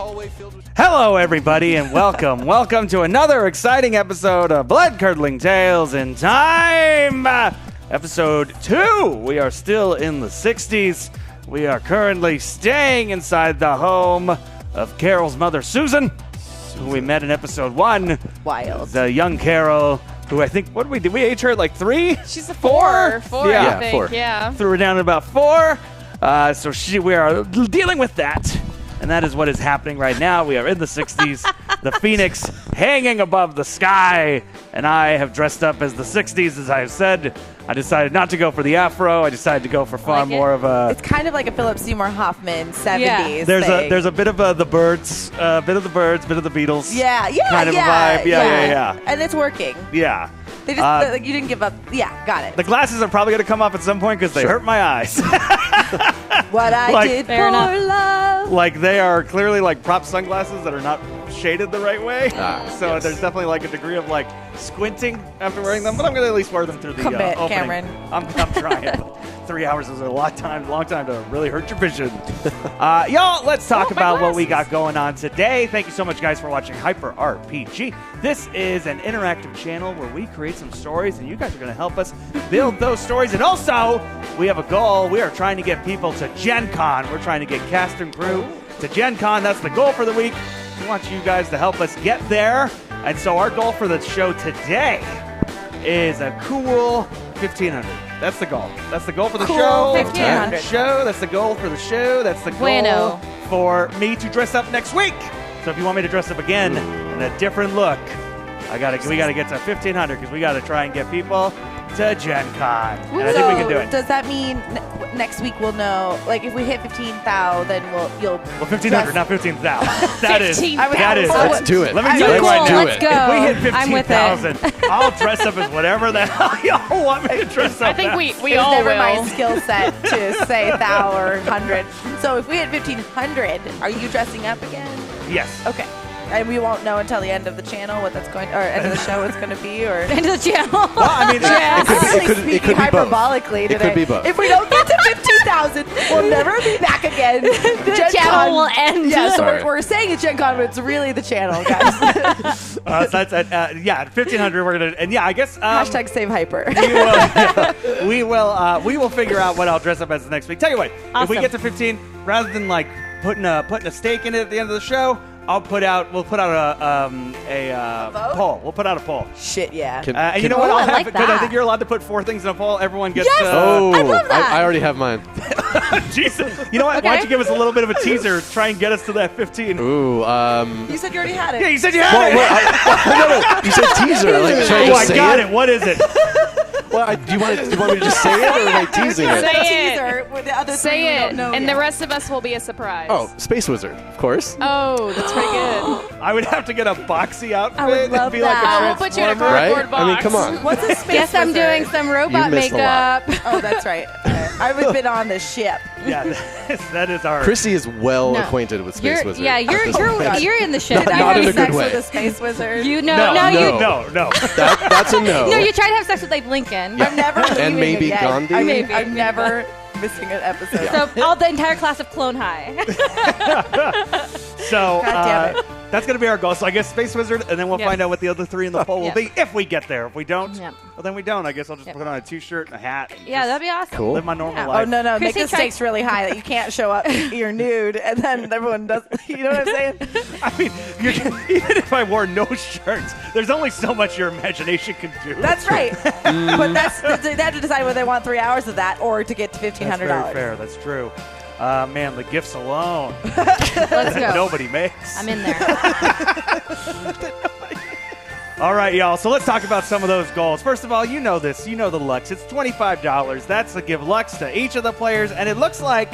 hallway filled with... Hello, everybody, and welcome. Welcome to another exciting episode of Bloodcurdling Tales in Time. Episode 2. We are still in the 60s. We are currently staying inside the home of Carol's mother, Susan, who we met in episode 1. Wild. The young Carol, who I think, what did we do? We age her at like 3? She's a 4. 4, Yeah, I think. 4. Yeah. Threw her down at about 4. So we are dealing with that. And that is what is happening right now. We are in the 60s. The phoenix hanging above the sky. And I have dressed up as the 60s, as I have said. I decided not to go for the afro. I decided to go for far more of a... It's kind of like a Philip Seymour Hoffman 70s There's thing. there's a bit of the Birds, bit of the Birds, bit of the Beatles. Yeah, kind of a vibe. Yeah. And it's working. Yeah. They just you didn't give up. Yeah, got it. The glasses are probably going to come off at some point because they hurt my eyes. What I did for love. Like they are clearly like prop sunglasses that are not shaded the right way. So there's definitely like a degree of like squinting after wearing them, but I'm going to at least wear them through the Commit, opening. Cameron. I'm trying. 3 hours is a long time to really hurt your vision. Y'all, let's talk about what we got going on today. Thank you so much, guys, for watching Hyper RPG. This is an interactive channel where we create some stories, and you guys are going to help us build those stories. And also, we have a goal. We are trying to get people to Gen Con. We're trying to get cast and crew to Gen Con. That's the goal for the week. We want you guys to help us get there. And so our goal for the show today is a cool 1,500. That's the goal. That's the goal for the show. 1,500. That's the goal for the show. That's the goal Bueno. for me to dress up next week. So if you want me to dress up again in a different look, we got to get to 1,500 because we got to try and get people to Gen Con. And I think we can do it. Does that mean next week we'll know? Like if we hit 15,000, then you'll. Well, 1,500, not 15,000. That is. 15,000. That is. Let's do it. Let me tell you right now. Let's go. If we hit I'm with it. 15,000, I'll dress up as whatever the hell y'all want me to dress up I think as. we It was all never will. my skill set to say 1,000 or 100. So if we hit 1,500, are you dressing up again? Yes. Okay. And we won't know until the end of the channel what that's going, or end of the show it's going to be, or. End of the channel. Well, I mean, I'm really it could speaking be both. hyperbolically today. could be both. If we don't get to 15,000, we'll never be back again. The channel will end. Yeah, so Sorry. we're saying it's Gen Con, but it's really the channel, guys. so that's at 1,500. We're gonna, and yeah, I guess Hashtag save hyper. we will figure out what I'll dress up as next week. Tell you what, if we Awesome. get to 15, rather than like putting a stake in it at the end of the show, we'll put out a vote? poll. We'll put out a poll. Shit, yeah. And you know what? Oh, I'll I have like because I that. think you're allowed to put 4 things in a poll. Everyone gets. Yes! I love that. I already have mine. Jesus. You know what? Why don't you give us a little bit of a teaser? Try and get us to that 15. Ooh, You said you already had it. Yeah, you said you had it. no, you said teaser. Like, should I Oh, just I say got it. What is it? Well, do you want me to just say it or am I teasing Say it? Say it. teaser with the other Say three we it, don't know and yet. the rest of us will be a surprise. Oh, Space Wizard, of course. Oh, that's pretty good. I would have to get a boxy outfit I would and love be that. like a We'll put you in a transformer. cardboard Right? box. I mean, come on. What's a space Guess I'm wizard? doing some robot You missed a lot. makeup. Oh, that's right. I haven't been on the ship. Yeah, that is our. Chrissy is well No. acquainted with Space Wizard. Yeah, at this point. you're in the ship. Did I Not have in a good sex way. with a space wizard? You know, No, no. That's a no. No, you tried to have sex with like Lincoln. I'm never leaving And maybe again. Gandhi? I mean, Maybe. I'm never missing an episode. So all the entire class of Clone High. So God damn it. that's going to be our goal. So I guess Space Wizard, and then we'll Yep. find out what the other 3 in the poll will Yep. be if we get there. If we don't, Yep. well, then we don't. I guess I'll just Yep. put on a T-shirt and a hat. And Yeah, just that'd be awesome. Cool. live my normal Yeah. life. Oh, no. Make Chrissy the stakes really high that you can't show up. You're nude, and then everyone does. You know what I'm saying? I mean, even if I wore no shirts, there's only so much your imagination can do. That's right. But they have to decide whether they want 3 hours of that or to get to That's $1,500. very fair. That's true. Man, the gifts alone Let's go. nobody makes. I'm in there. All right, y'all. So let's talk about some of those goals. First of all, you know this. You know the Lux. It's $25. That's to give Lux to each of the players. And it looks like,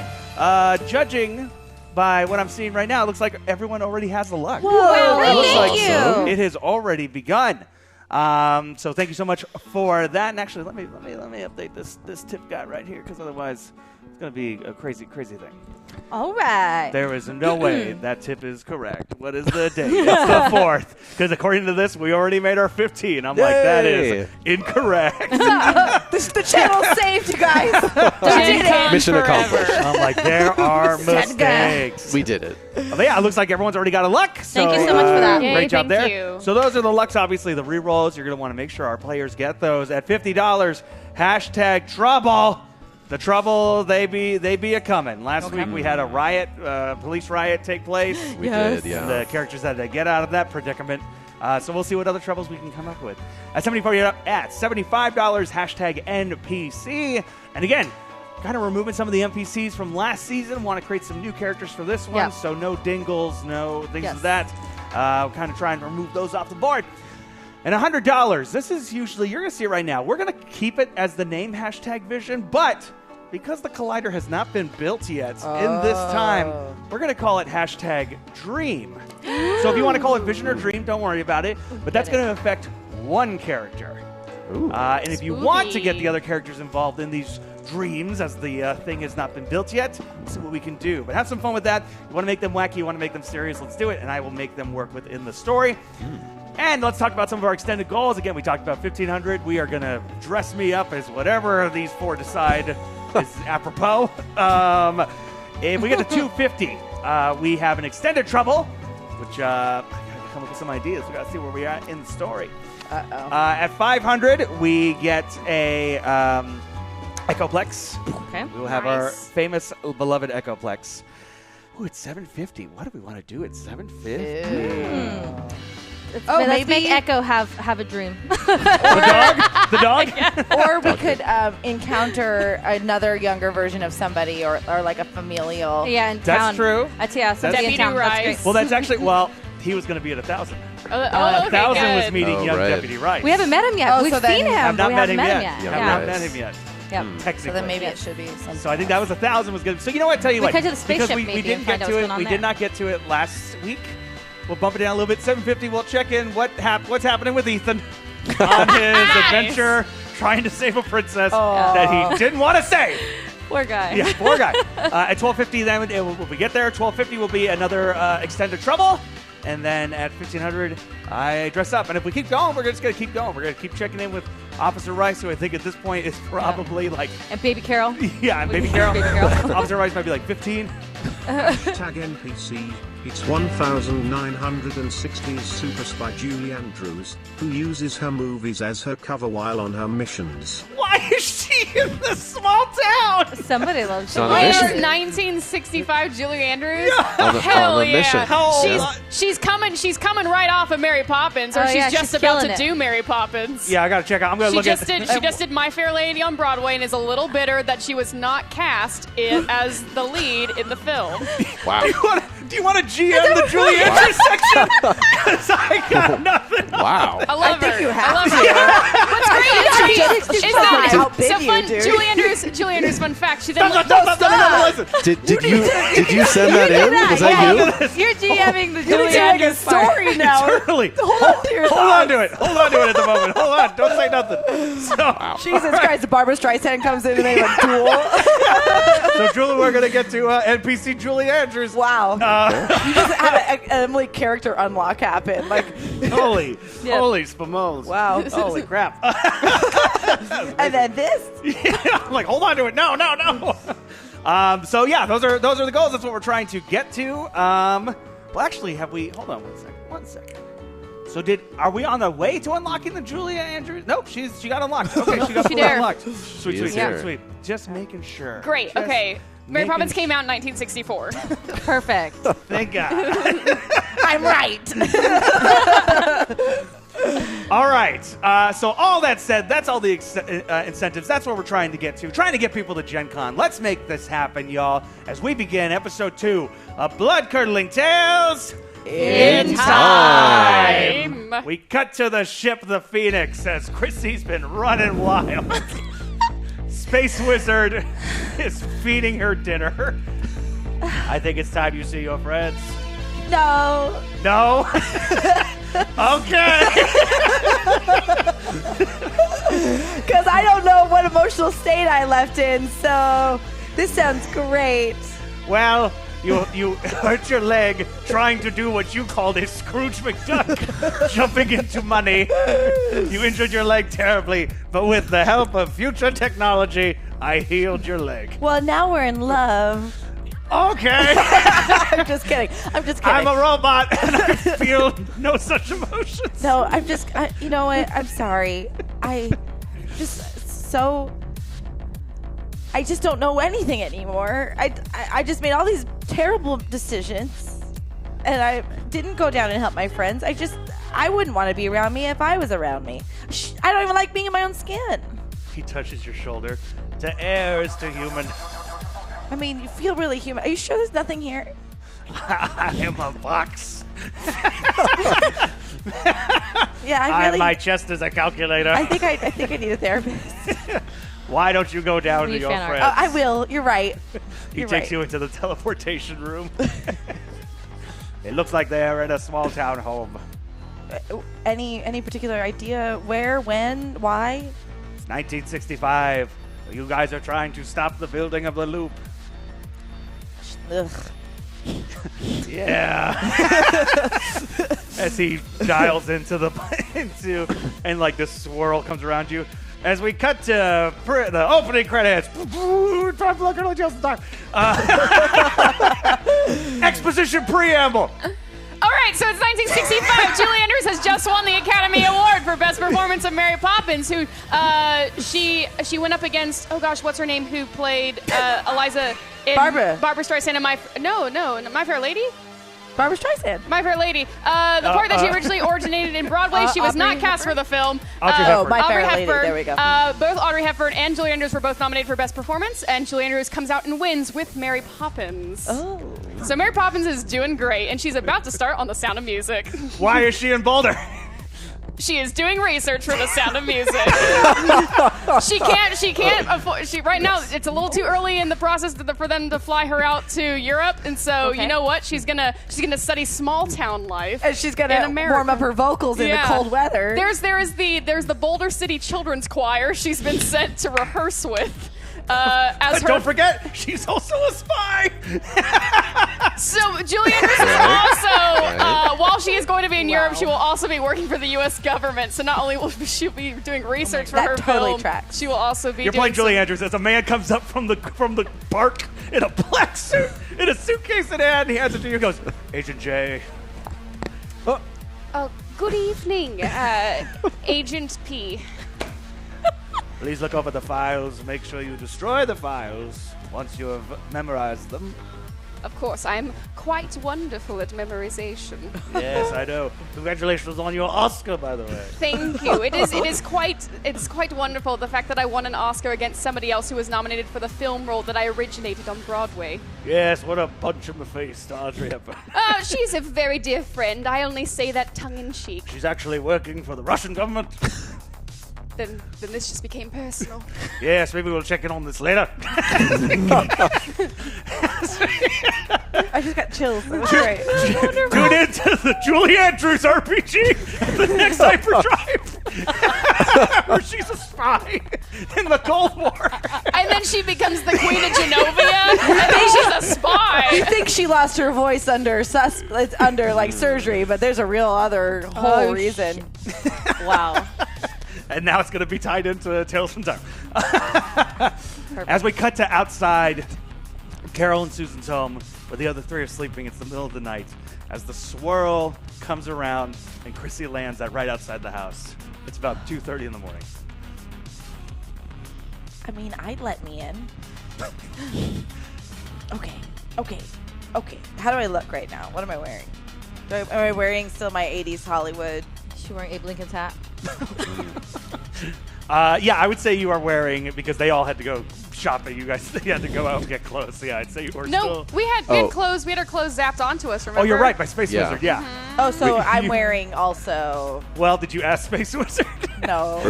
judging by what I'm seeing right now, it looks like everyone already has the Lux. Well, It looks thank like you. it has already begun. So thank you so much for that. And actually, let me update this tip guide right here, because otherwise It's going to be a crazy, crazy thing. All right. There is no way that tip is correct. What is the date? It's the 4th. Because according to this, we already made our 15. I'm like, that is incorrect. The channel saved, you guys. Mission accomplished. I'm like, there are mistakes. We did it. But yeah, it looks like everyone's already got a luck. Thank you so much for that. Great job thank there. you. So those are the lucks, obviously, the rerolls. You're going to want to make sure our players get those at $50. Hashtag trouble. The trouble, they be a coming. Last week we had a riot, police riot take place. We did, yeah. The characters had to get out of that predicament. So we'll see what other troubles we can come up with. At $75, hashtag NPC. And again, kind of removing some of the NPCs from last season. Want to create some new characters for this one. Yep. So no dingles, no things Yes. of that. Kind of trying to remove those off the board. And $100, this is usually, you're going to see it right now. We're going to keep it as the name hashtag Vision, but because the Collider has not been built yet in this time, we're going to call it hashtag Dream. So if you want to call it Vision or Dream, don't worry about it. But that's going to affect one character. And if you want to get the other characters involved in these dreams, as the thing has not been built yet, let's see what we can do. But have some fun with that. You want to make them wacky, you want to make them serious, let's do it. And I will make them work within the story. And let's talk about some of our extended goals. Again, we talked about 1,500. We are going to dress me up as whatever these four decide is apropos. If we get to 250, we have an extended trouble, which I got to come up with some ideas. We got to see where we are in the story. At 500, we get a Echoplex. Okay. We will have our famous, beloved Echoplex. Ooh, it's 750. What do we want to do at 750? Let's make Echo have a dream. The dog? Or we could encounter another younger version of somebody, or like a familial. Yeah, in That's town. true. Yeah, somebody in Deputy town. That's Rice. great. Well, that's actually, he was going to be at 1,000. Okay, 1,000 was good. meeting young right. Deputy Rice. We haven't met him yet. Oh, We've so then- seen him. Have but not we met haven't him met him yet. yet. Have Yeah. not met him yet. Yep. Technically. So then maybe it should be something. So I think that was 1,000 was good. So you know what? Tell you We what. could do the spaceship because we maybe didn't and get find out to what's it. going on We there. did not get to it last week. We'll bump it down a little bit. 750. We'll check in. What's happening with Ethan on his adventure trying to save a princess that he didn't want to save. Poor guy. Yeah, poor guy. At 1250, then when we get there, 1250 will be another extended trouble. And then at 1500, I dress up. And if we keep going, we're just going to keep going. We're going to keep checking in with Officer Rice, who I think at this point is probably like, And Baby Carol. yeah, Baby Carol. Baby Carol. Officer Rice might be like 15. Tag NPC, it's 1960s Super Spy Julie Andrews, who uses her movies as her cover while on her missions. Why is she in this small town? Somebody loves on you. a Wait, mission. 1965 Julie Andrews? On the- Hell on the yeah. mission. How old? She's coming right off of Mary Poppins, or Oh, yeah, she's just she's about killing to it. do Mary Poppins. Yeah, I got to check out. I'm going to She look just at did My Fair Lady on Broadway and is a little bitter that she was not cast as the lead in the film. Wow. Do you want to GM the Julie Andrews section? Because I got nothing. Wow. I love think her. you have I love to. her. What's great is She's is fine. that Outbid so you, fun. dude. Julie Andrews. Fun fact. She then Stop. Listen. Did you send that in? Was that you? You're GMing the You're Julie doing a Andrews part. story now. Totally. Hold on to your Hold on to it. Hold on to it at the moment. Hold on. Don't say nothing. So, Jesus Christ, Barbara Streisand comes in and they have a duel. so Julie, we're going to get to NPC Julie Andrews. Wow. You just had an Emily character unlock happen. Like, Holy spamos. wow. Holy crap. And then this. I'm like, hold on to it. No. So yeah, those are the goals. That's what we're trying to get to. Well, actually, have we? Hold on one second. So are we on the way to unlocking the Julia Andrews? Nope, she got unlocked. Okay, she got She fully there. unlocked. She Sweet. is here. Just making sure. great. Just Okay. Mary making Poppins came out in 1964. Perfect. Thank God. I'm right. All right. So all that said, that's all the incentives. That's what we're trying to get to. Trying to get people to Gen Con. Let's make this happen, y'all, as we begin episode 2 of Bloodcurdling Tales in Time. We cut to the ship, the Phoenix, as Chrissy's been running wild. Space Wizard is feeding her dinner. I think it's time you see your friends. No. No? Okay. Because I don't know what emotional state I left in, so This sounds great. Well, you hurt your leg trying to do what you called a Scrooge McDuck, jumping into money. You injured your leg terribly, but with the help of future technology, I healed your leg. Well, now we're in love. Okay. I'm just kidding. I'm a robot, and I feel no such emotions. No, you know what? I'm sorry. I just don't know anything anymore. I just made all these terrible decisions, and I didn't go down and help my friends. I wouldn't want to be around me if I was around me. I don't even like being in my own skin. He touches your shoulder. To err is to human. I mean, you feel really human. Are you sure there's nothing here? I am a box. Yeah, My chest is a calculator. I think I need a therapist. Why don't you go down to Need your fan art. friends? I will. You're right. He You're takes right. you into the teleportation room. It looks like they're in a small town home. Any particular idea? Where? When? Why? It's 1965. You guys are trying to stop the building of the loop. Ugh. Yeah. As he dials into and like this swirl comes around you. As we cut to the opening credits. Exposition preamble. All right, so it's 1965. Julie Andrews has just won the Academy Award for Best Performance of Mary Poppins, who she went up against, oh gosh, what's her name, who played Eliza in Barbara Streisand in My Fair Lady? Barbara Streisand. My Fair Lady. The part that she originally originated in Broadway, she was Audrey not cast Hepburn? for the film. Audrey Hepburn. My Audrey Fair Lady. Hepburn. There we go. Both Audrey Hepburn and Julie Andrews were both nominated for Best Performance, and Julie Andrews comes out and wins with Mary Poppins. Oh. So Mary Poppins is doing great, and she's about to start on The Sound of Music. Why is she in Boulder? She is doing research for The Sound of Music. She can't afford, right now, it's a little too early in the process for them to fly her out to Europe, and so, you know what? She's gonna study small town life. And she's in gonna America. warm up her vocals in the cold weather. There's the Boulder City Children's Choir she's been sent to rehearse with. As her, Don't forget, she's also a spy. so Julie Andrews is also, while she is going to be in Europe, she will also be working for the U.S. government. So not only will she be doing research for that her totally film, tracks. she will also be You're doing playing Julie Andrews as a man comes up from the park in a black suit, in a suitcase in hand. He hands it to you and goes, Agent J. Good evening, Agent P. Please look over the files. Make sure you destroy the files once you have memorized them. Of course, I'm quite wonderful at memorization. Yes, I know. Congratulations on your Oscar, by the way. Thank you. It's quite wonderful, the fact that I won an Oscar against somebody else who was nominated for the film role that I originated on Broadway. Yes, what a punch in the face to Audrey Hepburn. She's a very dear friend. I only say that tongue-in-cheek. She's actually working for the Russian government. Then this just became personal. Yes, maybe we'll check in on this later. I just got chills. That was great. Tune into the Julie Andrews RPG, the next hyperdrive, where she's a spy in the Cold War. And then she becomes the Queen of Genovia, and then she's a You spy. think she lost her voice under like surgery, but there's a real other whole reason. Wow. And now it's going to be tied into Tales from Time. As we cut to outside Carol and Susan's home, where the other three are sleeping, it's the middle of the night. As the swirl comes around and Chrissy lands right outside the house. It's about 2:30 in the morning. I mean, I'd let me in. Okay. How do I look right now? What am I wearing? Am I wearing still my 80s Hollywood? She wearing Abe Lincoln's hat. Yeah, I would say you are wearing it because they all had to go shopping. You guys they had to go out and get clothes. Yeah, I'd say you were No, still... we had clothes. We had our clothes zapped onto us, remember? Oh, you're right, by Space Yeah. Wizard, yeah. Oh, so Wait, I'm you- wearing also. Well, did you ask Space Wizard? No.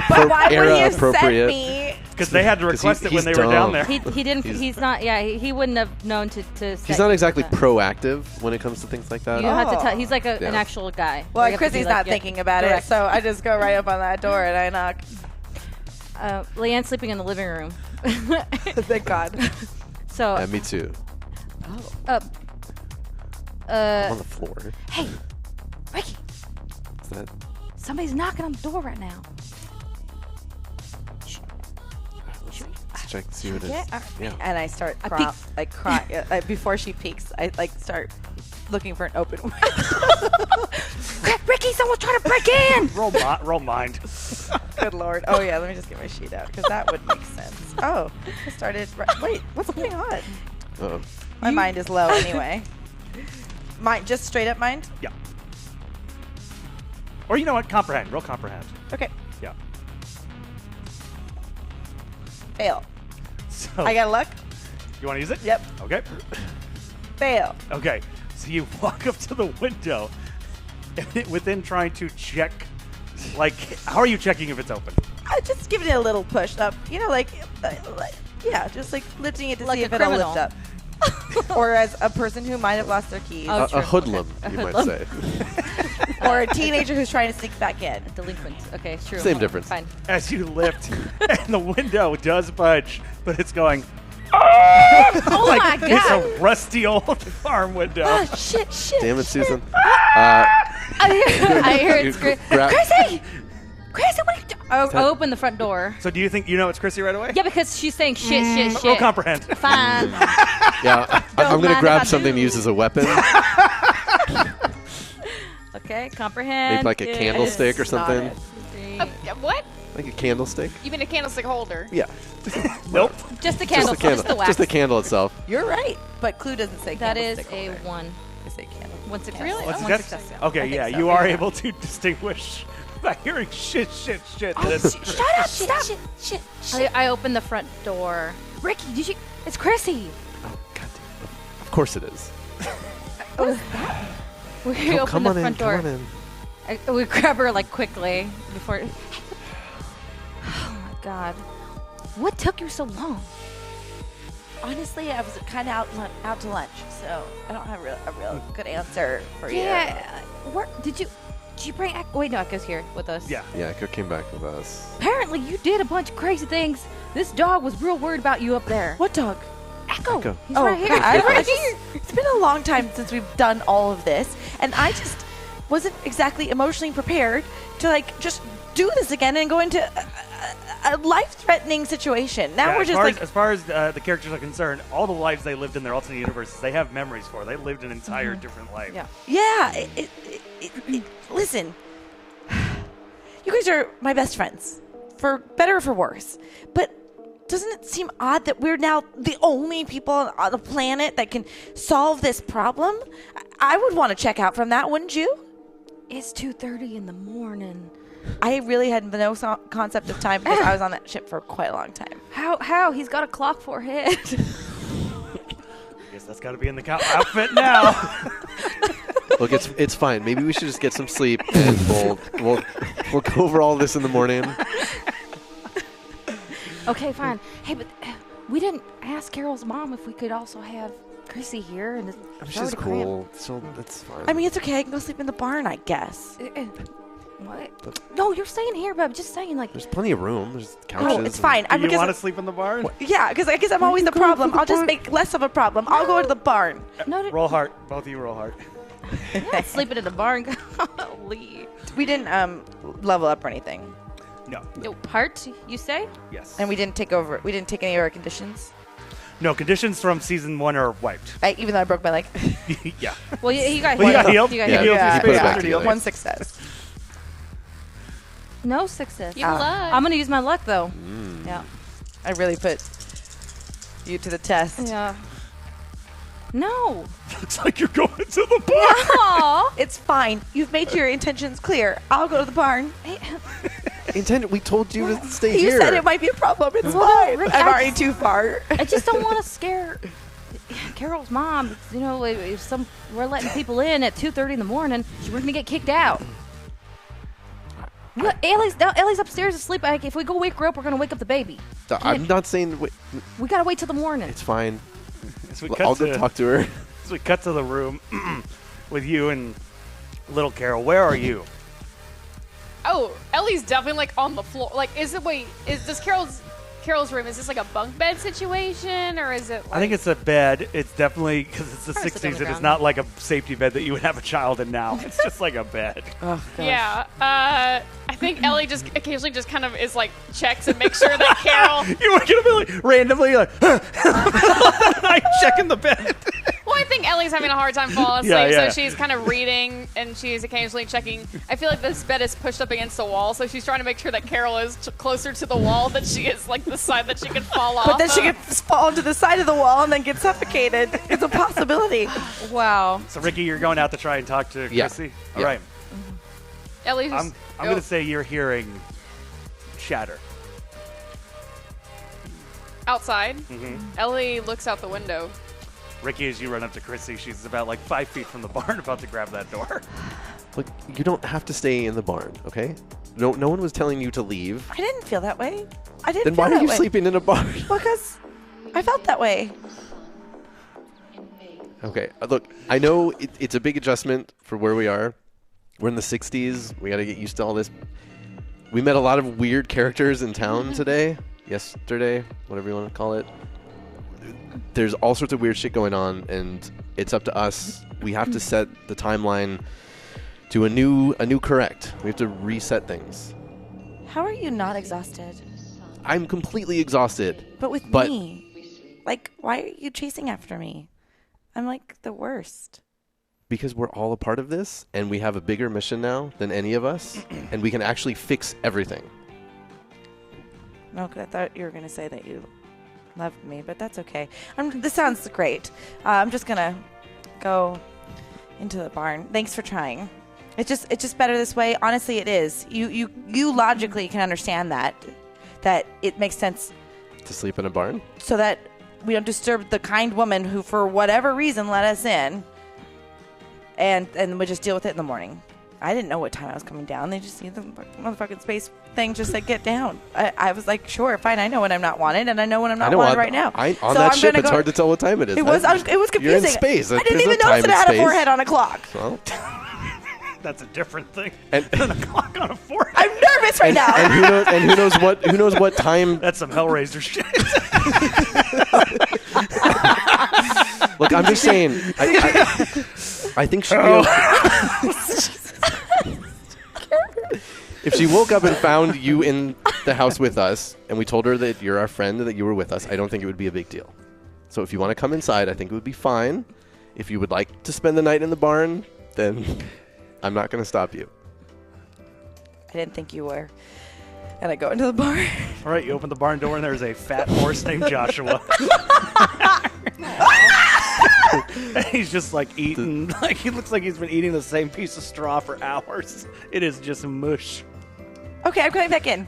But Why would era you send appropriate. me? Because they had to 'Cause request it when he's they were down dumb. there. He didn't. He's not. Yeah, he wouldn't have known to. He's not exactly proactive when it comes to things like that. You have to Oh. tell. He's like an Yeah. actual guy. Well, You have to be Chrissy's like, not yeah, thinking about it, direct. so I just go right up on that door and I knock. Leanne's sleeping in the living room. Thank God. So, Yeah, me too. uh, I'm on the floor. hey, Ricky, Is that? somebody's knocking on the door right now. Let's check and see what it is. Yeah. And I start I crying. Before she peeks, I start looking for an open window. Ricky, someone's trying to break in. Roll mind. Good Lord. Oh, yeah, let me just get my sheet out because that would make sense. Oh, I started. Wait, what's going on? Uh-oh. My mind is low anyway. Mind, just straight up mind? Yeah. Or you know what? Comprehend. Roll comprehend. Okay. Yeah. Fail. So I got luck? you want to use it? Yep. Okay. Fail. Okay. So you walk up to the window, and within trying to check, like, how are you checking if it's open? I just give it a little push up. You know, yeah, just like lifting it to Like see a if it'll criminal. lift up. Or as a person who might have lost their keys. Oh, A hoodlum, Okay. you A might hoodlum. say. Or a teenager who's trying to sneak back in. Delinquent. Okay, true. Same difference. Fine. As you lift, and the window does budge, but it's going. Oh like my it's God. a rusty old farm window. Ah, shit. Damn it, Susan. I hear it's Chrissy! Chrissy, what are you doing? I open the front door. So do you think you know it's Chrissy right away? Yeah, because she's saying shit. Roll comprehend. Fine. Yeah, I'm going to mind grab if I something do. to use as a weapon. Okay, comprehend. Maybe like a candlestick or something. What? Like a candlestick? You mean a candlestick holder? Yeah. Nope. Just the Just candle. the candle. Just the wax. Just the candle itself. You're right. But Clue doesn't say That is candlestick a holder. 1. They say candle. 1 success. Really? What's One that? success. Okay, I think yeah, so, you are yeah. able to distinguish by hearing shit. Shut up! I open the front door. Ricky, did you? It's Chrissy. Oh, goddamn. Of course it is. We open Come the on in. front Come door. on in. We grab her like quickly before. Oh my God! What took you so long? Honestly, I was kind of out to lunch, so I don't have a real good answer for you. Yeah. Where did you bring? Wait, no, Echo's here with us. Yeah. Yeah, Echo came back with us. Apparently, you did a bunch of crazy things. This dog was real worried about you up there. What dog? Echo. Echo. He's right here. It's been a long time since we've done all of this, and I just wasn't exactly emotionally prepared to just do this again and go into a life-threatening situation. Now Yeah, we're just as far as the characters are concerned, all the lives they lived in their alternate universes, they have memories for. They lived an entire different life. Yeah. yeah. Listen, you guys are my best friends, for better or for worse. But doesn't it seem odd that we're now the only people on the planet that can solve this problem? I would want to check out from that, wouldn't you? It's 2:30 in the morning. I really had no concept of time because I was on that ship for quite a long time. How? He's got a clock for a head. I guess that's got to be in the outfit now. Look, it's fine. Maybe we should just get some sleep, and we'll go over all this in the morning. Okay, fine. Hey, but we didn't ask Carol's mom if we could also have Chrissy here. And She's cool, so that's fine. I mean, it's okay. I can go sleep in the barn, I guess. What? No, you're staying here, but I'm just saying, there's plenty of room. There's couches. Oh, it's fine. Do you want to sleep in the barn? Yeah, because I guess I'm always the problem. I'll just make less of a problem. I'll go to the barn. no, Roll heart. Both of you roll heart. sleeping in the barn. Golly. We didn't level up or anything, No. No, heart, you say? Yes. and we didn't take any of our conditions. No, conditions from season 1 are wiped. Even though I broke my leg. Yeah. Well, you got Well, you healed. got healed. You got Yeah, healed. you put it back After together. One success. No success. You luck. I'm going to use my luck, though. Yeah. I really put you to the test. Yeah. No. Looks like you're going to the barn. Aw. It's fine. You've made your intentions clear. I'll go to the barn. We told you to stay You here. said it might be a problem. It's Well, fine. Rick, I'm I- already too far. I just don't want to scare Carol's mom. You know, if we're letting people in at 2:30 in the morning, we're going to get kicked out. Look, Ellie's upstairs asleep. If we go wake her up, we're going to wake up the baby. I'm not saying We got to wait till the morning. it's fine. So we I'll cut go talk to her. So we cut to the room with you and little Carol. Where are you? Oh, Ellie's definitely on the floor. Does Carol's Carol's room? Is this like a bunk bed situation, or is it? Like... I think it's a bed. It's definitely, because it's the Probably sit on 60s, the it is ground. not like a safety bed that you would have a child in now. It's just like a bed. Oh, gosh. Yeah. I think Ellie just occasionally just kind of is like checks and makes sure that Carol. You were going to be like, randomly like, night checking the bed. Well, I think Ellie's having a hard time falling asleep, Yeah, yeah. so she's kind of reading and she's occasionally checking. I feel like this bed is pushed up against the wall, so she's trying to make sure that Carol is closer to the wall than she is, like the side that she could fall off. But then she of. could fall into the side of the wall and then get suffocated. It's a possibility. Wow. So, Ricky, you're going out to try and talk to Yeah. Chrissy? All Yeah. right. Ellie's. I'm going to say you're hearing chatter. outside. Mm-hmm. Ellie looks out the window. Ricky, as you run up to Chrissy, she's about like 5 feet from the barn, about to grab that door. Look, you don't have to stay in the barn, okay? No one was telling you to leave. I didn't feel that way. I didn't Then feel why that are you way. sleeping in a barn? Because I felt that way. Okay, look, I know it's a big adjustment for where we are. We're in the 60s. We got to get used to all this. We met a lot of weird characters in town today, yesterday, whatever you want to call it. There's all sorts of weird shit going on, and it's up to us. We have to set the timeline to a new correct. We have to reset things. How are you not exhausted? I'm completely exhausted. But with But- me. Like, why are you chasing after me? I'm like the worst. Because we're all a part of this, and we have a bigger mission now than any of us, and we can actually fix everything. No, 'cause I thought you were going to say that you loved me, but that's okay. This sounds great. I'm just going to go into the barn. Thanks for trying. It's just better this way. Honestly, it is. You logically can understand that it makes sense To sleep in a barn? so that we don't disturb the kind woman who, for whatever reason, let us in. And we just deal with it in the morning. I didn't know what time I was coming down. They just see the motherfucking space thing just said get down. I was like, sure, fine. I know when I'm not wanted, and I know when I'm not wanted right now. On So that I'm ship, gonna it's go- hard to tell what time it is. It was confusing. You're in space. I didn't There's even no notice time that it had and a forehead on a clock. Well, That's a different thing and, than a clock on a forehead. I'm nervous right now. and who knows what time? That's some Hellraiser shit. Look, I'm just saying. I think she. If she woke up and found you in the house with us, and we told her that you're our friend and that you were with us, I don't think it would be a big deal. So if you want to come inside, I think it would be fine. If you would like to spend the night in the barn, then I'm not going to stop you. I didn't think you were. And I go into the barn. All right, you open the barn door, and there's a fat horse named Joshua. And he's just like eating, like he looks like he's been eating the same piece of straw for hours. It is just mush. Okay, I'm coming back in.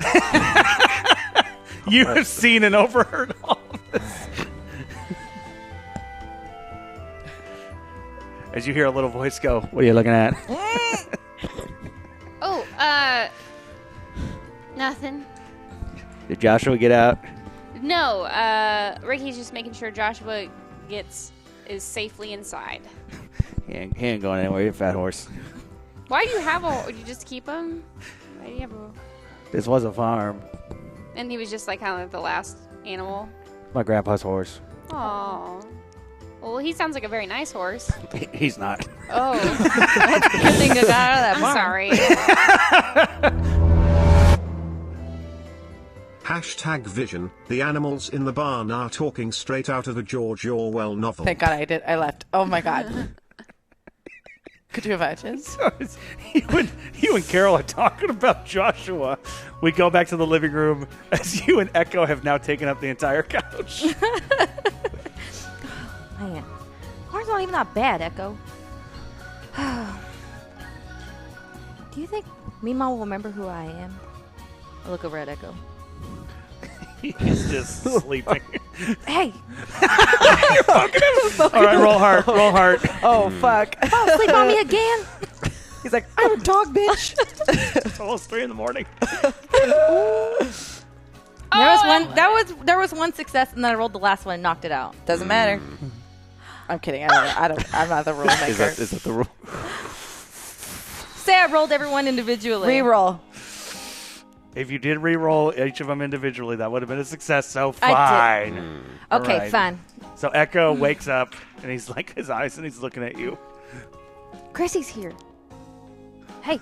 You have seen and overheard all of this. As you hear a little voice go, "What are you looking at?" Oh, nothing. Did Joshua get out? No, Ricky's just making sure Joshua is safely inside. He ain't going anywhere. You're a fat horse. Why do you have you just keep him? Why do you have This was a farm. and he was just like kind of the last animal? My grandpa's horse. Oh. Well, he sounds like a very nice horse. He's not. Oh. Good thing to got out of that I'm barn. sorry. #Vision, the animals in the barn are talking straight out of a George Orwell novel. Thank God I left. Oh my God. Could you imagine? You and Carol are talking about Joshua. We go back to the living room as you and Echo have now taken up the entire couch. Man, ours not even that bad, Echo. Do you think Mima will remember who I am? I look over at Echo. He's just sleeping. Hey, All right, roll hard. Roll hard. Oh, fuck. fall asleep on me again? He's like, I'm a dog, bitch. It's almost 3 a.m. There was one success, and then I rolled the last one and knocked it out. Doesn't matter. I'm kidding. I'm not the rule maker. Is that the rule? Say I rolled everyone individually. Reroll. If you did re-roll each of them individually, that would have been a success, so I did. fine. Okay, Right. fine. So Echo wakes up, and he's like his eyes, and he's looking at you. Chrissy's here. Hey.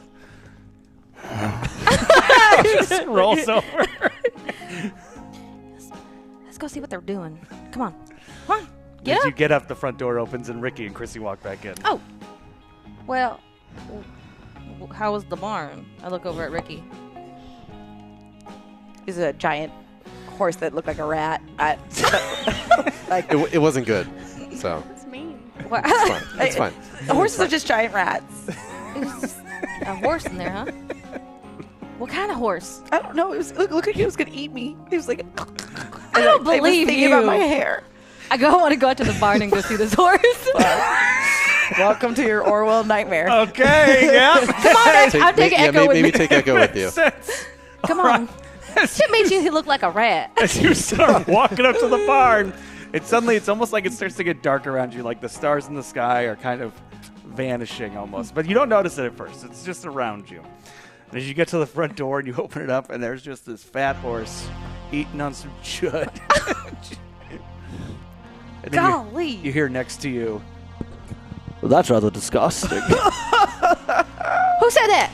Just rolls over. Let's go see what they're doing. Come on. Come on. Get As up. you get up, the front door opens, and Ricky and Chrissy walk back in. Oh. Well, how was the barn? I look over at Ricky. He's a giant horse that looked like a rat. It wasn't good. So It's mean. What? it's fine. It's fine. Horses are just giant rats. It was just a horse in there, huh? What kind of horse? I don't know. It was look like he was gonna eat me. He was like, I don't I was believe thinking you. about my hair. I want to go out to the barn and go see this horse. Welcome to your Orwell nightmare. Okay, yeah. Come on, I'm taking Echo with maybe me. take Echo with you. Come on. Shit made you look like a rat. As you start walking up to the barn, it's almost like it starts to get dark around you, like the stars in the sky are kind of vanishing almost. But you don't notice it at first. It's just around you. And as you get to the front door and you open it up, and there's just this fat horse eating on some chud. And then Golly. you hear next to you, well, that's rather disgusting. Who said that?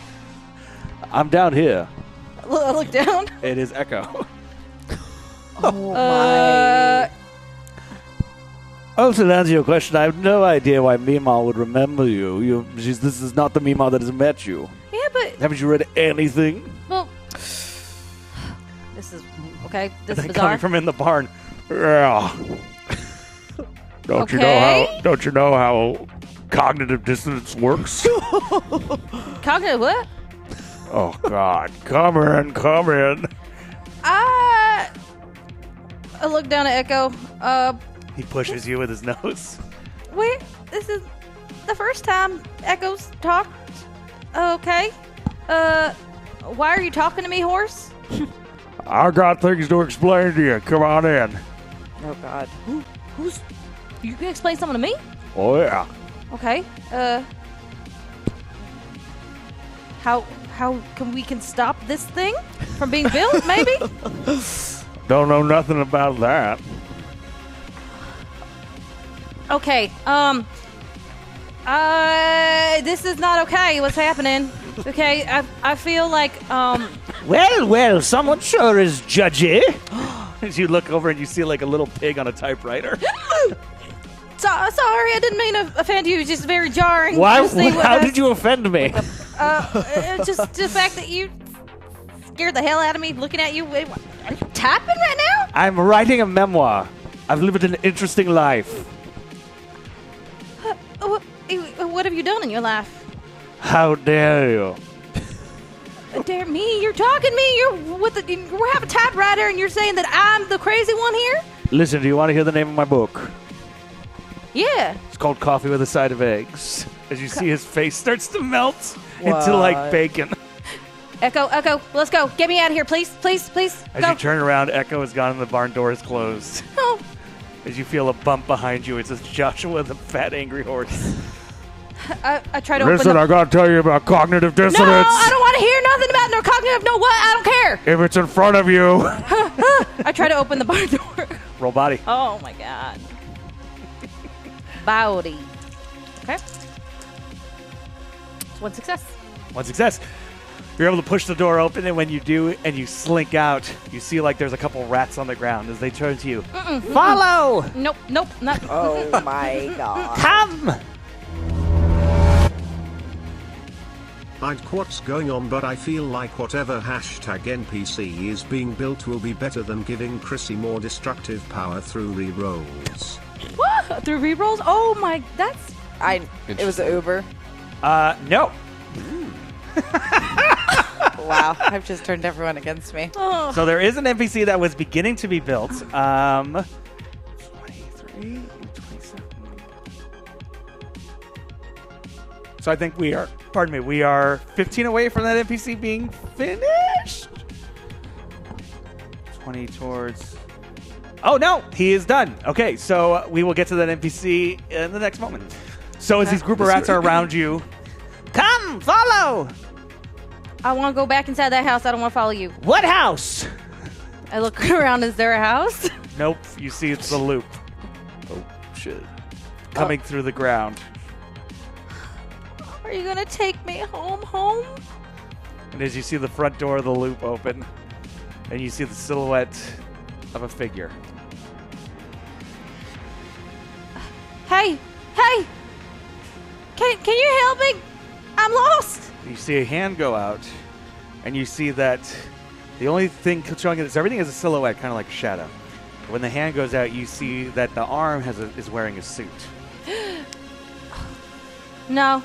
I'm down here. I look down. It is Echo. Oh, to answer your question, I have no idea why Meemaw would remember you. This is not the Meemaw that has met you. Yeah, but, Haven't you read anything? well, this is, okay, this is Then bizarre. coming from in the barn. Yeah. Don't Okay. you know how cognitive dissonance works? Cognitive what? Oh God, come in. I look down at Echo. He pushes you with his nose. Wait, this is the first time Echo's talked. Okay. Why are you talking to me, horse? I got things to explain to you. Come on in. Oh God. Who's? You can explain something to me? Oh yeah. Okay. How can we stop this thing from being built? Maybe. Don't know nothing about that. Okay. This is not okay. What's happening? Okay. I feel like Well, someone sure is judgy. As you look over and you see like a little pig on a typewriter. Sorry, I didn't mean to offend you. It's just very jarring. Why? to see what How I- did you offend me? Just the fact that you scared the hell out of me looking at you. Wait, are you tapping right now? I'm writing a memoir. I've lived an interesting life. What have you done in your life? How dare you? Dare me? You're talking to me. We have a typewriter, and you're saying that I'm the crazy one here? Listen, do you want to hear the name of my book? Yeah. It's called Coffee with a Side of Eggs. As you see his face starts to melt into like bacon. Echo, let's go. Get me out of here, please. Please. As Go. you turn around, Echo is gone and the barn door is closed. Oh. As you feel a bump behind you, it's Joshua, the fat, angry horse. I try to open the... I gotta tell you about cognitive dissonance. No, I don't want to hear nothing about no cognitive. No what? I don't care. If it's in front of you. I try to open the barn door. Roll body. Oh my god. Body. Okay. It's one success. One success. You're able to push the door open, and when you do, and you slink out, you see like there's a couple rats on the ground as they turn to you. Follow! Nope, not. Oh my God. Come! I'd what's going on, but I feel like whatever hashtag NPC is being built will be better than giving Chrissy more destructive power through rerolls. What? Through rerolls? Oh my, that's... It was an Uber. No. Wow. I've just turned everyone against me. Oh. So there is an NPC that was beginning to be built. 23, 27. So I think we are 15 away from that NPC being finished. 20 towards... Oh, no, he is done. Okay, so we will get to that NPC in the next moment. So as these group of rats are around you, come, follow! I want to go back inside that house. I don't want to follow you. What house? I look around. Is there a house? Nope. You see it's the loop Oh, shit. coming through the ground. Are you going to take me home? And as you see the front door of the loop open, and you see the silhouette of a figure. Hey! Can you help me? I'm lost. You see a hand go out, and you see that the only thing showing is everything is a silhouette, kind of like a shadow. But when the hand goes out, you see that the arm is wearing a suit. No.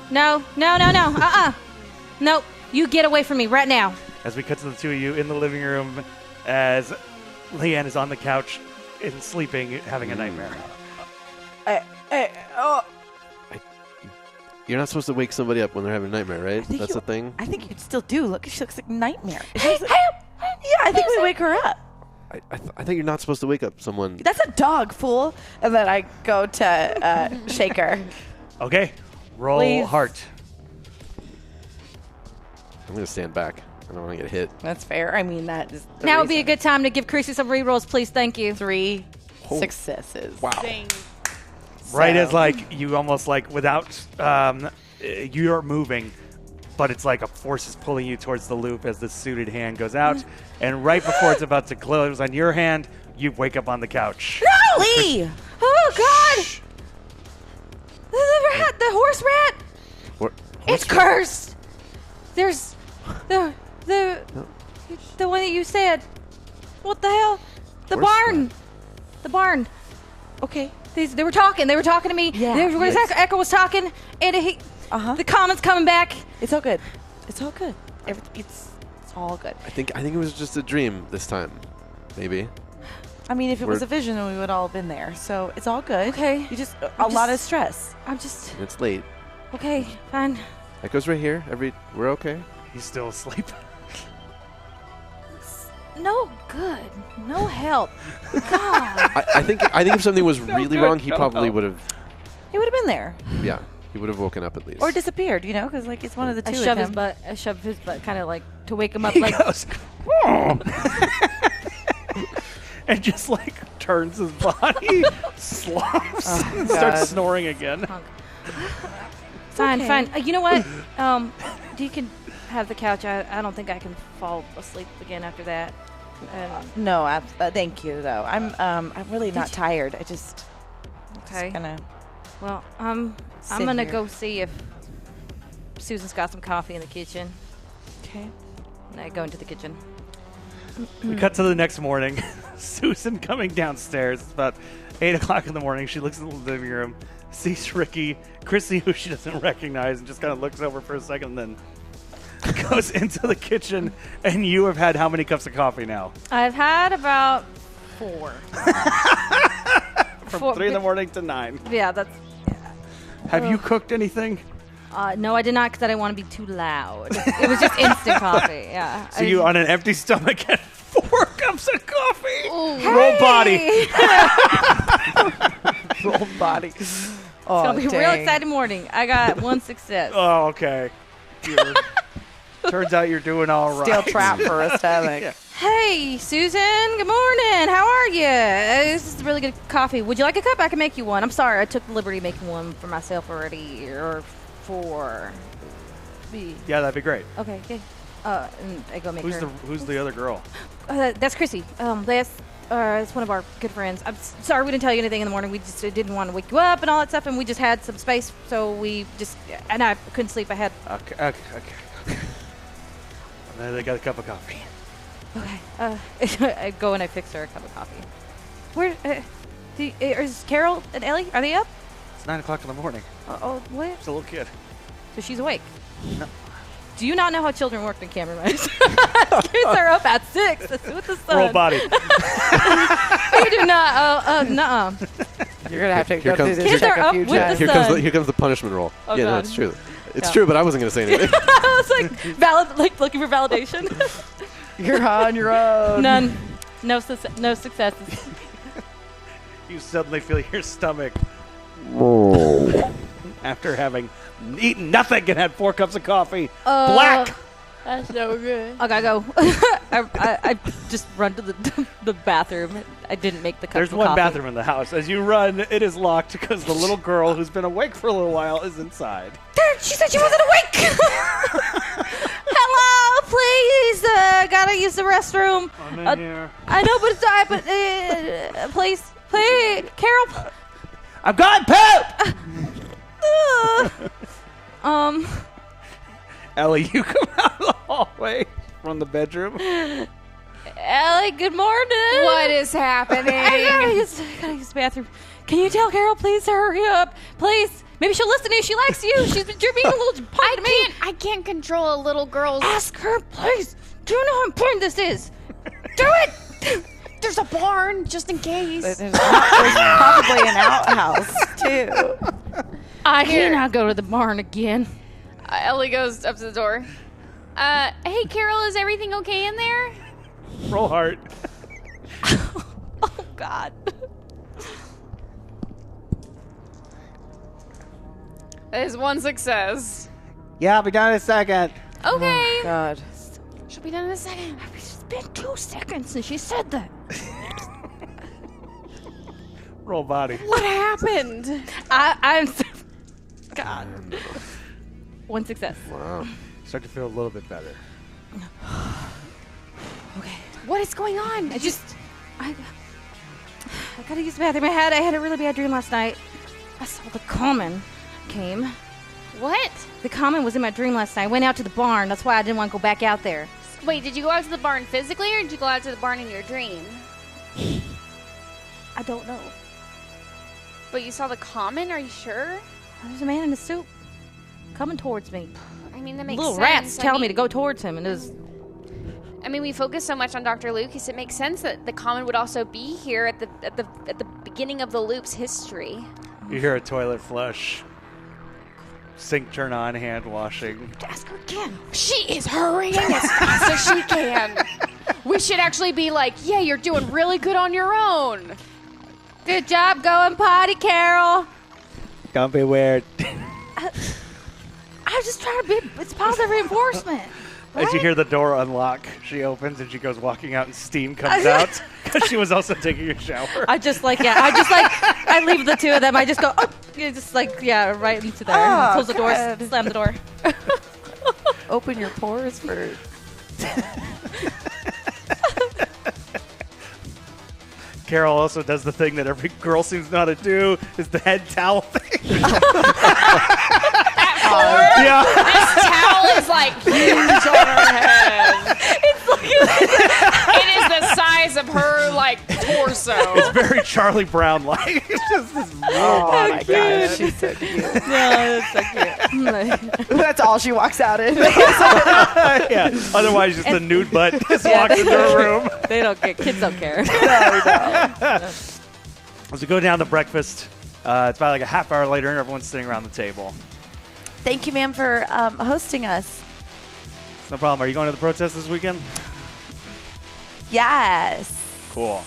Nope. You get away from me right now. As we cut to the two of you in the living room, as Leanne is on the couch and sleeping, having a nightmare. You're not supposed to wake somebody up when they're having a nightmare, right? That's the thing? I think you still do. Look, she looks like Nightmare. Yeah, I think we wake her up. I think you're not supposed to wake up someone. That's a dog, fool. And then I go to shake her. Okay, roll Please. heart. I'm going to stand back. I don't want to get hit. That's fair. I mean, that is the Now would be a reason. good time to give Chrissy some rerolls, please. Thank you. 3 successes. Wow. Dang. Right So- as like you almost like without you're moving, but it's like a force is pulling you towards the loop as the suited hand goes out, and right before it's about to close on your hand, you wake up on the couch. Lee! Oh, God! The horse rat! It's cursed! There's the one that you said. What the hell? The Horse barn. rat. The barn. Okay. They were talking. They were talking to me. Yeah. Echo was talking, and the comments coming back. It's all good. It's all good. It's all good. I think it was just a dream this time. Maybe. I mean, if it was We're- a vision, then we would all have been there. So it's all good. Okay. You just a lot of stress. I'm just And it's late. okay. Fine. Echo's right here. We're okay. He's still asleep. No good. No help. God. I think if something was really good. wrong, he No probably help. would have. He would have been there. Yeah. He would have woken up at least. Or disappeared, you know, because like it's one of the two. I shoved his butt, kind of like to wake him up. He Like goes, "Oh." And just like turns his body, slumps, and starts God. snoring again. fine, okay. fine. You know what? You can have the couch. I don't think I can fall asleep again after that. No, thank you though. I'm really not tired. I just Okay. gonna. Well, I'm Sit gonna here. go see if Susan's got some coffee in the kitchen. Okay. And I go into the kitchen. We cut to the next morning. Susan coming downstairs. It's about 8 o'clock in the morning. She looks in the living room, sees Ricky, Chrissy, who she doesn't recognize, and just kind of looks over for a second, and then goes into the kitchen. And you have had how many cups of coffee now? I've had about 4. From 3 in the morning to 9. Yeah, that's. Have you cooked anything? No, I did not because I didn't want to be too loud. It was just instant coffee. Yeah. So you, on an empty stomach, had 4 cups of coffee? Hey! Roll body. Roll body. Oh, It's gonna be a real exciting morning. I got 1 success. Oh, okay. Turns out you're doing all right. Steel trap for a stomach. Yeah. Hey, Susan. Good morning. How are you? This is really good coffee. Would you like a cup? I can make you one. I'm sorry, I took the liberty of making one for myself already, or for me. Yeah, that'd be great. Okay. Okay. And I go make her. Who's the other girl? That's Chrissy. That's one of our good friends. I'm sorry we didn't tell you anything in the morning. We just didn't want to wake you up and all that stuff, and we just had some space, so we just and I couldn't sleep. I had. Okay. And then they got a cup of coffee. Okay. I go and I fix her a cup of coffee. Where is Carol and Ellie? Are they up? It's 9 o'clock in the morning. What? It's a little kid. So she's awake. No. Do you not know how children work in camera mice? Kids are up at 6. That's with the sun. Roll body. You do not. Nuh-uh. You're gonna have to Here go comes- through this Kids check are a up few with times. the Here sun. comes the punishment roll. Oh, yeah, no, God. it's true. It's Yeah. true, but I wasn't going to say anything. I was like looking for validation. You're on your own. None. No successes. You suddenly feel your stomach after having eaten nothing and had 4 cups of coffee. Black. That's so good. I gotta go. I just run to the bathroom. I didn't make the cup There's of one coffee. bathroom in the house. As you run, it is locked because the little girl who's been awake for a little while is inside. She said she wasn't awake. Hello, please. Gotta use the restroom. I'm in here. I know, but please, Carol. I'm going poop! Ellie, you come out of the hallway from the bedroom. Ellie, good morning. What is happening? I gotta use the bathroom. Can you tell Carol, please, to hurry up? Please. Maybe she'll listen to you. She likes you. You're being a little punk to me. I can't control a little girl's. Ask her, please. Do you know how important this is? Do it. There's a barn, just in case. There's probably an outhouse, too. I cannot go to the barn again. Ellie goes up to the door. Hey, Carol, is everything okay in there? Roll heart. Oh, God. That is one success. Yeah, I'll be done in a second. Okay. God. She'll be done in a second. It's been 2 seconds since she said that. Roll body. What happened? I'm. God. 1 success. Wow. Start to feel a little bit better. Okay. What is going on? I gotta use the bathroom. I had a really bad dream last night. I saw the common came. What? The common was in my dream last night. I went out to the barn. That's why I didn't want to go back out there. Wait, did you go out to the barn physically, or did you go out to the barn in your dream? I don't know. But you saw the common? Are you sure? There's a man in a suit coming towards me. I mean, that makes Little sense. rats tell me to go towards him, and I mean, we focus so much on Dr. Lucas. It makes sense that the common would also be here at the beginning of the loop's history. You hear a toilet flush. Sink turn on, hand washing. ask her again. She is hurrying as fast as she can. We should actually be like, yeah, you're doing really good on your own. Good job going potty, Carol. Don't be weird. I just try to be. It's positive reinforcement. As you hear the door unlock, she opens and she goes walking out and steam comes out because she was also taking a shower. I leave the two of them. I just go, right into there. Oh, Close the door, good. slam the door. Open your pores for... Carol also does the thing that every girl seems to know how to do, is the head towel thing. Yeah. This towel is like huge on her head. It is the size of her like torso. It's very Charlie Brown-like. It's just this robot. Oh my gosh, she's so cute. That's so cute. That's all she walks out in. Yeah. Otherwise, just a nude butt just walks into her room. They don't care. Kids don't care. As we go down to breakfast, it's about like a half hour later, and everyone's sitting around the table. Thank you, ma'am, for hosting us. No problem. Are you going to the protest this weekend? Yes. Cool. All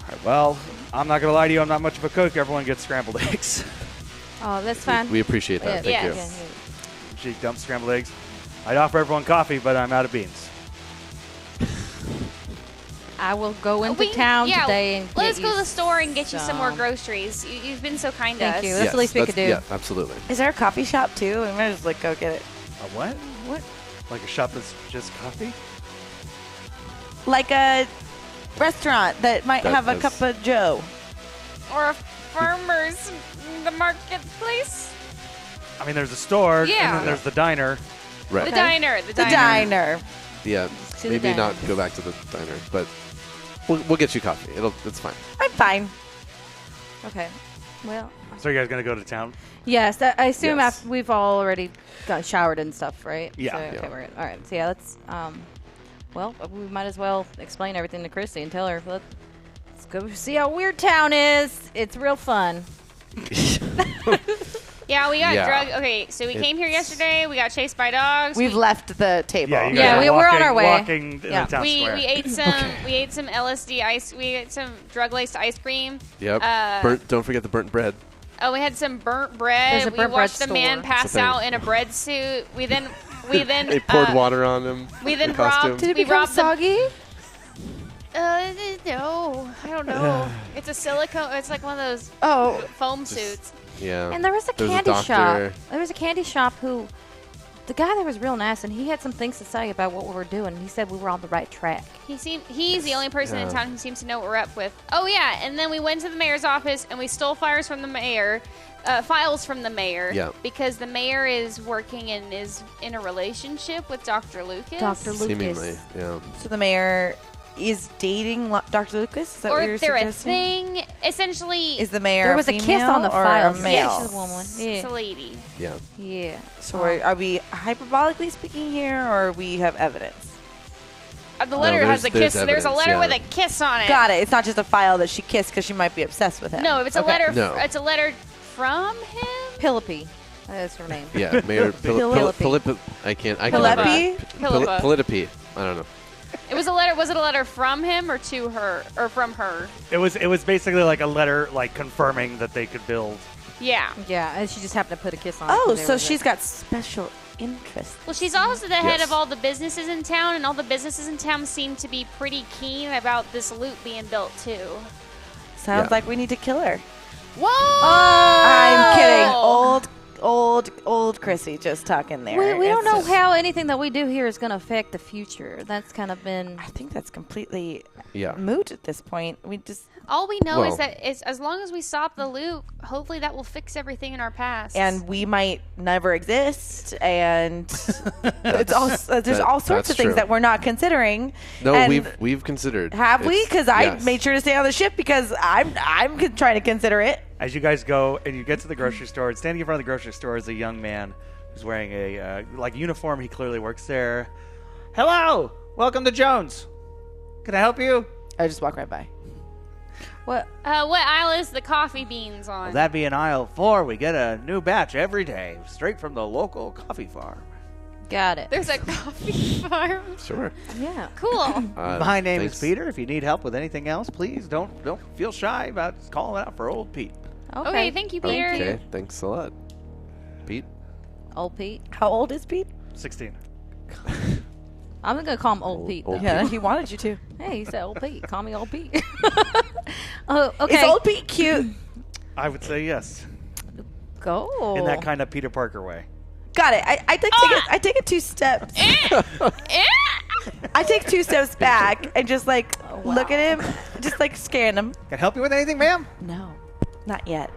right, well, I'm not going to lie to you. I'm not much of a cook. Everyone gets scrambled eggs. Oh, that's fine. We appreciate that. Yeah. Thank you. Yes. She dumps scrambled eggs. I'd offer everyone coffee, but I'm out of beans. I will go into town today and let's get go you to the store and get you some more some. groceries. You've been so kind to Thank us. you. That's the least we could do. Yeah, absolutely. Is there a coffee shop, too? We might just, go get it. A what? What? Like a shop that's just coffee? Like a restaurant that might That have a is- cup of joe. Or a farmer's the marketplace. I mean, there's a store, Yeah. and then there's the diner. Right. The diner. The diner. Yeah. To the Maybe diner. not go back to the diner, but we'll get you coffee. It's fine. I'm fine. Okay. Well, So you guys going to go to town? yes. I assume Yes. after we've all already got showered and stuff, right? Yeah. So, okay, Yeah. we're good. All right. So yeah, let's. Well, we might as well explain everything to Christy and tell her. Let's go see how weird town is. It's real fun. Yeah, we got Yeah. drug. Okay, so we came here yesterday. We got chased by dogs. We've left the table. Yeah, you guys Yeah, are we're on our way. Walking in Yeah. the town we square. ate some LSD ice. We ate some drug laced ice cream. Yep. Uh, Don't forget the burnt bread. Oh, we had some burnt bread. There's a We burnt bread watched a man store. pass It's a thing. out in a bread suit. We then We then They poured water on him. We then the costume. robbed. Did it we become robbed them. soggy? No, I don't know. It's a silicone. It's like one of those foam suits. Yeah. And there was a There's candy shop. doctor. There was a candy shop who, the guy there was real nice, and he had some things to say about what we were doing. He said we were on the right track. He's the only person in Yeah. town who seems to know what we're up with. Oh yeah, and then we went to the mayor's office and we stole files from the mayor. Yeah. Because the mayor is working and is in a relationship with Dr. Lucas. Dr. Lucas. Seemingly, yeah. So the mayor is dating Dr. Lucas? Is that what Or you're they're a suggesting? thing. Essentially, Is the mayor There was a female kiss on the or file. a male? She's a woman. it's a Yeah. lady. Yeah. Yeah. So are we hyperbolically speaking here, or we have evidence? The letter has a there's kiss. There's a evidence, letter yeah. with a kiss on it. Got it. It's not just a file that she kissed because she might be obsessed with him. No, it's a Okay. letter. No. It's a letter from him. Pilippi. That's her name. Yeah, Mayor Philippi. I can't Philippi? remember. Philippa. Philippi. I don't know. It was a letter. Was it a letter from him or to her or from her? It was basically like a letter like confirming that they could build. Yeah. Yeah, and she just happened to put a kiss on it. Oh, 'cause there so was she's got special interest. Well, she's also the head Yes. of all the businesses in town, and all the businesses in town seem to be pretty keen about this loot being built too. Sounds Yeah. like we need to kill her. Whoa! I'm kidding. Old Chrissy just talking there. We don't know It's- how anything that we do here is going to affect the future. That's kind of been. I think that's completely Yeah. moot at this point. We just All we know Well- is that as long as we stop the loot, hopefully that will fix everything in our past. and we might never exist, and it's all, there's all sorts that's of things true. that we're not considering. No, And we've considered. have we? It's- Because I yes. made sure to stay on the ship because I'm trying to consider it. As you guys go and you get to the grocery store, standing in front of the grocery store is a young man who's wearing a uniform. He clearly works there. Hello, welcome to Jones. Can I help you? I just walk right by. What? what aisle is the coffee beans on? Well, that'd be in aisle 4. We get a new batch every day, straight from the local coffee farm. Got it. There's a coffee farm. Sure. Yeah. Cool. My name thanks. is Peter. If you need help with anything else, please don't feel shy about calling out for old Pete. Okay, thank you, Peter. Okay, thanks a lot, Pete. Old Pete. How old is Pete? 16. I'm going to call him Old Pete. Old though. Yeah, he wanted you to. Hey, he said Old Pete. Call me Old Pete. Oh, okay. Is old Pete cute? I would say yes, Go. in that kind of Peter Parker way. Got it. I take it 2 steps. I take 2 steps back and just look at him, just scan him. Can I help you with anything, ma'am? No, not yet.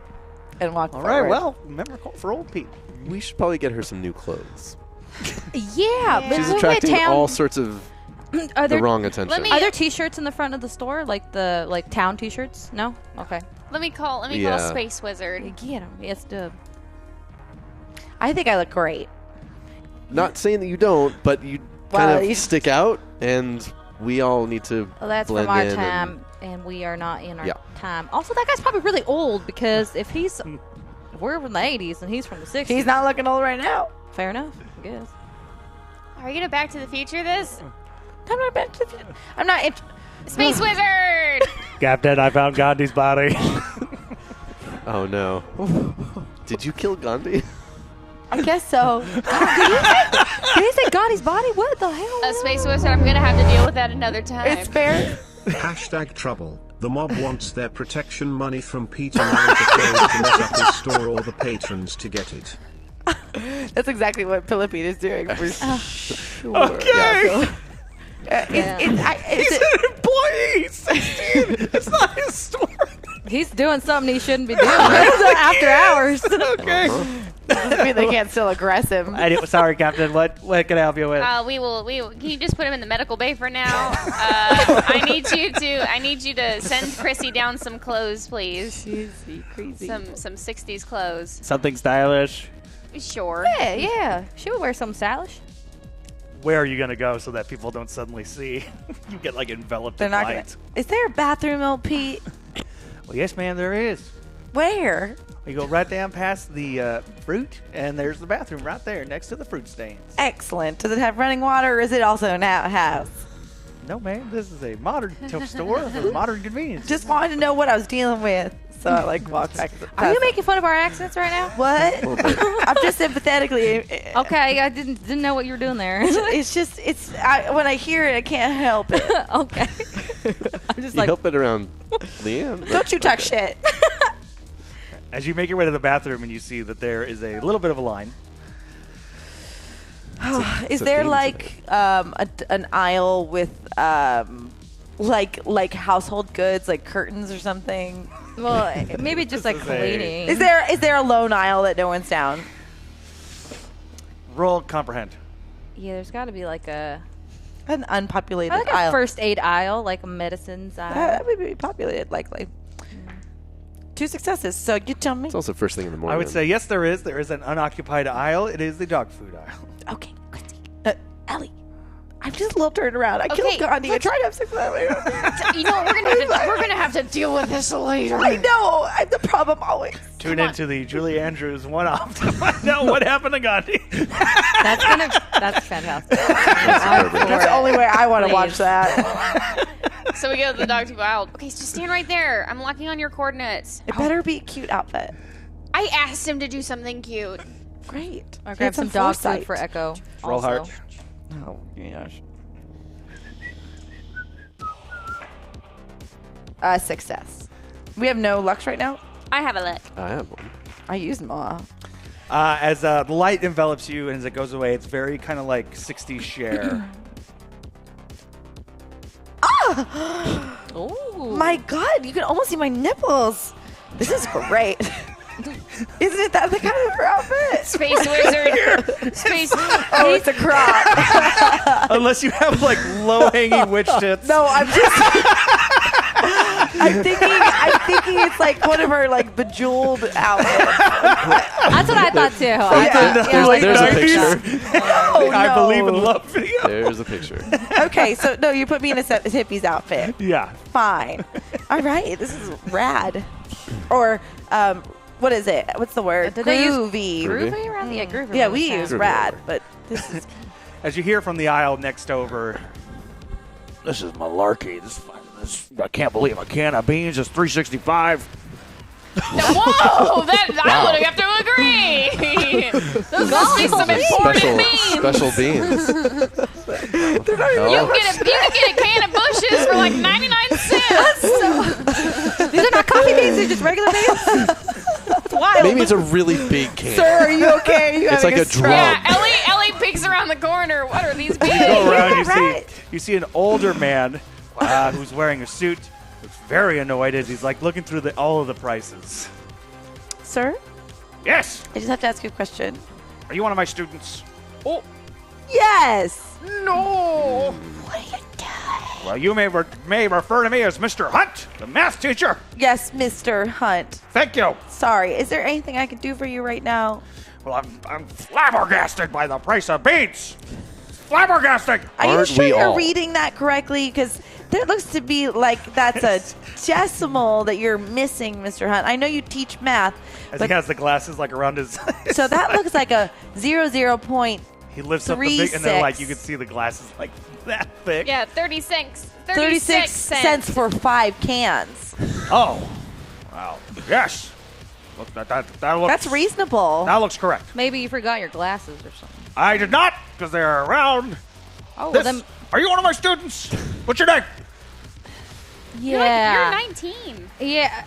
And walk All forward. right. Well, remember, call for old Pete. We should probably get her some new clothes. Yeah, but She's when attracting we're at town, all sorts of are the there wrong attention. Let me- are there T-shirts in the front of the store, like the town T-shirts? No. Okay. Let me call Yeah. Space Wizard. Get him. Yes, Dub. I think I look great. Not saying that you don't, but you Well, kind of you- stick out, and we all need to Well, that's blend from our in. time, and we are not in our Yeah. time. Also, that guy's probably really old because if we're from the 80s and he's from the 60s. He's not looking old right now. Fair enough, I guess. Are you gonna Back to the Future this? I'm not back to the future. I'm not. Space Wizard! Captain, I found Gandhi's body. Oh no! Did you kill Gandhi? I guess so. Did he say Gandhi's body? What the hell? Space Wizard, I'm gonna have to deal with that another time. It's fair. Hashtag trouble. The mob wants their protection money from Peter now to mess up his store or the patrons to get it. That's exactly what Philippine is doing for sure. Okay. It's He's an employee. 16. It's not his store. He's doing something he shouldn't be doing after hours. Okay. doesn't mean they can't still aggress him. Sorry, Captain. What can I help you with? We will. Can you just put him in the medical bay for now? I need you to send Chrissy down some clothes, please. Crazy. Some 60s clothes. Something stylish. Sure. Yeah. She would wear something stylish. Where are you going to go so that people don't suddenly see? You get enveloped They're in not gonna. light. Is there a bathroom, old Pete? Well, yes, ma'am, there is. Where? You go right down past the fruit, and there's the bathroom right there next to the fruit stands. Excellent. Does it have running water, or is it also an outhouse? No, ma'am, this is a modern store for modern convenience. Just wanted to know what I was dealing with. So I like walk back. Are you making fun of our accents right now? What? I'm just sympathetically. Okay, I didn't know what you were doing there. When I hear it, I can't help it. Okay. I'm just You like, help it around Leanne. Don't you talk shit. As you make your way to the bathroom and you see that there is a little bit of a line. Is there like an aisle with like household goods, like curtains or something? well, maybe just like is a- cleaning. Is there a lone aisle that no one's down? Roll comprehend. Yeah, there's got to be like a An unpopulated like aisle. a first aid aisle, like a medicines aisle. That would be populated, likely. 2 successes. So you tell me. It's also first thing in the morning. I would say yes, there is. There is an unoccupied aisle. It is the dog food aisle. Okay, Chrissy. Ellie. I'm just a little turned around. I killed Okay, Gandhi. I tried to have sex with her. You know what? We're gonna have to deal with this later. I know. I'm the problem always. Tune into the Julie Andrews one-off to find out what happened to Gandhi. That's fantastic. That's the only way I want to watch Please. that. So we go to the dog food aisle. Okay, so stand right there. I'm locking on your coordinates. It better be a cute outfit. I asked him to do something cute. Great. I'll He grab had some dog foresight. food for Echo. Roll also. heart. Oh, gosh. Success. We have no lucks right now. I have a look. I have one. I used them all. As the light envelops you and as it goes away, it's very kind of like 60s share. Ooh. My God, you can almost see my nipples. This is great. Isn't it that the kind of her outfit? Space wizard. Space. Oh, it's a crop. Unless you have like low-hanging witch tits. No, I'm just. I'm thinking it's like one of her like bejeweled outfits. That's what I thought too. There's a picture. Oh, I no. believe in love video. There's a picture. Okay, so no, you put me in a hippie's outfit. Yeah. Fine. All right, this is rad. Or what is it? What's the word? Did they use Groovy. Groovy around the groovy. Yeah, we use Groovy. rad, but this is. As you hear from the aisle next over, this is malarkey. This I can't believe a can of beans is $3.65. Whoa! I would have to agree. Those must be some important beans. Special beans. You can get a can of Bushes for like 99 cents. These are not coffee beans; they're just regular beans. It's wild. Maybe it's a really big can. Sir, are you okay? You It's having like a stroke? drum. Yeah, Ellie peeks around the corner. What are these beans? Go around, Right. you see an older man who's wearing a suit. Looks very annoyed as he's like looking through all of the prices. Sir, Yes. I just have to ask you a question. Are you one of my students? Oh Yes. no! What are you doing? Well, you may refer to me as Mr. Hunt, the math teacher. Yes, Mr. Hunt. Thank you. Sorry. Is there anything I can do for you right now? Well, I'm flabbergasted by the price of beans. Flabbergasted. Are you Aren't sure we you're all? reading that correctly? Because there looks to be like that's a decimal that you're missing, Mr. Hunt. I know you teach math, As but he has the glasses like around his. so that looks like a 0.00 point. He lifts up the big, and then like you can see the glasses like that thick. Yeah, 36 cents for 5 cans. Oh. Wow. Yes. Look, that looks. That's reasonable. That looks correct. Maybe you forgot your glasses or something. I did not, because they're around. Oh, This- then Are you one of my students? What's your name? yeah, You're 19. yeah.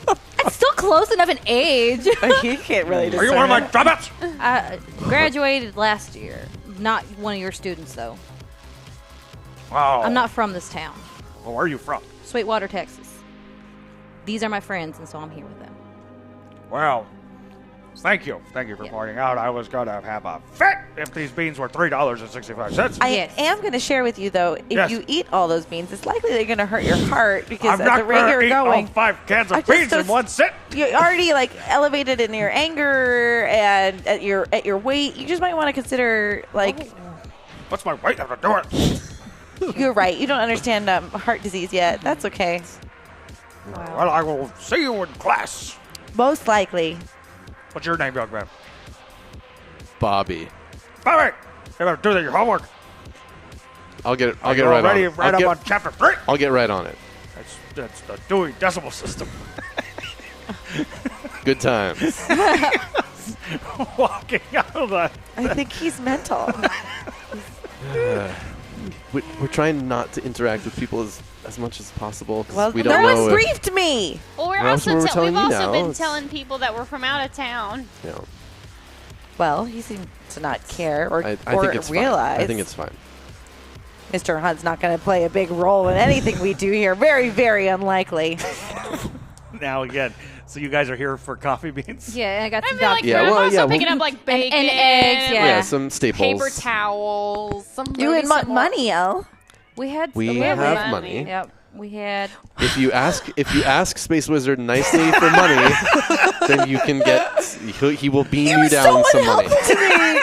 I'm still close enough in age. You can't really Are you one of my dropouts? I graduated last year. Not one of your students though. Wow. I'm not from this town. Well, where are you from? Sweetwater, Texas. These are my friends, and so I'm here with them. Well, thank you. Thank you for Yeah. pointing out. I was going to have a fit if these beans were $3.65. I Yes. am going to share with you, though, if Yes. you eat all those beans, it's likely they're going to hurt your heart because I'm at not the rate going to you're eat all going, 5 cans I of just beans in don't- one sit. you're already like elevated in your anger and at your weight. You just might want to consider like What's my weight? I have to do it. you're right. You don't understand heart disease yet. That's okay. Well, I will see you in class. Most likely. What's your name, young man? Bobby. Bobby, you better do your homework. I'll get it. I'll Are get you right already on it. right up on chapter 3. I'll get right on it. That's the Dewey Decimal System. Good times. Walking out of the... I think he's mental. We're trying not to interact with people as much as possible. 'Cause Well, we no don't know one if, briefed me. Well, Well, that's what we're we've telling you also now. been It's- telling people that we're from out of town. you know, Well, he seemed to not care or, I or think it's realize. fine. I think it's fine. Mr. Hunt's not going to play a big role in anything we do here. Very, very unlikely. Now again, so you guys are here for coffee beans? Yeah, I got I some feel like Yeah, I'm well, also yeah, picking we'll- up like bacon, and eggs, Yeah, Yeah. some staples. paper towels, some You maybe and some more- money, El. We had. We have have money. money. Yep. We had. If you ask Space Wizard nicely for money, then you can get. He will beam you down some money. To me.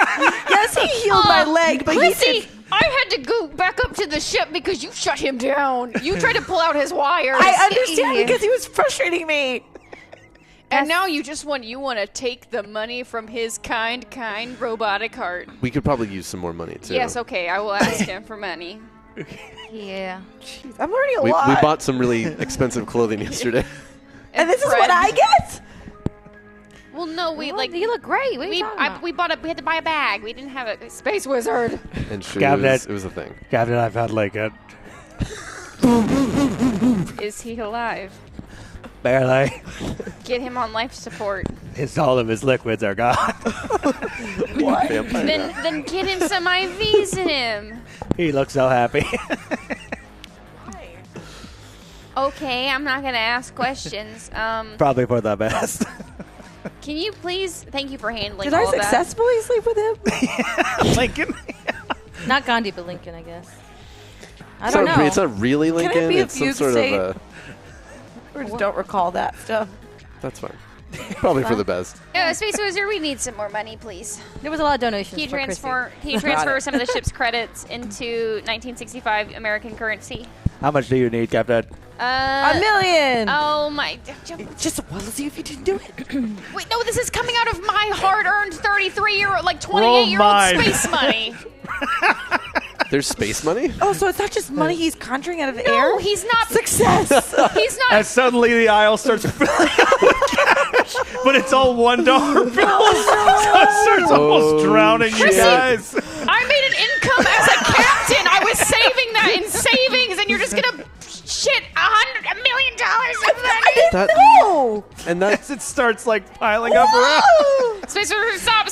Yes, he healed my leg, but he Chrissy, did. I had to go back up to the ship because you shut him down. You tried to pull out his wires. I understand because he was frustrating me. And now you want to take the money from his kind robotic heart. We could probably use some more money too. Yes, okay, I will ask him for money. Yeah. I'm learning a We lot. bought some really expensive clothing yesterday. and this is bread. what I get? Well, no, we Well, like you look great. What are you talking about? we had to buy a bag. We didn't have a Space Wizard. And sure, Gavnet. it was a thing. Captain, I've had like a... Is he alive? Barely. Get him on life support. All of his liquids are gone. Vampire. Then get him some IVs in him. He looks so happy. Okay, I'm not gonna ask questions. Probably for the best. Can you please? Thank you for handling Did I all of that. successfully sleep with him? Lincoln. Not Gandhi, but Lincoln, I guess. I It's don't not, know. it's not really it Lincoln. be a It's some fugue sort state? of a. Or just don't recall that stuff. That's fine. Probably for the best. Space Wizard, we need some more money, please. There was a lot of donations. Can you for Chrissy. transfer some of the ship's credits into 1965 American currency? How much do you need, Captain? $1 million. Oh my! Just well, let's see if you didn't do it. Wait, no, this is coming out of my hard-earned 33-year-old, like Roll 28-year-old mine. space money. There's space money? Oh, so it's not just money he's conjuring out of the No, air? he's not. Success. He's not. And suddenly the aisle starts filling up with cash, but it's all $1 bills. So it starts almost drowning you shit. guys. I made an income as a captain. I was saving that in savings, and you're just gonna shit $100 million of money. That, No. and that As it starts like piling up around. Space Wizard, stop!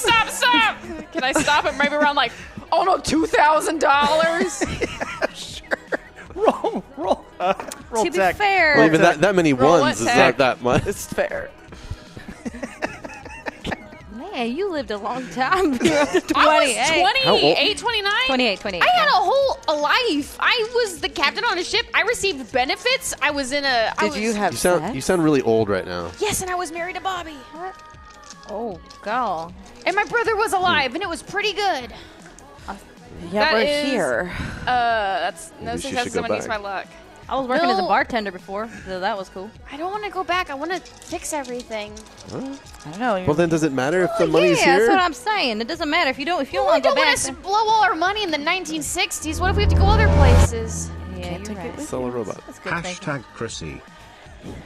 Can I stop it maybe around like, oh no, $2,000? Roll To be tech. fair, well, even that many Roll ones is attack. not that much. It's fair. man, you lived a long time. You're up to 28. I was How old? 28, 29. 28. I had a life. I was the captain on a ship. I received benefits. I was in a. Did you have You sound really old right now. Yes, and I was married to Bobby. Oh, God. And my brother was alive, and it was pretty good. Yeah, That we're is- here. That's no Maybe she success. should go Someone needs my back. luck. I was working as a No. bartender before, so that was cool. I don't want to go back. I want to fix everything. I don't know. Well, then does it matter if the money's yeah, here? that's what I'm saying. It doesn't matter if you don't Well, we want to don't go want back. to blow all our money in the 1960s. What if we have to go other places? Yeah, you're right. Sell a robot. That's good thinking. Hashtag Chrissy.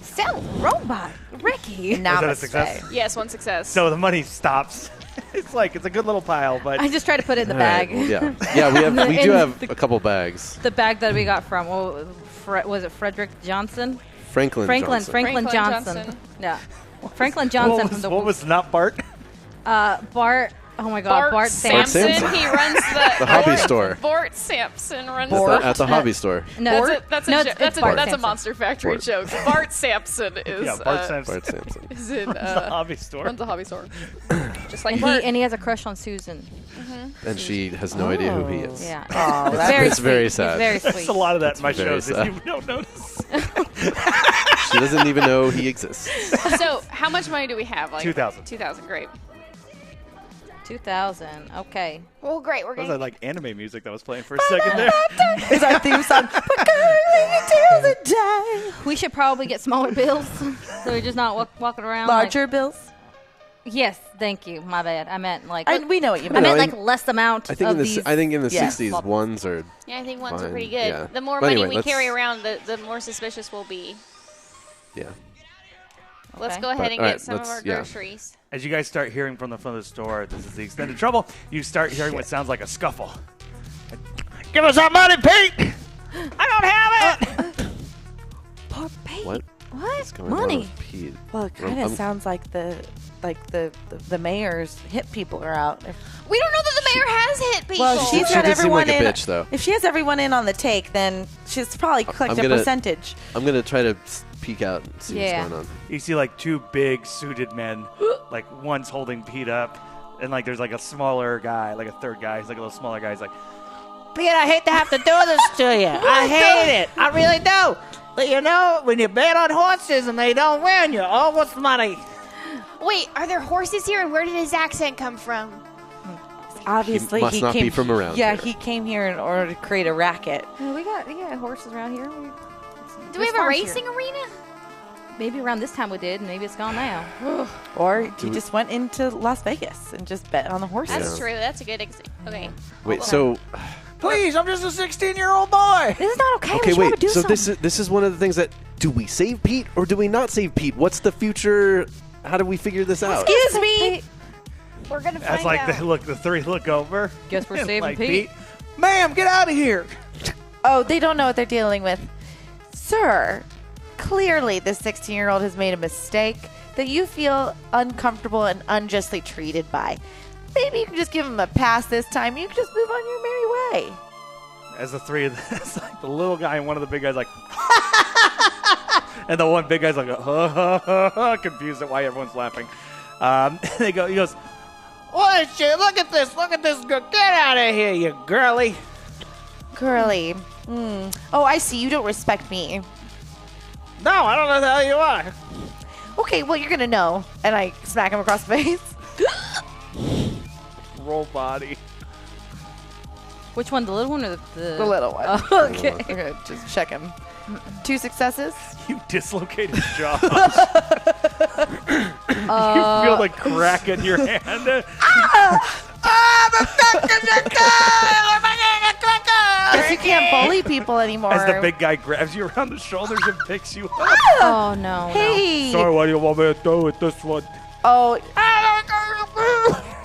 Sell robot, Ricky. Was that a success? Yes, one success. So the money stops. It's a good little pile, but I just tried to put it in the All right, bag. Yeah. We do In have the- a couple bags. The bag that we got from, was it Frederick Johnson? Franklin Johnson. Franklin Johnson. Johnson. Yeah. Franklin Johnson from the what was not Bart? Bart. Oh my God, Bart Sampson. Sampson. He runs the hobby store. Bart Sampson runs At the hobby store. No, That's it's Bart a Sampson. Monster Factory Bart. joke. Bart Sampson is Yeah, Bart Sampson. Bart Sampson. is in The hobby store. runs a hobby store. Just like And Bart. he has a crush on Susan. And she has no idea who he is. Yeah. Oh, It's that's very It's very sweet. sad. It's very There's sweet. a lot of that in my very shows. If sad. you don't notice. She doesn't even know he exists. So how much money do we have? Like 2,000. 2,000. Great. 2000. Okay. Well, great. We're Was going. that like anime music that was playing for a second there? Is our theme song. We should probably get smaller bills, so we're just not walking around. like- Larger bills? Yes, thank you. My bad. I meant like. We know what you I meant. meant No, like less amount I think of in these. the yes. 60s, ones are. Yeah, I think ones are Fine, pretty good. yeah. The more But money anyway, we carry let's- around, the more suspicious we'll be. Yeah. Let's Okay. go ahead and All get right, some of let's- our yeah. groceries. As you guys start hearing from the front of the store, this is the extended trouble. You start hearing what sounds like a scuffle. Give us our money, Pete! I don't have it! Poor Pete. What? What? Going on Money. with Pete? Well, it kind of sounds like the mayor's hit people are out. We don't know that the mayor has hit people. Well, she's She got did seem everyone like a in. bitch, though. If she has everyone in on the take, then she's probably collected a gonna- percentage. I'm gonna try to peek out and see Yeah. what's going on. You see like two big suited men, like one's holding Pete up, and like there's like a smaller guy, like a third guy. He's like a little smaller guy. He's like, Pete, I hate to have to do this to you. I hate it. I really do. But you know, when you bet on horses and they don't win, you owe us money. Wait, are there horses here? And where did his accent come from? Obviously, must not be came from around Yeah, here. he came here in order to create a racket. We got horses around here. Do we There's have a farms racing here. arena? Maybe around this time we did, and maybe it's gone now. Or he just went into Las Vegas and just bet on the horses. That's true. That's a good okay. Wait, so Please, I'm just a 16-year-old boy. This is not okay. okay, we should wait. do So something. this is one of the things that do we save Pete or do we not save Pete? What's the future? How do we figure this out? Excuse me. We're gonna that's find like out. the three look over. Guess we're and saving like, Pete. Ma'am, get out of here. Oh, they don't know what they're dealing with. Sir, clearly this 16-year-old has made a mistake that you feel uncomfortable and unjustly treated by. Maybe you can just give him a pass this time. You can just move on your merry way. As the three of them, it's like the little guy and one of the big guys like, and the one big guy's like, confused at why everyone's laughing. He goes, What is shit? Look at this. Look at this girl. Get out of here, you girly. Girly. Oh, I see. You don't respect me. No, I don't know who the hell you are. Okay, well, you're going to know. And I smack him across the face. roll body. Which one, the little one or the The little one. Oh, okay. Okay, just check him. 2 successes. You dislocated jaw. You feel the crack in your hand. Guess you can't bully people anymore. As the big guy grabs you around the shoulders and picks you up. Oh no. Hey. Sorry, what do you want me to do with this one? Oh.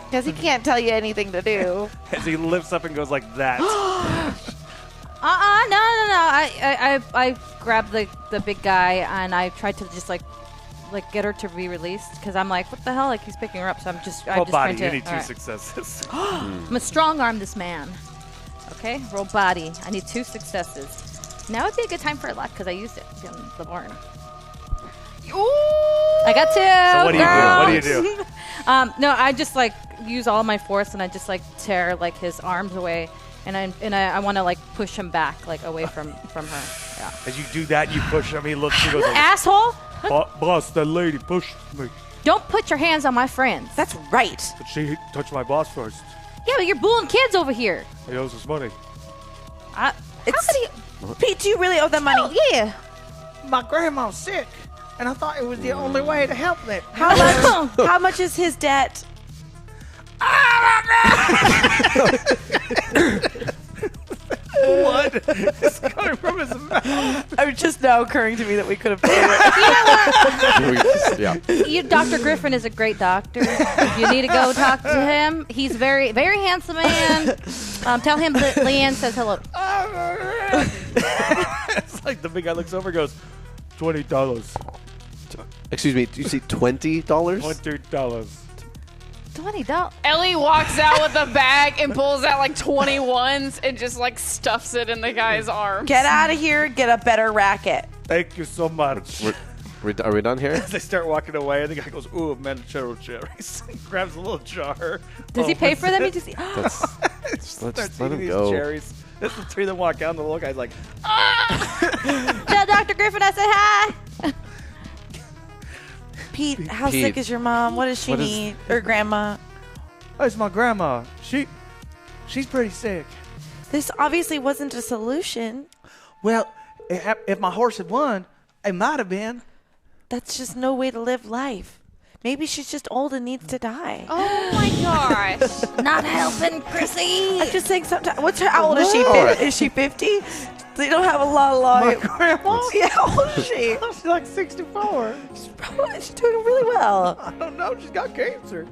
Because he can't tell you anything to do. As he lifts up and goes like that. No. I grabbed the big guy and I tried to just like get her to be released because I'm like, what the hell? Like he's picking her up, so I'm just Roll body, trying to. you need 2 all right. successes. I'm gonna strong arm this man. Okay, roll body. I need 2 successes. Now would be a good time for a luck because I used it in the barn. I got 2. So what do you do? girls. What do you do? No, I just like use all my force and I just like tear like his arms away, and I want to like push him back like away from her. Yeah. As you do that, you push him. He looks. He goes like, Asshole! boss, that lady pushed me. Don't put your hands on my friends. That's right. But she touched my boss first. Yeah, but you're bullying kids over here. He owes us money. How could he? Pete, do you really owe them money? Oh, yeah. My grandma's sick, and I thought it was the only way to help them. How much? How much is his debt? Blood is coming from his mouth. It's just now occurring to me that we could have paid it. Yeah. You, Dr. Griffin is a great doctor. If you need to go talk to him, he's very, very handsome man. Tell him that Leanne says hello. It's like the big guy looks over and goes, $20. Excuse me, do you see $20? $20. $20. Ellie walks out with a bag and pulls out like 21s and just like stuffs it in the guy's arms. Get out of here. Get a better racket. Thank you so much. Are we done here? As they start walking away, and the guy goes, ooh, manchero cherries. Grabs a little jar. Does he pay for them? You just see. Let's Starts let eating him these go. cherries. As the 3 of them walk out, and the little guy's like, Tell Dr. Griffin I said hi. Pete, how Pete. sick is your mom? What does she What is- need? Or grandma? oh, it's my grandma. She's pretty sick. This obviously wasn't a solution. Well, if my horse had won, it might have been. That's just no way to live life. Maybe she's just old and needs to die. Oh my gosh. Not helping, Chrissy. I'm just saying sometimes. How old is she? All right. Is she 50? They don't have a lot of My longevity. grandma? Yeah, how old is she? She's like 64. She's doing really well. I don't know. She's got cancer.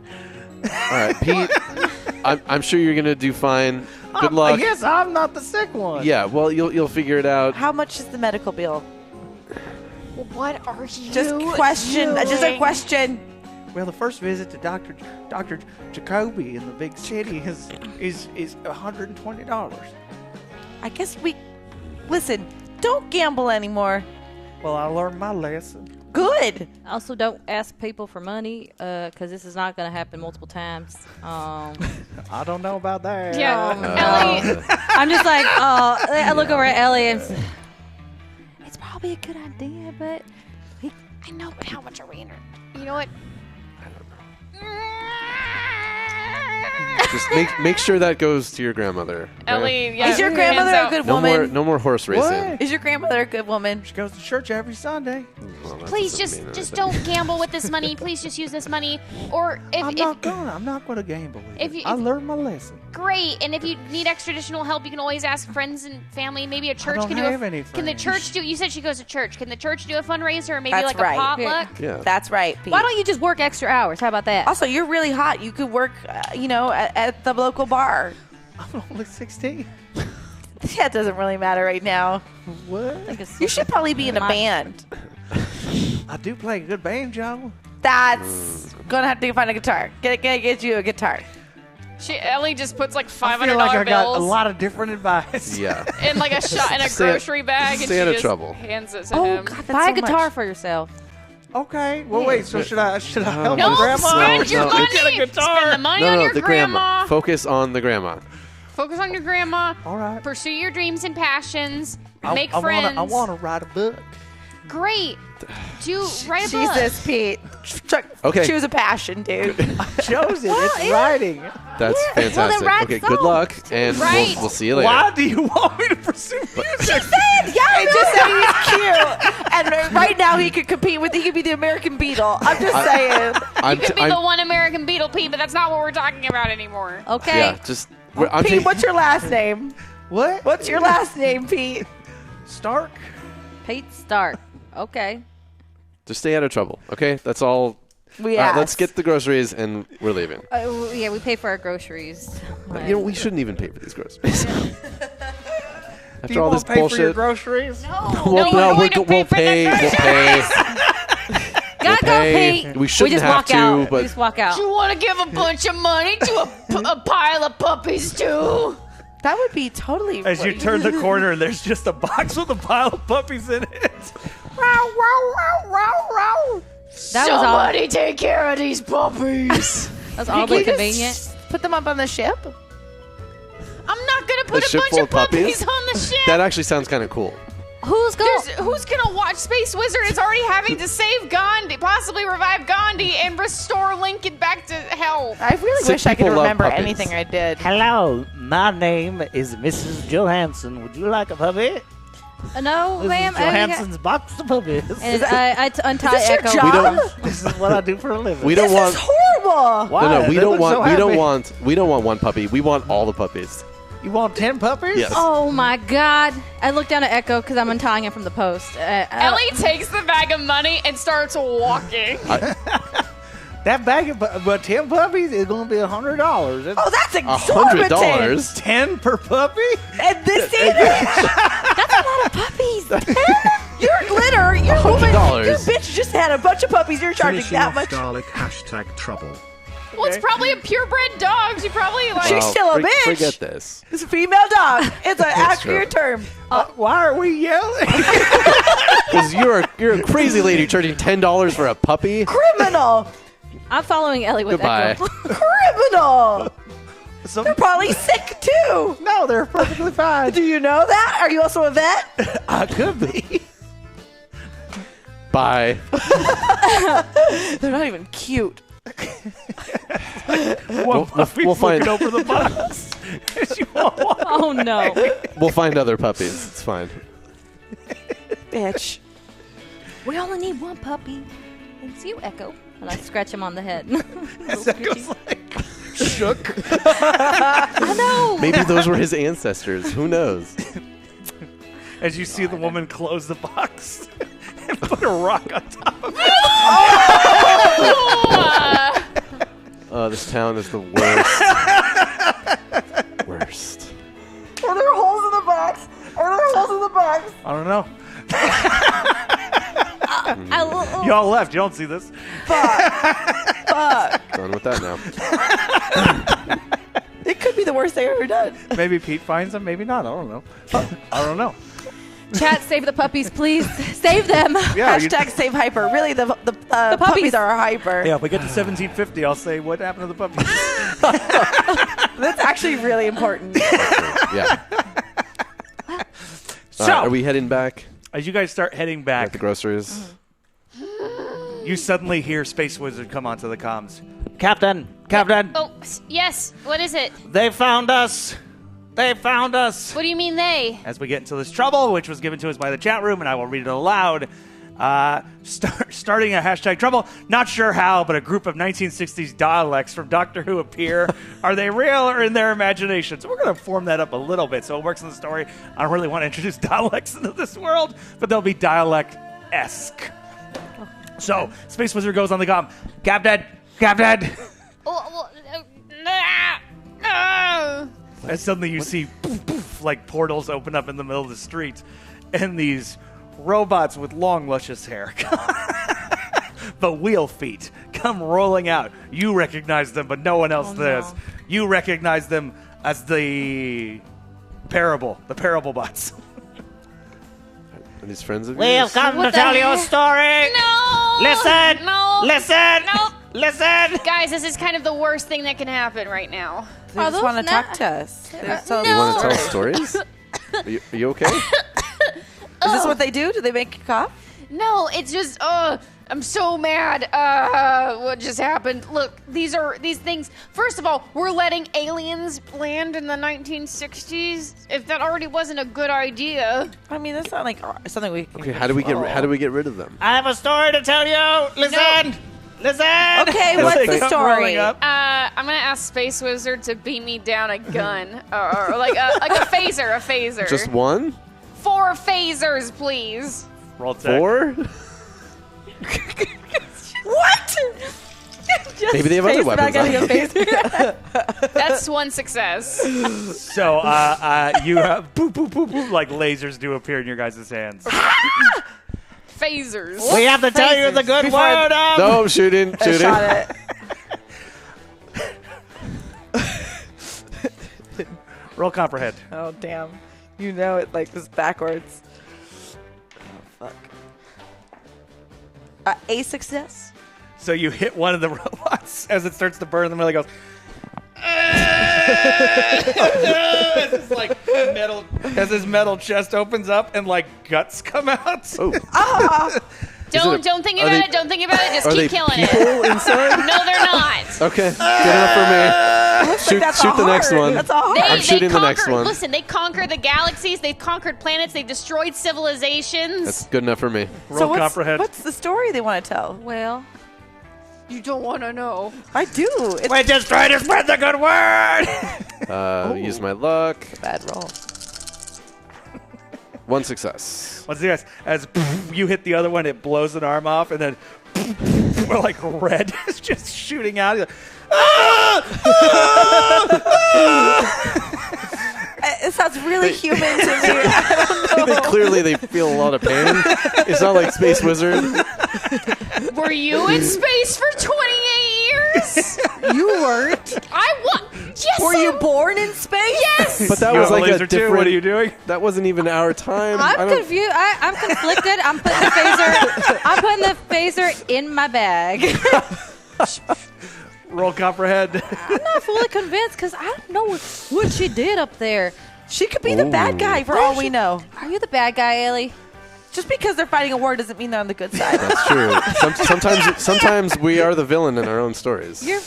All right, Pete. I'm sure you're gonna do fine. Good luck. Yes, I'm not the sick one. Yeah. Well, you'll figure it out. How much is the medical bill? What are you Just question. Just a question. Well, the first visit to Dr. Jacoby in the big city is $120. I guess we... Listen, don't gamble anymore. Well, I learned my lesson. Good. Also, don't ask people for money because this is not going to happen multiple times. I don't know about that. Yeah, Ellie. I'm just like, I look over at Ellie and it's probably a good idea, but I know, but how much are we in? You know what? Just make sure that goes to your grandmother. Okay? Ellie, yeah, Is your hands grandmother a out. good No woman? more horse racing. What? Is your grandmother a good woman? She goes to church every Sunday. Well, that Please doesn't mean just anything. don't gamble with this money. Please just use this money. Or I'm not gonna gamble with if it. you- I if- learned my lesson. great. And if you need extra additional help, you can always ask friends and family. Maybe a church don't can have do. any Can the friends. church do? You said she goes to church. Can the church do a fundraiser or maybe That's like right. a potluck? Yeah. That's right, Pete. why don't you just work extra hours? How about that? Also, you're really hot. You could work, at the local bar. I'm only 16. That doesn't really matter right now. What? You should probably be in a band. I do play a good banjo. That's gonna have to find a guitar. Get you a guitar. Ellie just puts like I $500 feel like I got a bills lot of different advice. Yeah. in like a shot in a Stay- grocery bag, and stay she out of just trouble. hands it to Oh him. God, that's Buy a so guitar much. for yourself. Okay. Well, wait. So should I help No, my grandma? spend your No, money. it's- Get a guitar. Spend the money No, on no, your the grandma. Focus on the grandma. Focus on your grandma. All right. Pursue your dreams and passions. Make I friends. I want to write a book. Great. Write a book. Jesus, Pete. Okay. Choose a passion, dude. Chose it. It's writing. That's fantastic. write Okay, good songs. luck, and Right. we'll see you later. Why do you want me to pursue music? Yeah, it just said he's cute. And right now he could compete with. He could be the American Beatle. I'm just saying. I'm, You could be I'm- the one American Beetle, Pete, but that's not what we're talking about anymore. Okay. Yeah, just. I'm Pete, taking- what's your last name? What? What's your last name, Pete? Stark? Pete Stark. Okay. Just stay out of trouble, okay? That's all. We All right, asked. let's get the groceries, and we're leaving. Yeah, we pay for our groceries. We shouldn't even pay for these groceries. Do After you all want this to pay for your bullshit. groceries? Well, we're going to we'll pay for the pay. We'll pay. Gotta go, pay. Pete. We shouldn't just have walk to, out. but- We just walk out. Do you want to give a bunch of money to a pile of puppies, too? That would be totally. As you turn the corner, and there's just a box with a pile of puppies in it. That was all. Somebody take care of these puppies. That's oddly convenient. Put them up on the ship. I'm not going to put A a ship bunch full of of puppies? puppies on the ship. That actually sounds kind of cool. Who's going? Who's gonna watch Space Wizard is already having to save Gandhi, possibly revive Gandhi, and restore Lincoln back to health. I really Sick wish I could people love remember puppies. anything I did. Hello, my name is Mrs. Johansson. Would you like a puppy? No, This ma'am. is Johansson's box of puppies. And I untie Is this your Echo. job? We don't. This is what I do for a living. We don't This want. is horrible. Why? No, we They don't look want. so we don't happy. want. We don't want one puppy. We want all the puppies. You want 10 puppies? Yes. Oh my God! I look down at Echo because I'm untying him from the post. Ellie takes the bag of money and starts walking. That bag of 10 puppies is going to be $100. Oh, that's exorbitant. $100. 10 per puppy? At this age, that's a lot of puppies. You're glitter. Your woman, $100. your bitch just had a bunch of puppies. You're charging Finishing that off much. Dalek hashtag trouble. Well, it's probably a purebred dog. She probably like. She's still a bitch. Forget this. It's a female dog. It's an accurate term. Why are we yelling? Because you're a crazy lady charging $10 for a puppy. Criminal. I'm following Ellie with Goodbye. Echo. Criminal. So- They're probably sick too. no, they're perfectly fine. Do you know that? Are you also a vet? I could be. Bye. They're not even cute. One puppy we'll find- looking over the box. She won't walk. Oh no! We'll find other puppies. It's fine. Bitch. We only need one puppy. It's you, Echo. And I scratch him on the head. That goes like shook. I know. Maybe those were his ancestors. Who knows? as you see the woman close the box and put a rock on top of it. Oh, this town is the worst. Worst. Are there holes in the box? I don't know. I Y'all left. You don't see this. Done with that now. It could be the worst thing I've ever done. Maybe Pete finds them. Maybe not. I don't know. I don't know. Chat, save the puppies, please. Save them. Yeah, Hashtag save hyper. Really, the puppies are hyper. Yeah, if we get to 1750, I'll say what happened to the puppies. That's actually really important. Yeah. So, are we heading back as you guys start heading at back, the groceries? you suddenly hear Space Wizard come onto the comms. Captain, Oh, yes. What is it? they found us. They found us. What do you mean they? As we get into this trouble, which was given to us by the chat room, and I will read it aloud. Starting a hashtag trouble. Not sure how, but a group of 1960s dialects from Doctor Who appear. Are they real or in their imagination? So we're going to form that up a little bit so it works in the story. I don't really want to introduce dialects into this world, but they'll be dialect-esque. So Space Wizard goes on the comm. Captain. And suddenly you see poof, poof, like portals open up in the middle of the street, and these robots with long, luscious hair, but wheel feet, come rolling out. You recognize them, but no one else does. You recognize them as the parable bots. Are these friends of We yours? have come What to the tell you a heck? story. No! Listen. No! Listen. Nope. Listen. Guys, this is kind of the worst thing that can happen right now. They just those want to not- talk to us. They're You so want to tell sorry. stories? Are you okay? Is this what they do? Do they make you cough? No, it's just, I'm so mad. What just happened? Look, these things. First of all, we're letting aliens land in the 1960s. If that already wasn't a good idea. I mean, that's not like something we can Okay, how do we get rid of them? I have a story to tell you. Listen. Listen. Okay, what's They the come story? rolling up. I'm gonna ask Space Wizard to beat me down a gun, or like a phaser. Just one? 4 phasers, please. Roll tech. 4? What? Maybe they have other weapons. That's 1 success. So you have boop, boop, boop, boop, like lasers do appear in your guys' hands. Phasers. We have to tell you the good word of. No, shooting. Shot it. Roll comprehend. Oh, damn. You know it like this backwards. Oh, fuck. A success? So you hit one of the robots as it starts to burn. The middle goes. As his metal chest opens up and like guts come out. Oh. Don't think about it. Don't think about it. Just Are keep they killing it. people inside? No, they're not. Okay, good enough for me. Shoot the next one. That's all hard. I'm shooting the next one. Listen, they conquered the galaxies. They've conquered planets. They've destroyed civilizations. That's good enough for me. Roll comprehend. What's the story they want to tell? Well, You don't want to know. I do. It's We're just trying to spread the good word. Use my luck. a bad roll. 1 success. Once again, as you hit the other one, it blows an arm off, and then we're like red is just shooting out. You're like, It sounds really human to me. I don't know. Clearly, they feel a lot of pain. It's not like Space Wizard. Were you in space for 28 years? You weren't. I was. Yes. Were you born in space? Yes. But that you was have a like laser a too? different. What are you doing? That wasn't even our time. I'm confused. I'm conflicted. I'm putting the phaser. I'm putting the phaser in my bag. Roll comprehend. I'm not fully convinced because I don't know what she did up there. She could be the bad guy for all we know. Are you the bad guy, Ellie? Just because they're fighting a war doesn't mean they're on the good side. That's true. Sometimes we are the villain in our own stories. You're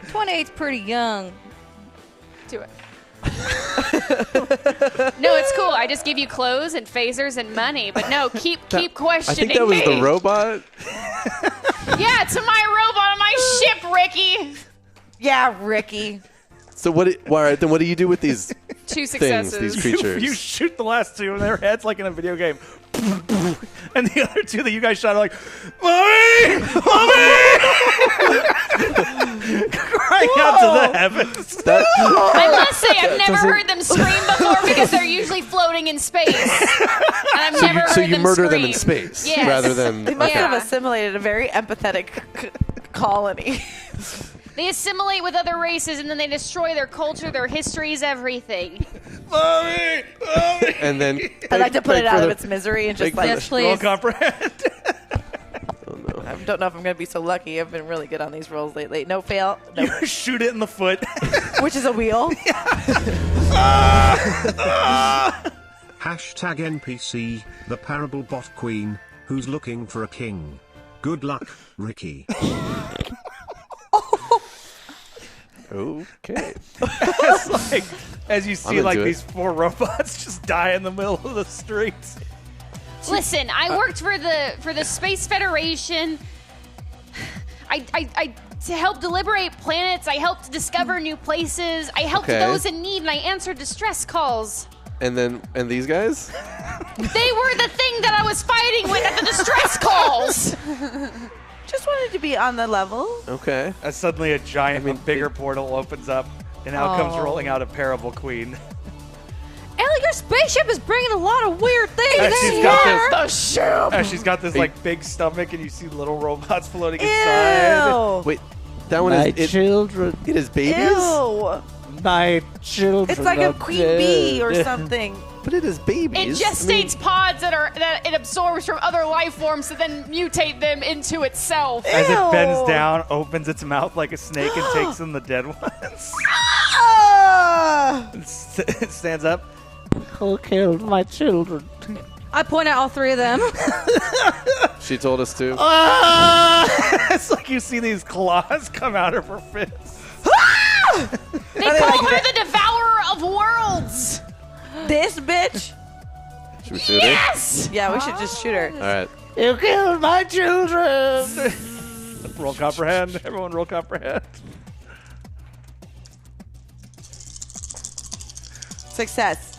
28's pretty young. Do it. No, it's cool. I just give you clothes and phasers and money. But no, keep I questioning think that was me. the robot. Yeah, it's my robot on my ship, Ricky. Yeah, Ricky. So all right, then what do you do with these 2 things, successes. these creatures? You shoot the last 2 in their heads like in a video game. And the other 2 that you guys shot are like, Mommy! Mommy! Crying out to the heavens. I must say, I've never heard them scream before because they're usually floating in space. And I've never heard so you them murder scream. them in space Yes. rather than. They must Okay. have assimilated a very empathetic colony. They assimilate with other races and then they destroy their culture, their histories, everything. Mommy! Mommy! And then I'd like to put it out of its misery and just big like, Yes, Roll please. comprehend. Oh no. I don't know if I'm going to be so lucky. I've been really good on these rolls lately. No fail, no, You shoot it in the foot. which is a wheel. Hashtag NPC, the parable bot queen, who's looking for a king. Good luck, Ricky. Okay. It's like, as you see, into like it. these 4 robots just die in the middle of the streets. Listen, I worked for the Space Federation. I to help deliberate planets. I helped discover new places. I helped Okay. those in need, and I answered distress calls. And these guys? They were the thing that I was fighting with at the distress calls. Just wanted to be on the level. Okay. As suddenly a giant, I mean, bigger portal opens up, and out comes Oh. rolling out a parable queen. Ellie, your spaceship is bringing a lot of weird things And in she's here. got The ship. And she's got this like big stomach, and you see little robots floating inside. Ew. Wait, that one My is children. it is babies? Ew. My children. It's like a are queen dead. bee or something. But it is It babies. gestates pods that it absorbs from other life forms to then mutate them into itself. As it bends Ew. down, opens its mouth like a snake and takes in the dead ones. Ah! It stands up. Who killed my children? I point out all 3 of them. She told us to. It's like you see these claws come out of her fists. They call her the Devourer of Worlds. This bitch? Should we shoot her? Yes. Yeah, we should just shoot her. All right. You killed my children. Roll comprehend. Everyone roll comprehend. Success.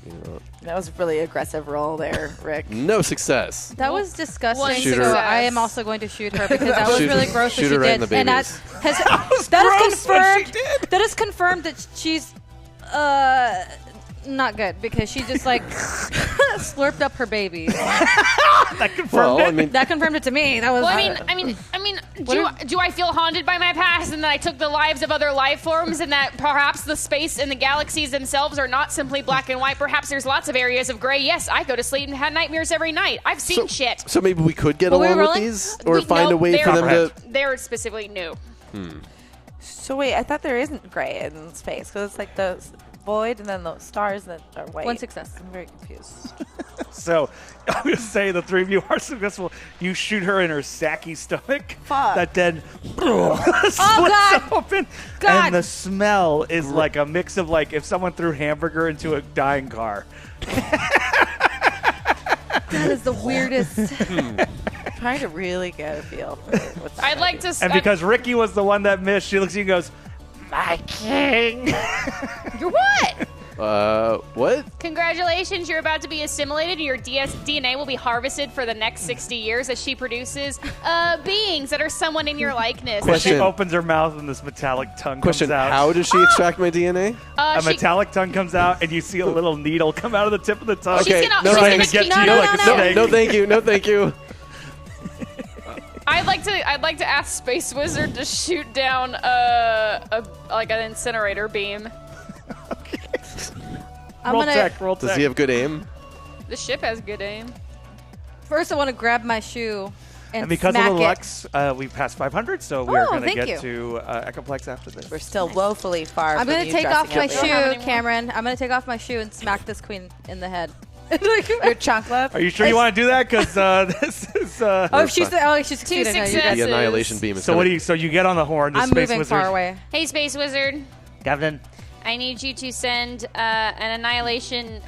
You know, That was a really aggressive roll there, Rick. no success. That was disgusting. One Shoot So her. I am also going to shoot her because that was Shoot- really gross shoot what she her right in did. the And that babies. has that is confirmed. That is confirmed that she's not good because she just like slurped up her babies. That confirmed Well, it. I mean, That confirmed it to me. That was. Well, I mean, do I feel haunted by my past and that I took the lives of other life forms and that perhaps the space and the galaxies themselves are not simply black and white? Perhaps there's lots of areas of gray. Yes, I go to sleep and have nightmares every night. I've seen shit. so maybe we could get Were we along with rolling? these, or find a way for them to. They're specifically new. So wait, I thought there isn't gray in space because it's like the void and then the stars that are white. 1 success. I'm very confused. So, I'm going to say the 3 of you are successful. You shoot her in her sacky stomach. Fuck. That then splits God. open. God. And the smell is like a mix of like if someone threw hamburger into a dying car. That is the weirdest. Trying to really get a feel for what's I'd like to. And because Ricky was the one that missed, she looks at you and goes, "My king." You're what? What? Congratulations, you're about to be assimilated and your DNA will be harvested for the next 60 years as she produces beings that are someone in your likeness. She Question. opens her mouth and this metallic tongue Question: comes out. How does she extract my DNA? A She- metallic tongue comes out, and you see a little needle come out of the tip of the tongue. Okay, gonna- no, she's trying gonna to get keep- to you no, like a no. snake. No, thank you. No, thank you. I'd like to ask Space Wizard to shoot down like an incinerator beam. I'm Roll gonna. tech, roll Does tech. he have good aim? The ship has good aim. First, I want to grab my shoe and And because smack of the it. Lux, we passed 500, so we're Oh, going to thank get you. to Echoplex after this. We're still woefully far I'm from gonna you take off dressing my up Don't have shoe, any more? Cameron. I'm gonna take off my shoe and smack this queen in the head. Your chunk left? Are you sure you want to do that? Because this is. Oh, she's succeeded. No, you successes. guys- The annihilation beam is So what coming. do you? So you get on the horn. The I'm space moving wizard. far away. Hey, Space Wizard. Captain. I need you to send an annihilation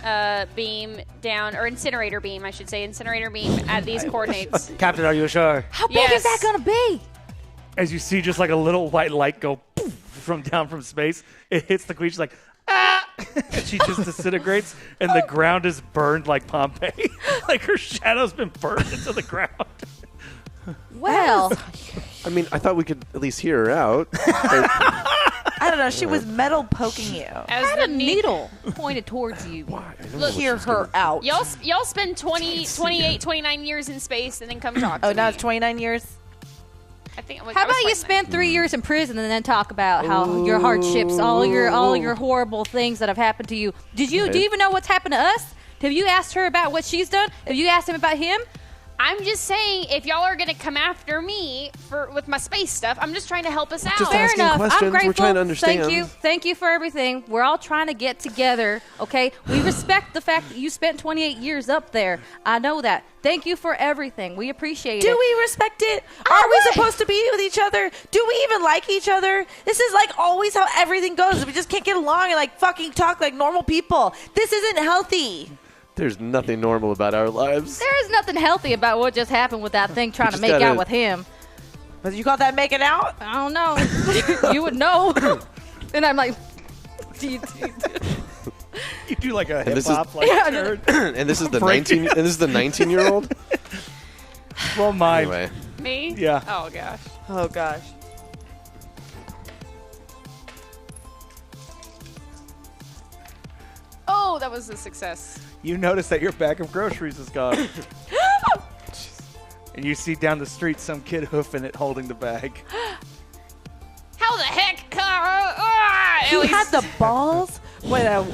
beam down, or incinerator beam, I should say, incinerator beam at these coordinates. Captain, are you sure? How big Yes. is that gonna be? as you see just like a little white light go poof, from down from space. It hits the queen. She's like, ah! And she just disintegrates, and the ground is burned like Pompeii. Like her shadow's been burned into the ground. Well, I mean, I thought we could at least hear her out. I don't know. She was metal poking you. As had the a needle pointed towards you. Hear her out. Y'all spend 28, 29 years in space and then come talk to Oh, me. now it's 29 years? I think How about you spend 3 years in prison and then talk about how your hardships, all your horrible things that have happened to you? Do you even know what's happened to us? Have you asked her about what she's done? Have you asked him about him? I'm just saying, if y'all are going to come after me with my space stuff, I'm just trying to help us out. Just Fair asking enough. questions. I'm grateful. We're trying to understand. Thank you. Thank you for everything. We're all trying to get together, okay? We respect the fact that you spent 28 years up there. I know that. Thank you for everything. We appreciate it. Do we respect it? Are we supposed to be with each other? Do we even like each other? This is like always how everything goes. We just can't get along and like fucking talk like normal people. This isn't healthy. There's nothing normal about our lives. There is nothing healthy about what just happened with that thing trying to just make gotta- out with him. But you call that making out? I don't know. You would know. And I'm like, You do like a And hip this is- hop like turn. And this is the 19-year-old. Well, mine. Anyway, Me? Yeah. Oh, gosh. Oh, gosh. Oh, that was a success. You notice that your bag of groceries is gone. And you see down the street some kid hoofing it, holding the bag. How the heck? He had the balls when an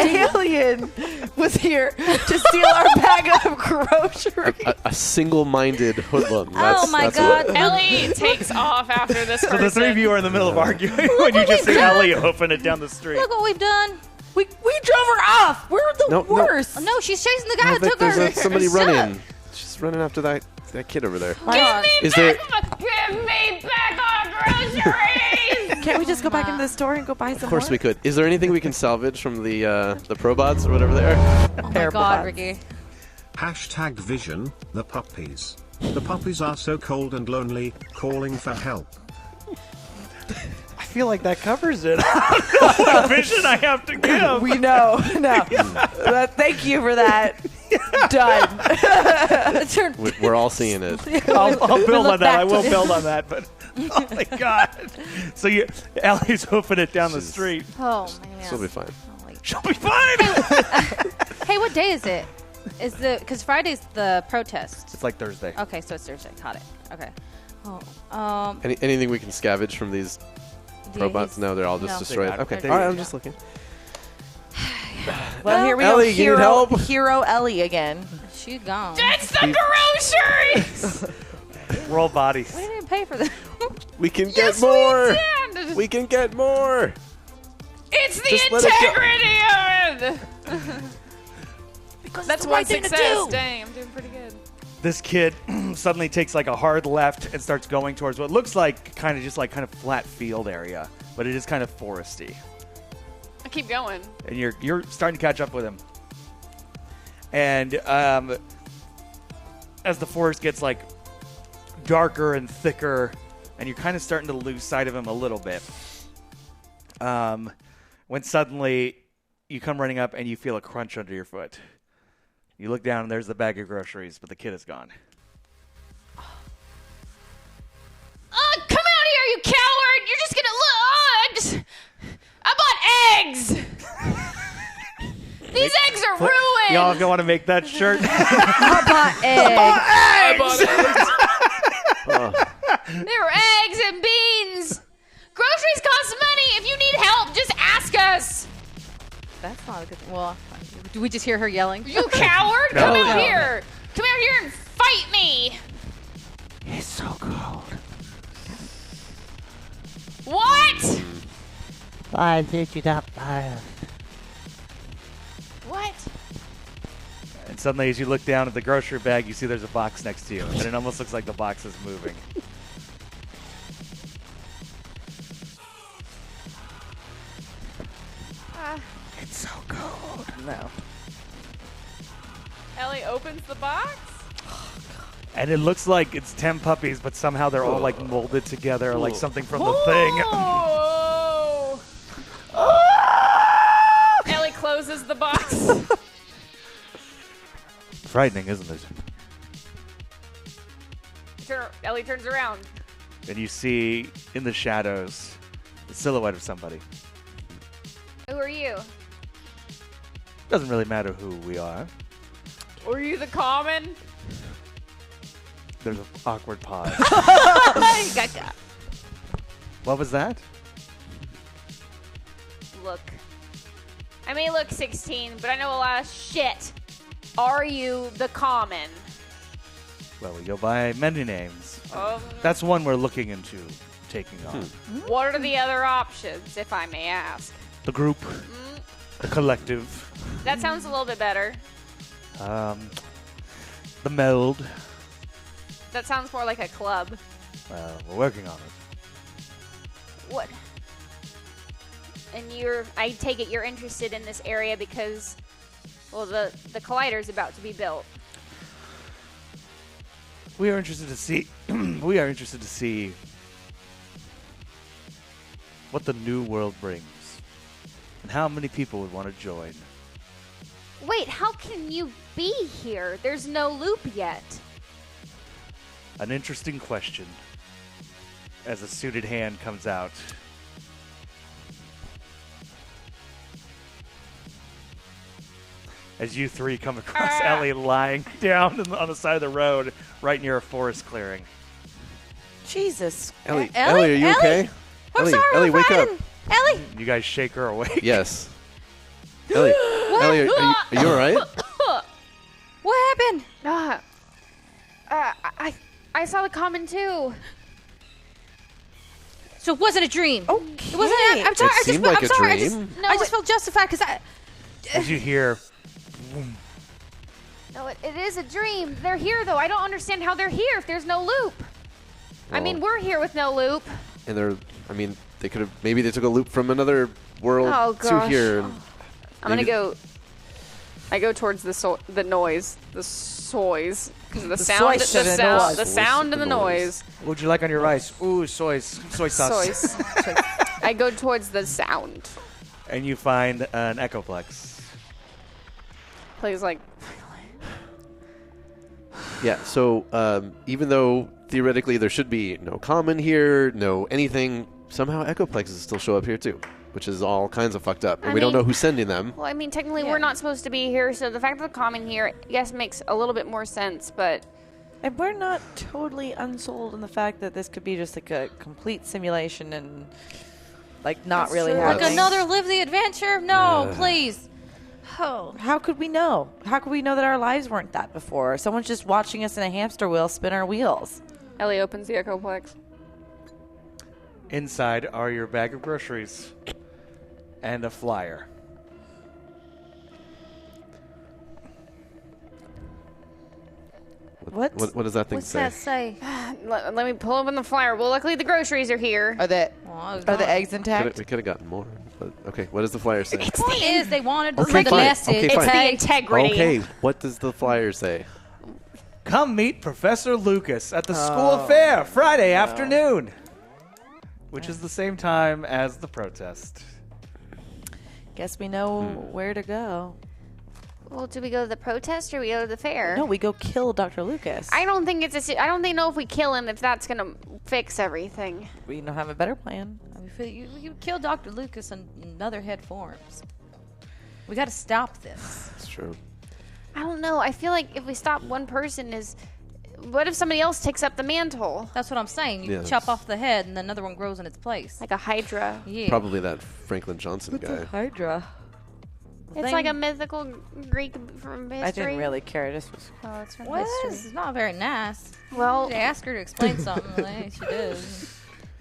alien was here to steal our bag of groceries. a single-minded hoodlum. oh my that's God. what- Ellie takes off after this So the three of you are in the middle of arguing when you just see Ellie hoofing it down the street. Look what we've done. We drove her off. We're the No, worst. Oh, no, she's chasing the guy Oh, that Vic, took her. there's somebody stuff. running. She's running after that kid over there. Give Is there? Give me back our groceries! Can't we just go back into the store and go buy some Of course more? we could. Is there anything we can salvage from the probots or whatever they are? Oh my God, Ricky. Hashtag vision, the puppies. The puppies are so cold and lonely, calling for help. I feel like that covers it. I don't know what vision I have to give. We know. No. Thank you for that. Done. We're all seeing it. I'll build on that. I back will to- build on that. But oh my God! So Ellie's hoofing it down the street. Oh, man. She'll be fine. Holy- She'll be fine. Hey, what day is it? Because Friday's the protest. It's like Thursday. Okay, so it's Thursday. Caught it. Okay. Oh, Anything we can scavenge from these robots? No, they're all just No. destroyed. They got it. Okay. They All right, got I'm it. just looking. Well, here we Ellie, go. you need help? Hero Ellie again. she's gone. That's the groceries! Roll bodies. We didn't even pay for them. We can get Yes, more. we did. We can get more. It's the Just let it go. integrity of it! Because That's it's the one right thing to success. do. Dang, I'm doing pretty good. This kid suddenly takes like a hard left and starts going towards what looks like kind of flat field area, but it is kind of foresty. I keep going. And you're starting to catch up with him. And as the forest gets like darker and thicker, and you're kind of starting to lose sight of him a little bit, when suddenly you come running up and you feel a crunch under your foot. You look down and there's the bag of groceries, but the kid is gone. Come out here, you coward! You're just gonna look. I bought eggs. These eggs are ruined. Y'all want to make that shirt? I bought eggs. There were eggs and beans. Groceries cost money. If you need help, just ask us. That's not a good thing. Well, do we just hear her yelling? You coward! No. Come out No. here. Come out here and fight me. It's so cold. What? I did you that fire. What? And suddenly, as you look down at the grocery bag, you see there's a box next to you, and it almost looks like the box is moving. It's so cold. No. Ellie opens the box. And it looks like it's 10 puppies, but somehow they're all like molded together, like something from the thing. Ellie closes the box. Frightening, isn't it? Ellie turns around. And you see in the shadows the silhouette of somebody. Who are you? Doesn't really matter who we are. Were you the common? There's an awkward pause. Gotcha. What was that? Look. I may look 16, but I know a lot of shit. Are you the common? Well, we go by many names. That's one we're looking into taking on. What are the other options, if I may ask? The group, the collective, That sounds a little bit better. the meld. That sounds more like a club. Well, we're working on it. What? And I take it you're interested in this area because, well, the collider's about to be built. We are interested to see. We are interested to see what the new world brings, and how many people would want to join. Wait, how can you be here? There's no loop yet. An interesting question. As a suited hand comes out. As you three come across Ellie lying down on the side of the road, right near a forest clearing. Jesus. Ellie, Ellie? are you Ellie? okay? I'm Ellie, sorry, Ellie, I'm wake up. frightened. Ellie! You guys shake her awake. Yes. Ellie, Ellie, are you all right? What happened? I saw the common too. So it wasn't a dream. Okay. It wasn't. I'm sorry. It seemed like a dream. I just felt justified because I. As you hear, No, it is a dream. They're here though. I don't understand how they're here if there's no loop. I mean, we're here with no loop. And they could have, maybe they took a loop from another world to here. And I'm gonna go. I go towards the noise, the soys, because of the sound, the sound and the noise. what would you like on your rice? Ooh, soy sauce. Soys. I go towards the sound. And you find an echoplex. Plays like. yeah, so even though theoretically there should be no common here, no anything, somehow echoplexes still show up here too, which is all kinds of fucked up. And we don't know who's sending them. Well, I mean, technically we're not supposed to be here, so the fact that the common here, yes, makes a little bit more sense, but. And we're not totally unsold in the fact that this could be just like a complete simulation and like not That's really true. happening. Like another Live the Adventure? No, please. Oh. How could we know? How could we know that our lives weren't that before? Someone's just watching us in a hamster wheel spin our wheels. Ellie opens the echoplex. Inside are your bag of groceries and a flyer. What? What does that thing What's say? that say? Let me pull open the flyer. Well, luckily the groceries are here. Are the Well, eggs intact? We could have gotten more. But okay, what does the flyer say? The point is, they wanted to Okay, send a fine. message. Okay, It's fine. the integrity. Okay, what does the flyer say? Come meet Professor Lucas at the school fair Friday afternoon, which is the same time as the protest. Guess we know where to go. Well, do we go to the protest or we go to the fair? No, we go kill Dr. Lucas. I don't think I don't think know if we kill him if that's gonna fix everything. We don't have a better plan. I mean, you kill Dr. Lucas in other head forms. We got to stop this. That's true. I don't know. I feel like if we stop one person what if somebody else takes up the mantle? That's what I'm saying. You Yeah, chop that's- off the head, and another one grows in its place. Like a hydra. Yeah. Probably that Franklin Johnson guy. Hydra. It's like a mythical Greek from history. I didn't really care. This was. Oh, it's from What? history. It's not very nice. Well, They ask her to explain something. She does.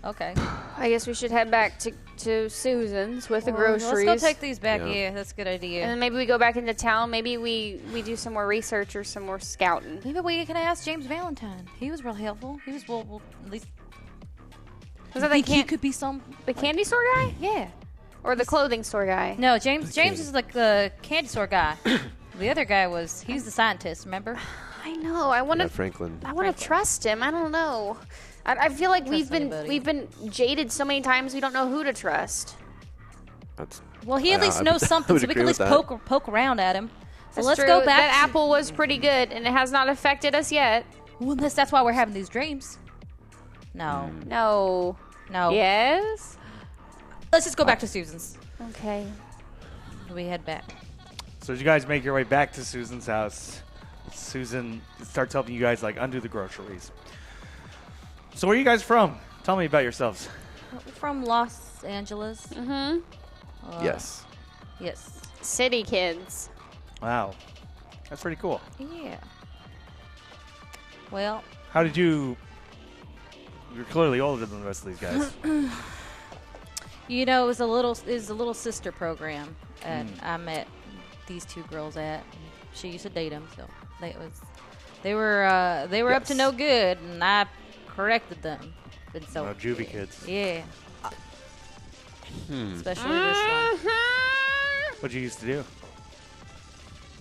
Okay. I guess we should head back to Susan's with the groceries. Let's go take these back. Yeah. Yeah, that's a good idea. And then maybe we go back into town. Maybe we do some more research or some more scouting. Maybe we can ask James Valentine. He was real helpful. He was well at least. Was that Think he could be some? the candy store guy? Yeah. Or the clothing store guy? No, James is like the candy store guy. The other guy he's the scientist, remember? I know. I want to. Franklin. I want to trust him. I don't know. I feel like we've anybody. been jaded so many times. We don't know who to trust. Well, he at least knows something, so we can at least poke around at him. So That's let's true. go back. That apple was pretty good, and it has not affected us yet. Well, that's why we're having these dreams. No. No. No. Yes. Let's just go back to Susan's. Okay. We head back. So as you guys make your way back to Susan's house, Susan starts helping you guys like undo the groceries. So where are you guys from? Tell me about yourselves. We're from Los Angeles. Mm-hmm. Yes. Yes. City kids. Wow. That's pretty cool. Yeah. Well, How did you... You're clearly older than the rest of these guys. you know, it was a little sister program, and I met these two girls at. She used to date them, so they were up to no good, and I corrected them. And so juvie kids. Yeah. Especially this one. What'd you used to do?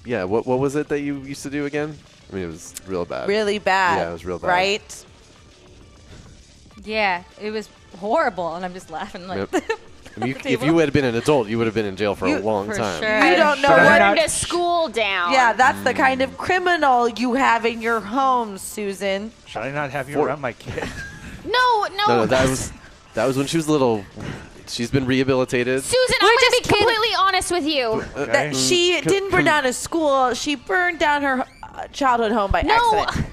Yeah, what was it that you used to do again? I mean, it was real bad. Really bad. Yeah, it was real bad. Right? Yeah, it was horrible, and I'm just laughing like. Yep. I mean, if you had been an adult, you would have been in jail for a long for time. sure. You don't know Should I what... not- Burned a school down. Yeah, that's the kind of criminal you have in your home, Susan. Should I not have you around my kid? No. No, that was when she was little. She's been rehabilitated. Susan, I'm going to be completely honest with you. Okay. That she didn't burn down a school. She burned down her childhood home by accident.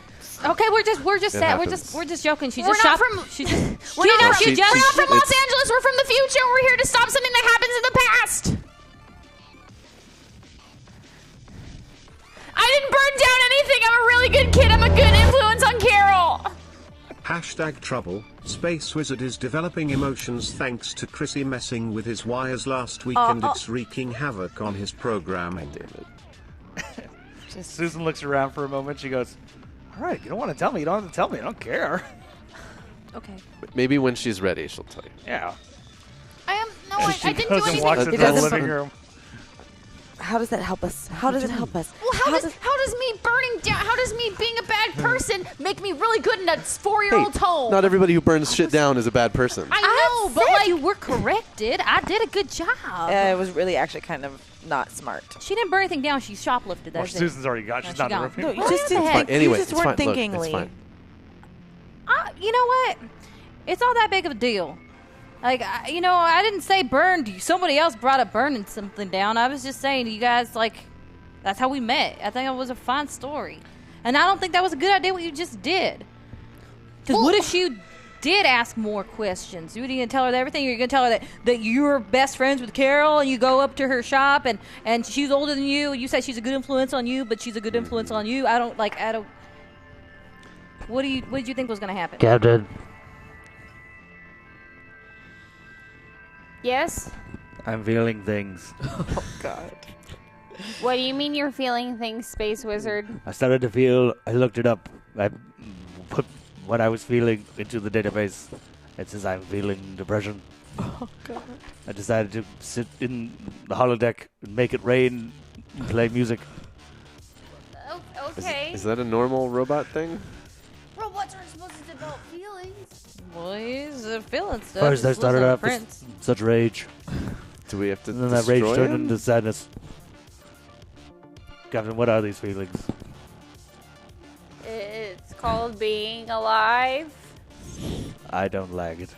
Okay, we're just It sad. happens. We're just joking. She We're just not shop. from- She just. We're not she- from Los it's- Angeles. We're from the future. We're here to stop something that happens in the past. I didn't burn down anything. I'm a really good kid. I'm a good influence on Carol. #trouble. Space Wizard is developing emotions thanks to Chrissy messing with his wires last week and it's wreaking havoc on his programming. Susan looks around for a moment. She goes, all right, you don't want to tell me. You don't have to tell me. I don't care. Okay. Maybe when she's ready, she'll tell you. Yeah. She I didn't goes do and anything. walks It into the doesn't- living room. How does that help us? How does it help us? Well, how does me burning down? How does me being a bad person make me really good in a 4-year-old's home? Not everybody who burns shit down is a bad person. I know, but like you were corrected. I did a good job. It was really actually kind of not smart. She didn't burn anything down. She shoplifted. Well, That's it. Susan's already got. She's No, not she in the gone. room. No, you just the didn't heck? think. Anyway, you just it's weren't fine. Look, thinkingly. it's fine. You know what? It's not that big of a deal. Like, I didn't say burned. Somebody else brought up burning something down. I was just saying, you guys, like, that's how we met. I think it was a fine story. And I don't think that was a good idea what you just did. Because what if you did ask more questions? You didn't tell her everything. You're going to tell her that you're best friends with Carol and you go up to her shop and she's older than you. You say she's a good influence on you, but she's a good influence on you. I don't. What did you think was going to happen? Captain, yes. I'm feeling things. What do you mean you're feeling things, Space Wizard? I started to feel. I looked it up. I put what I was feeling into the database. It says I'm feeling depression. Oh God. I decided to sit in the holodeck and make it rain and play music. Okay. Is that a normal robot thing? Robots are supposed to develop feelings. Well, he's feeling stuff. First, I Just started listen to off Prince. with such rage, Do we have to and then that rage destroy turned him? into sadness. Captain, what are these feelings? It's called being alive. I don't like it.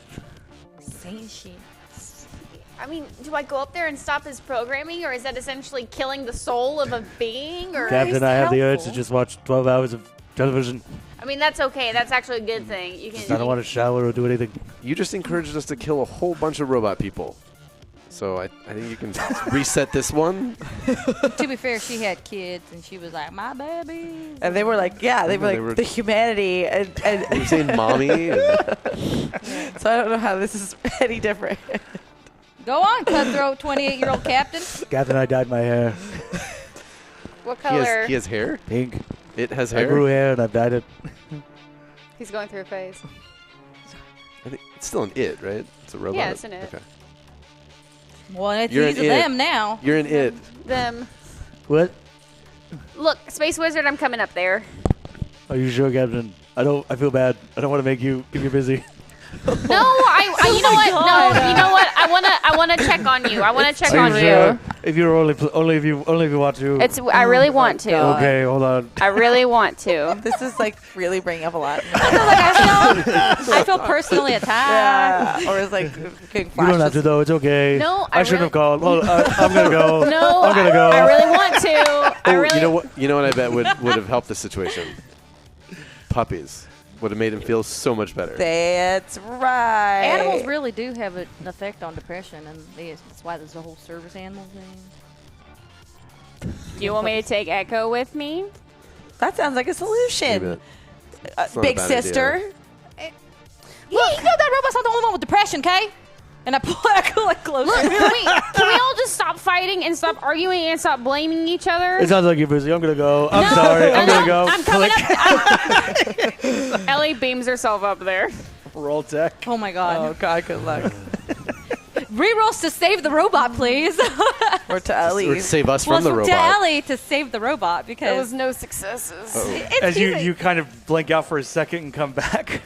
Saying shit. I mean, do I go up there and stop his programming, or is that essentially killing the soul of a being? Or Captain, I have the urge to helpful. just watch 12 hours of television. I mean, that's okay. That's actually a good thing. You can. I don't want to shower or do anything. You just encouraged us to kill a whole bunch of robot people. So I think you can reset this one. To be fair, she had kids, and she was like, "My baby." And they were like, yeah, they were They like were- the humanity, You were and saying mommy. And so I don't know how this is any different. Go on, cutthroat 28-year-old captain. Captain, I dyed my hair What he color? has hair. pink. It has I hair. grew hair and I've dyed it. He's going through a phase. I think it's still an it, right? It's a robot. Yeah, it's an it. Okay. Well, it's You're these an of it. them now. You're an it. Them. What? Look, Space Wizard, I'm coming up there. Are you sure, Captain? I feel bad. I don't want to make you keep you busy. No, you know what? No, you know what? I wanna check on you. I wanna check on you. If you're only if you want to. I really want to. Okay, hold on. I really want to. This is like really bringing up a lot. I feel personally attacked. Yeah. Or it's like getting You don't have to though. It's okay. No, I shouldn't have called. Well, I'm gonna go. No, I'm gonna go. I really want to. I really. You know what I bet would have helped the situation? Puppies would have made him feel so much better. That's right. Animals really do have an effect on depression, and that's why there's a whole service animal thing. Do you want me to take Echo with me? That sounds like a solution. It's not Big a bad sister. idea. You know that robot's not the only one with depression, okay? And I pull Echo like closer. Look, can we all just stop fighting and stop arguing and stop blaming each other? It sounds like you're busy. I'm gonna go. I'm sorry. I'm gonna go. I'm coming up. Ellie beams herself up there. Roll tech. Oh my god. Oh God, good luck. Rerolls to save the robot, please. Or to Or Ellie. save us from the to robot. Ellie to save the robot because There was no successes. As you kind of blink out for a second and come back.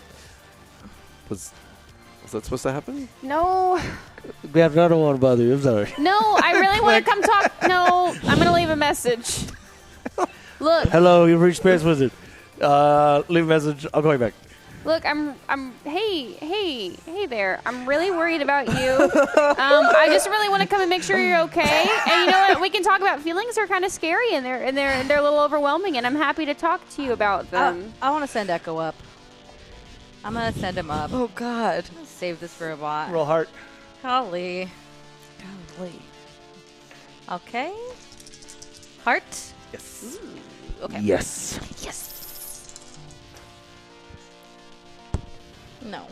Was that supposed to happen? No, I don't want to bother you. I'm sorry. no, I really want to come talk. No, I'm gonna leave a message. Look, Hello, you've reached Space Wizard. Leave a message. I'll call you back. look, hey there. I'm really worried about you. I just really want to come and make sure you're okay. And you know what? We can talk about feelings are kind of scary and they're a little overwhelming. And I'm happy to talk to you about them. I want to send Echo up. I'm gonna send him up. Oh God. Save this robot. Roll heart. Golly. Golly. Okay. Heart. Yes. Okay. Yes. Yes. No.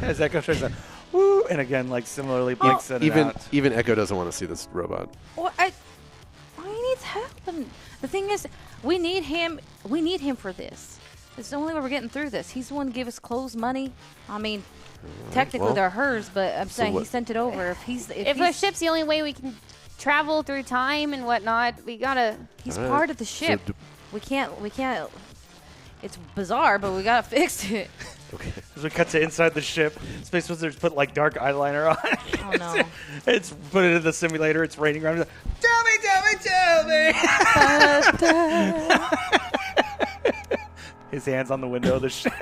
As Echo tries to, woo, and again, like similarly blinks in and out. Even Echo doesn't want to see this robot. Well, he needs help, and the thing is, we need him. We need him for this. It's the only way we're getting through this. He's the one who gave us clothes, money. I mean, technically well, they're hers, but I'm saying he what- sent it over. If If a ship's the only way we can travel through time and whatnot, we gotta. he's All right. part of the ship, So we can't. It's bizarre, but we gotta fix it. okay. As we cut to inside the ship, Space Wizards put like dark eyeliner on. Oh no. It's put it in the simulator. It's raining around. It's like, tell me. His hands on the window of the ship.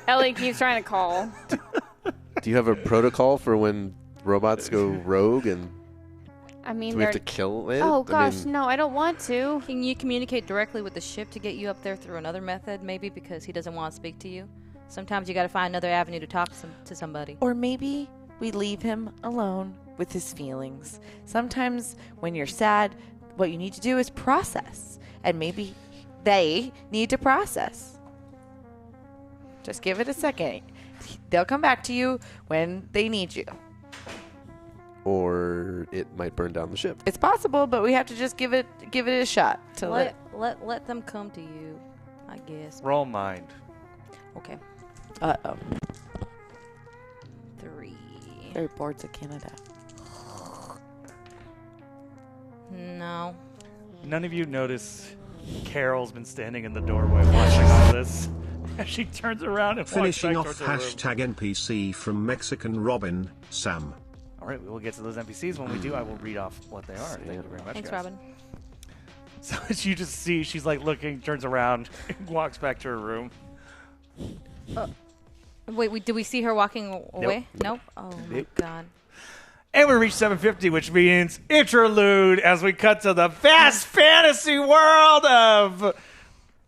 Ellie keeps trying to call. Do you have a protocol for when robots go rogue and I mean, do we have they're. to kill it? Oh I gosh, mean, no, I don't want to. Can you communicate directly with the ship to get you up there through another method, maybe because he doesn't want to speak to you? Sometimes you got to find another avenue to talk to somebody. Or maybe we leave him alone with his feelings. Sometimes when you're sad, what you need to do is process. And maybe they need to process. Just give it a second. They'll come back to you when they need you. Or it might burn down the ship. It's possible, but we have to just give it a shot. To Let them come to you, I guess. Roll mind. Okay. Uh-oh. 3. They're boards of Canada. No. None of you notice Carol's been standing in the doorway watching all this. As she turns around and Finishing walks off back towards her room. #NPC from Mexican Robin, Sam. All right, we will get to those NPCs. When we do, I will read off what they are. Thank you very much, Thanks, guys. Robin. So as you just see, she's like looking, turns around, and walks back to her room. Wait, did we see her walking away? Nope. Oh my Nope. god. And we reach 750, which means interlude as we cut to the vast fantasy world of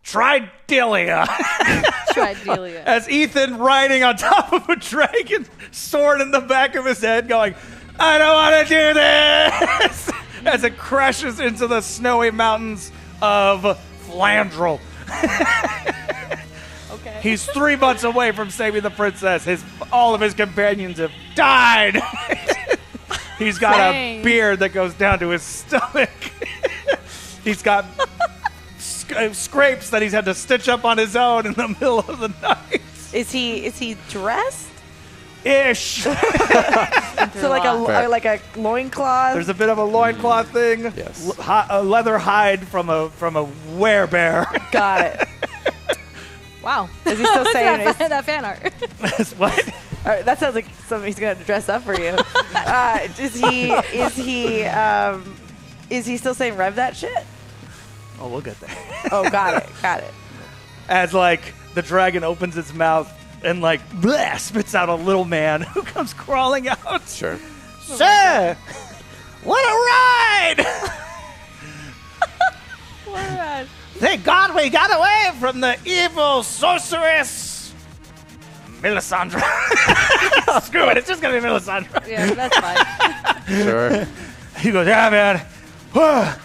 Tridelia. Tridelia. As Ethan riding on top of a dragon, sword in the back of his head, going, I don't want to do this! As it crashes into the snowy mountains of Flandrel. Okay. He's 3 months away from saving the princess. All of his companions have died. He's got Dang. a beard that goes down to his stomach. He's got scrapes that he's had to stitch up on his own in the middle of the night. Is he dressed? Ish. So like a loincloth? There's a bit of a loincloth thing. Yes. A leather hide from a werebear. Got it. Wow. Is he still saying it? that fan art? What? All right, that sounds like something he's going to dress up for you. Is he still saying rev that shit? Oh, we'll get there. Oh, got it. As like the dragon opens its mouth and like bleh, spits out a little man who comes crawling out. Sure. Sir, what a ride! Thank God we got away from the evil sorceress, Melisandre. Screw it, it's just gonna be Melisandre. Yeah, that's fine. Sure. He goes, yeah, man.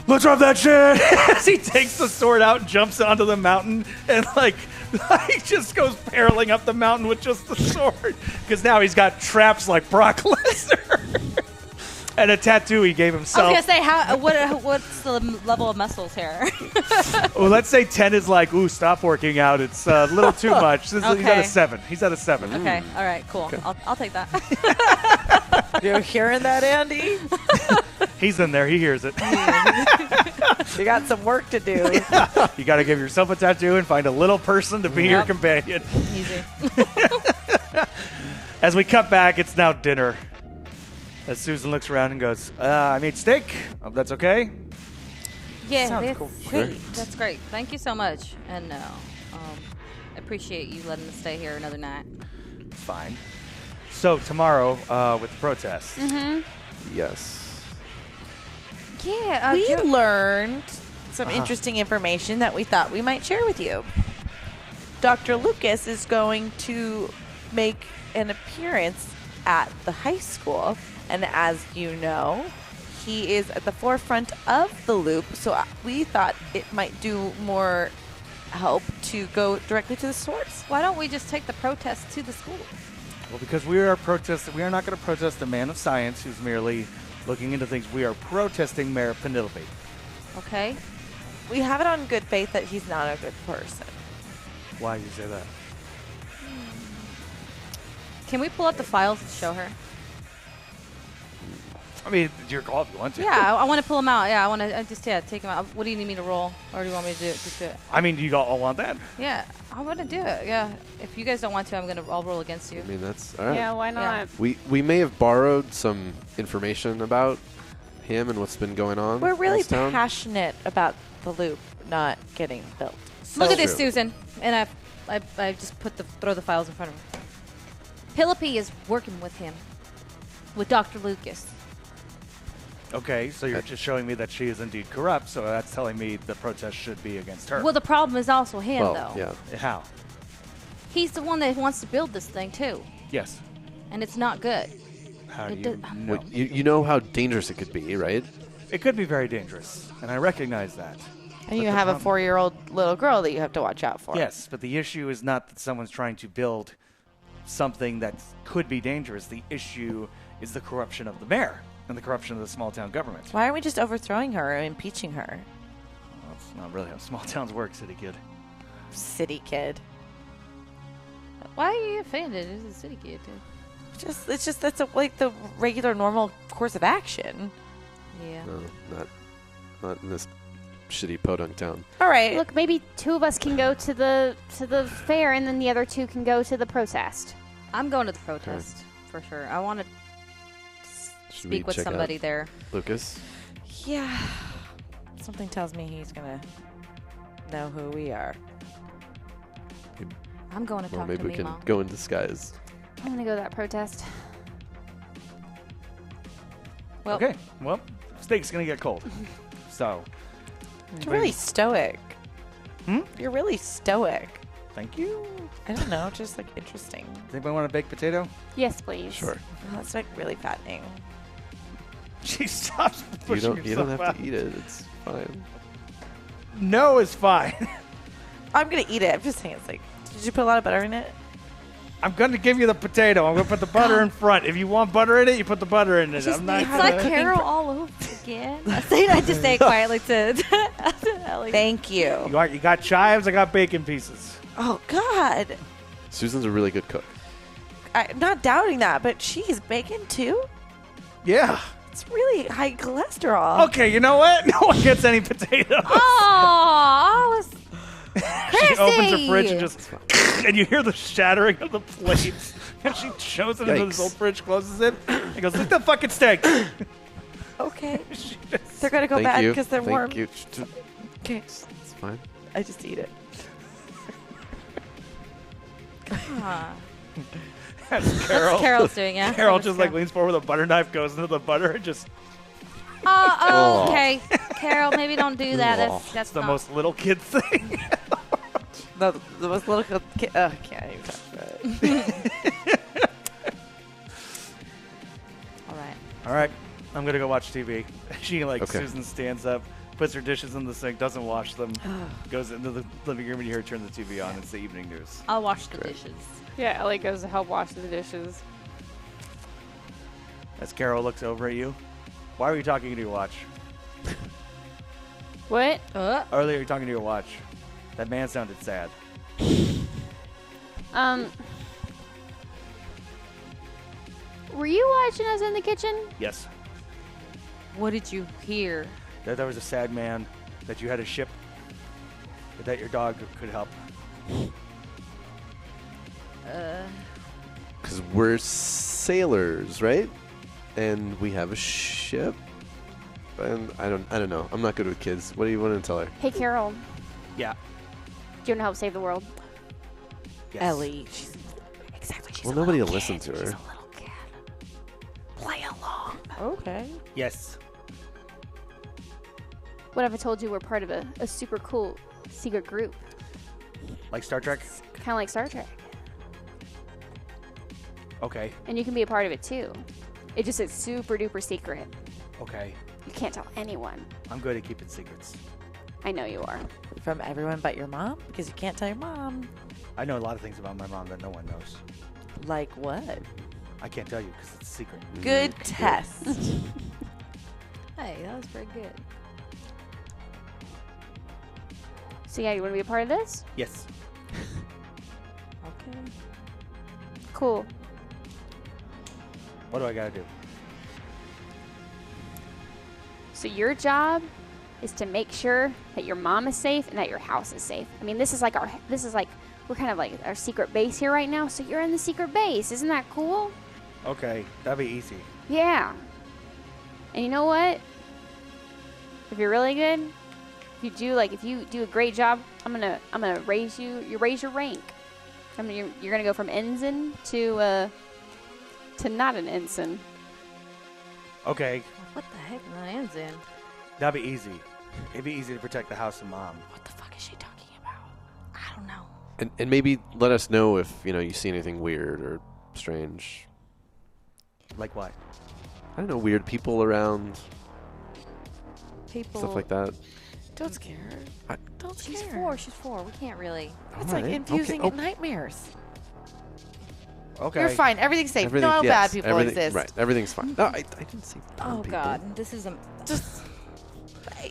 Let's drop that shit. As he takes the sword out and jumps onto the mountain and like just goes barreling up the mountain with just the sword. Because now he's got traps like Brock Lesnar. And a tattoo he gave himself. I was gonna say, what's the level of muscles here? Well, let's say 10 is like, ooh, stop working out. It's a little too much. He's at Okay. a 7. He's at a 7. Okay, all right, cool. I'll take that. You hearing that, Andy? He's in there. He hears it. You got some work to do. You got to give yourself a tattoo and find a little person to be your Yep. companion. Easy. As we cut back, it's now dinner. As Susan looks around and goes, I made steak. Hope that's okay. Yeah, Sounds that's cool. great. That's great. Thank you so much, and I appreciate you letting us stay here another night. Fine. So tomorrow with the protest. Yes. Yeah, We learned some interesting information that we thought we might share with you. Dr. Lucas is going to make an appearance at the high school, and as you know, he is at the forefront of the loop, so we thought it might do more help to go directly to the source. Why don't we just take the protest to the school? Well, because we are not going to protest a man of science who's merely looking into things. We are protesting Mayor Penelope. Okay. We have it on good faith that he's not a good person. Why do you say that? Can we pull up the files and show her? I mean, it's your call if you want to. Yeah, I want to pull them out. Yeah, I want to just take them out. What do you need me to roll, or do you want me to do it? Just do it. I mean, do you all want that? Yeah, I want to do it. Yeah. If you guys don't want to, I'll roll against you. I mean, that's all right. Yeah, why not? We may have borrowed some information about him and what's been going on. We're really in this town. passionate about the loop not getting built. Look at True. this, Susan. And I just throw the files in front of her. Penelope is working with him, with Dr. Lucas. Okay, so you're just showing me that she is indeed corrupt, so that's telling me the protest should be against her. Well, the problem is also him, Well, though. yeah. How? He's the one that wants to build this thing, too. Yes. And it's not good. How do It you does- know? Well, you know how dangerous it could be, right? It could be very dangerous, and I recognize that. And you the have a problem- 4-year-old little girl that you have to watch out for. Yes, but the issue is not that someone's trying to build something that could be dangerous. The issue is the corruption of the mayor and the corruption of the small town government. Why aren't we just overthrowing her or impeaching her? Well, that's not really how small towns work, city kid. City kid. Why are you offended? It's a city kid, too. It's just that's like the regular normal course of action. Yeah. No, not in this shitty podunk town. All right. Look, maybe 2 of us can go to the fair, and then the other 2 can go to the protest. I'm going to the protest, for sure. I want to Should we speak with check somebody out there. Lucas? Yeah. Something tells me he's gonna know who we are. I'm going to Well, talk maybe to we can Mima. go in disguise. I'm gonna go to that protest. Well, Okay, well, steak's going to get cold. So, You're really stoic. Hmm? You're really stoic. thank you. I don't know, just like interesting. Does anybody want a baked potato? Yes, please. Sure. Oh, that's like really fattening. She stops You pushing don't herself have out. to eat it. It's fine. No is fine. I'm gonna eat it. I'm just saying, it's like, did you put a lot of butter in it? I'm going to give you the potato. I'm going to put the butter in front. If you want butter in it, you put the butter in it. Just I'm not it's need like to- Carol all over again. I just say it quietly to Ellie. Thank you. You got chives, I got bacon pieces. Oh God, Susan's a really good cook. I'm not doubting that, but cheese, bacon too. Yeah. It's really high cholesterol. Okay, you know what? No one gets any potato. Oh, She opens her fridge and just, and you hear the shattering of the plates. And she shows it into this old fridge, closes it, and goes, "Look the fucking steak." Okay. They're gonna go bad because they're warm. Thank you. Okay. It's fine. I just eat it. That's Carol. That's Carol's doing, yeah. Carol That's just like leans forward with a butter knife, goes into the butter, and just. Oh, okay. Carol, maybe don't do that. That's the not. most little kid thing. The most little kid. I can't even talk about it. All right, I'm gonna go watch TV. She Susan stands up, puts her dishes in the sink, doesn't wash them, goes into the living room, and you hear her turn the TV on. It's the evening news. I'll wash the dishes. Yeah, Ellie goes to help wash the dishes. As Carol looks over at you, why were you talking to your watch? What? Earlier, you were talking to your watch. That man sounded sad. Were you watching us in the kitchen? Yes. What did you hear? That there was a sad man, that you had a ship, but that your dog could help. Because we're sailors, right? And we have a ship. And I don't know. I'm not good with kids. What do you want to tell her? Hey, Carol. Yeah. Do you want to help save the world? Yes. Ellie. Exactly. Well, nobody will listen to her. Play along. Okay. Yes. What if I told you we're part of a super cool secret group? Like Star Trek? Kind of like Star Trek. Okay. And you can be a part of it too. It's just a super duper secret. Okay. You can't tell anyone. I'm good at keeping secrets. I know you are. From everyone but your mom? Because you can't tell your mom. I know a lot of things about my mom that no one knows. Like what? I can't tell you because it's a secret. Good test. Hey, that was pretty good. So yeah, you want to be a part of this? Yes. Okay. Cool. What do I gotta do? So your job is to make sure that your mom is safe and that your house is safe. I mean, we're kind of like our secret base here right now. So you're in the secret base. Isn't that cool? Okay, that'd be easy. Yeah. And you know what? If you're really good, if you do a great job, I'm gonna raise you raise your rank. I mean, you're gonna go from ensign to not an ensign. Okay, What the heck? That ends in. that'd be easy. It'd be easy to protect the house and mom. What the fuck is she talking about? I don't know. And maybe let us know if, you see anything weird or strange. Like what? I don't know, weird people around, People. stuff like that. Don't scare her. Don't She's scare 4. her. She's 4. We can't really. It's All like right, infusing okay. nightmares. Okay. You're fine. Everything's safe. Everything- No yes, bad people everything- exist. Right, everything's fine. No, I didn't see bad Oh, people. God. This is a. Just,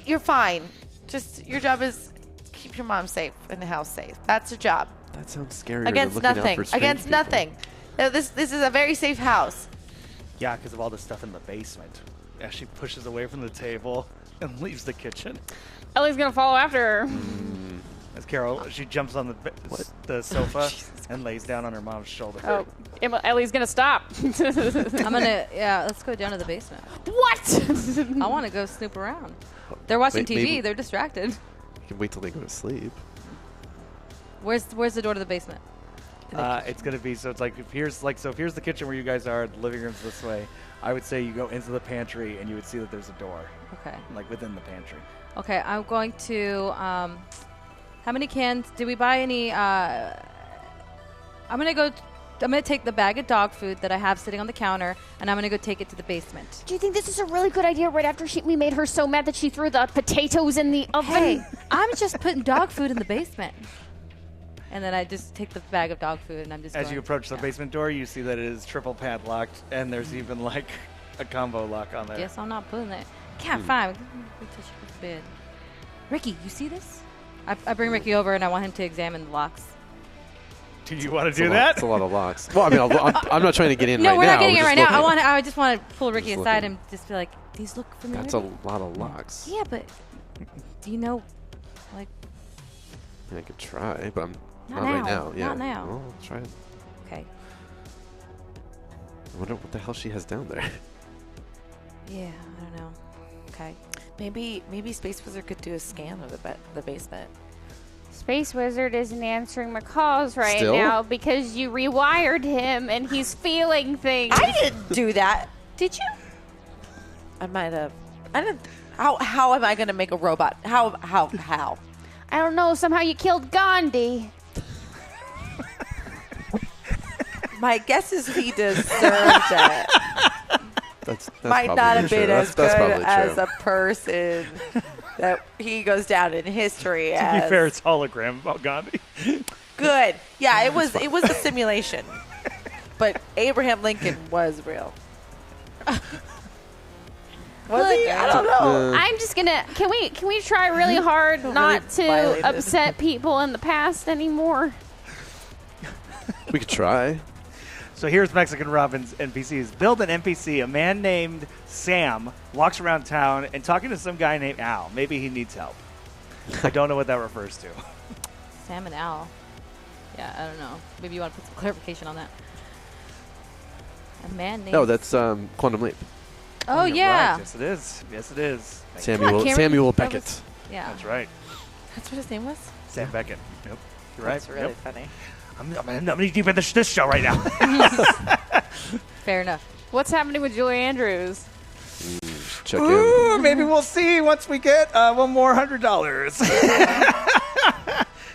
you're fine. Just your job is keep your mom safe and the house safe. That's your job. That sounds scary. Against nothing. Against nothing. No, this is a very safe house. Yeah, because of all the stuff in the basement. As she pushes away from the table and leaves the kitchen. Ellie's gonna follow after her. As Carol, she jumps on the sofa and lays down on her mom's shoulder. Oh, Ellie's gonna stop. I'm gonna. Yeah, let's go down to the basement. What? I want to go snoop around. They're watching Wait, TV. maybe- They're distracted. You can wait till they go to sleep. Where's the door to the basement? It's gonna be so. It's like if here's the kitchen where you guys are. The living room's this way. I would say you go into the pantry and you would see that there's a door, Okay. like within the pantry. Okay. I'm going to. How many cans? Did we buy any? I'm gonna take the bag of dog food that I have sitting on the counter, and I'm gonna go take it to the basement. Do you think this is a really good idea right after we made her so mad that she threw the potatoes in the oven? Hey, I'm just putting dog food in the basement. And then I just take the bag of dog food and I'm just As going, you approach the yeah. basement door, you see that it is triple padlocked, and there's even like a combo lock on there. Guess I'm not putting it. Cat 5. Wait till she goes to bed. Ricky, you see this? I bring Ricky over and I want him to examine the locks. Do you want to It's do a lot- that? It's a lot of locks. Well, I mean, I'm not trying to get in No, right now. we're not getting it just right now. looking. I just want to pull Ricky Just aside looking. and just be like, these look familiar. That's a lot of locks. Yeah, but do you know, like, I could try, but I'm Not not right now. now. Yeah. Not now. Well, I'll try it. Okay. I wonder what the hell she has down there. Yeah, I don't know. Okay. Maybe Space Wizard could do a scan of the basement. Space Wizard isn't answering my calls right Still? now because you rewired him and he's feeling things. I didn't do that. Did you? I might have. I didn't. How am I going to make a robot? How? I don't know. Somehow you killed Gandhi. My guess is he deserved it. That's Might probably not have true. been as That's good probably as true. a person that he goes down in history To as. be fair, it's hologram about Gandhi. Good. Yeah, it was a simulation. But Abraham Lincoln was real. Was he? I don't know. I'm just gonna. Can we try really hard not to violated. upset people in the past anymore? We could try. So here's Mexican Robin's NPCs. Build an NPC. A man named Sam walks around town and talking to some guy named Al. Maybe he needs help. I don't know what that refers to. Sam and Al. Yeah, I don't know. Maybe you want to put some clarification on that. A man named. No, that's Quantum Leap. Oh, You're yeah. right. Yes, it is. Yes, it is. Samuel Cameron. Samuel That Beckett. was- Yeah. That's right. That's what his name was? Sam Beckett. Yep. You're right. That's really Yep. funny. I'm deep in this show right now. Fair enough. What's happening with Julie Andrews? Check in. Ooh, maybe we'll see once we get one more $100.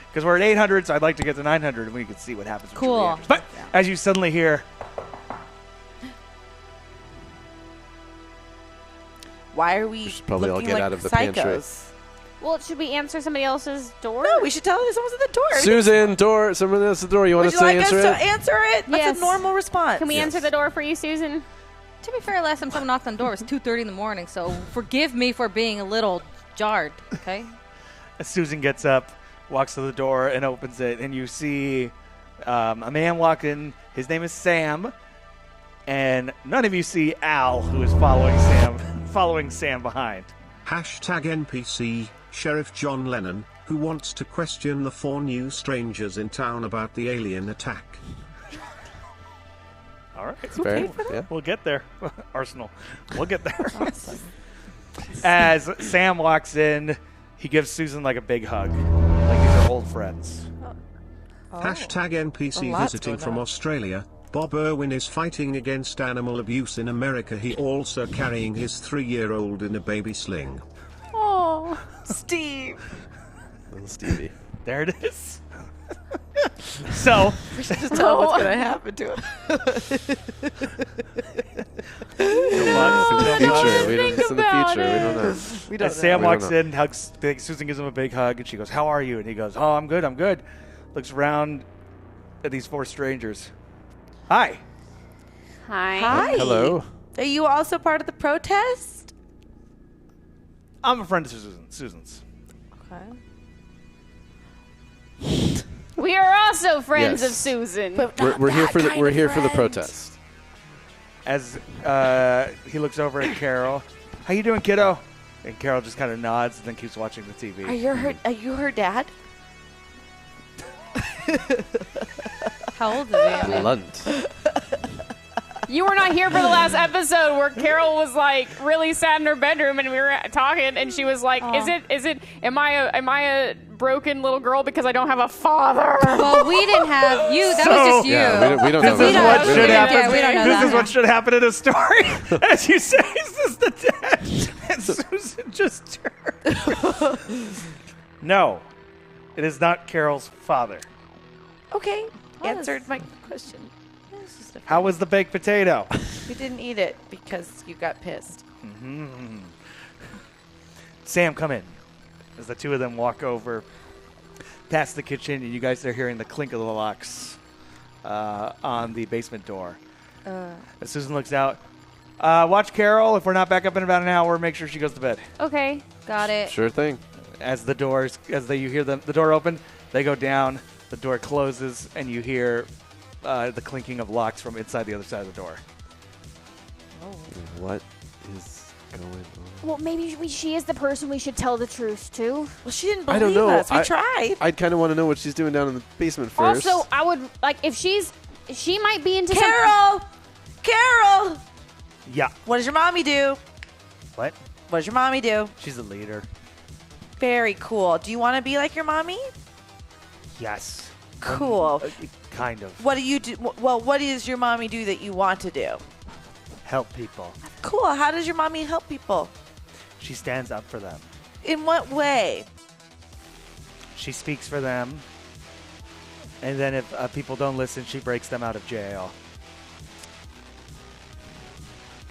Because we're at 800, so I'd like to get to 900, and we can see what happens. With Cool. Julie Andrews. But as you suddenly hear, Why are we should probably all looking get like out of the psychos? pantry. Well, should we answer somebody else's door? No, we should tell them someone's at the door. Susan, door. Someone else at the door. You want Would us you to like us answer to it? answer it? That's Yes. a normal response. Can we answer the door for you, Susan? To be fair, last time someone knocked on the door, it was 2:30 in the morning, so forgive me for being a little jarred, okay? Susan gets up, walks to the door, and opens it, and you see a man walk in. His name is Sam, and none of you see Al, who is following Sam behind. Hashtag NPC, Sheriff John Lennon, who wants to question the 4 new strangers in town about the alien attack. All right. Fair. Yeah. We'll get there. Arsenal. We'll get there. As Sam walks in, he gives Susan like a big hug. Like these are old friends. Hashtag A NPC lot's visiting going from on. Australia. Bob Irwin is fighting against animal abuse in America. He also carrying his 3-year-old in a baby sling. Oh. Steve. Little Stevie. There it is. So, We should just tell him what's going to happen to him. Future. We don't, it's in the about future. We don't know. We don't as Sam We don't walks know. in, hugs, Susan gives him a big hug, and she goes, "How are you?" And he goes, "Oh, I'm good. I'm good." Looks around at these 4 strangers. Hi. Hi. Hi. Hello. Are you also part of the protest? I'm a friend of Susan's. Okay. We are also friends Yes. of Susan. But We're here for the friend. protest. As he looks over at Carol, "How you doing, kiddo?" And Carol just kind of nods and then keeps watching the TV. Are you her dad? How old is he? Blunt. You were not here for the last episode where Carol was like really sad in her bedroom and we were talking and she was like, am I a broken little girl because I don't have a father? Well, we didn't have you. That was just you. Yeah, we don't know. This is that. what We should don't know. happen. Yeah, we don't know This that. is what should happen in a story. As you say, is this the dad? And Susan just turned. No, it is not Carol's father. Okay. What Answered is- my question. How was the baked potato? You didn't eat it because you got pissed. Sam, come in. As the two of them walk over past the kitchen, and you guys are hearing the clink of the locks on the basement door. As Susan looks out, watch Carol. If we're not back up in about an hour, make sure she goes to bed. Okay. Got it. Sure thing. As you hear the door open, they go down. The door closes, and you hear the clinking of locks from inside the other side of the door. What is going on? Well, maybe she is the person we should tell the truth to. Well, she didn't I don't believe know. us. We tried. I'd kind of want to know what she's doing down in the basement first. Also, I would like if she might be into Carol! Carol! Yeah. What does your mommy do? What? What does your mommy do? She's a leader. Very cool. Do you want to be like your mommy? Yes. Cool. Kind of. What do you do? Well, what does your mommy do that you want to do? Help people. Cool. How does your mommy help people? She stands up for them. In what way? She speaks for them. And then if people don't listen, she breaks them out of jail.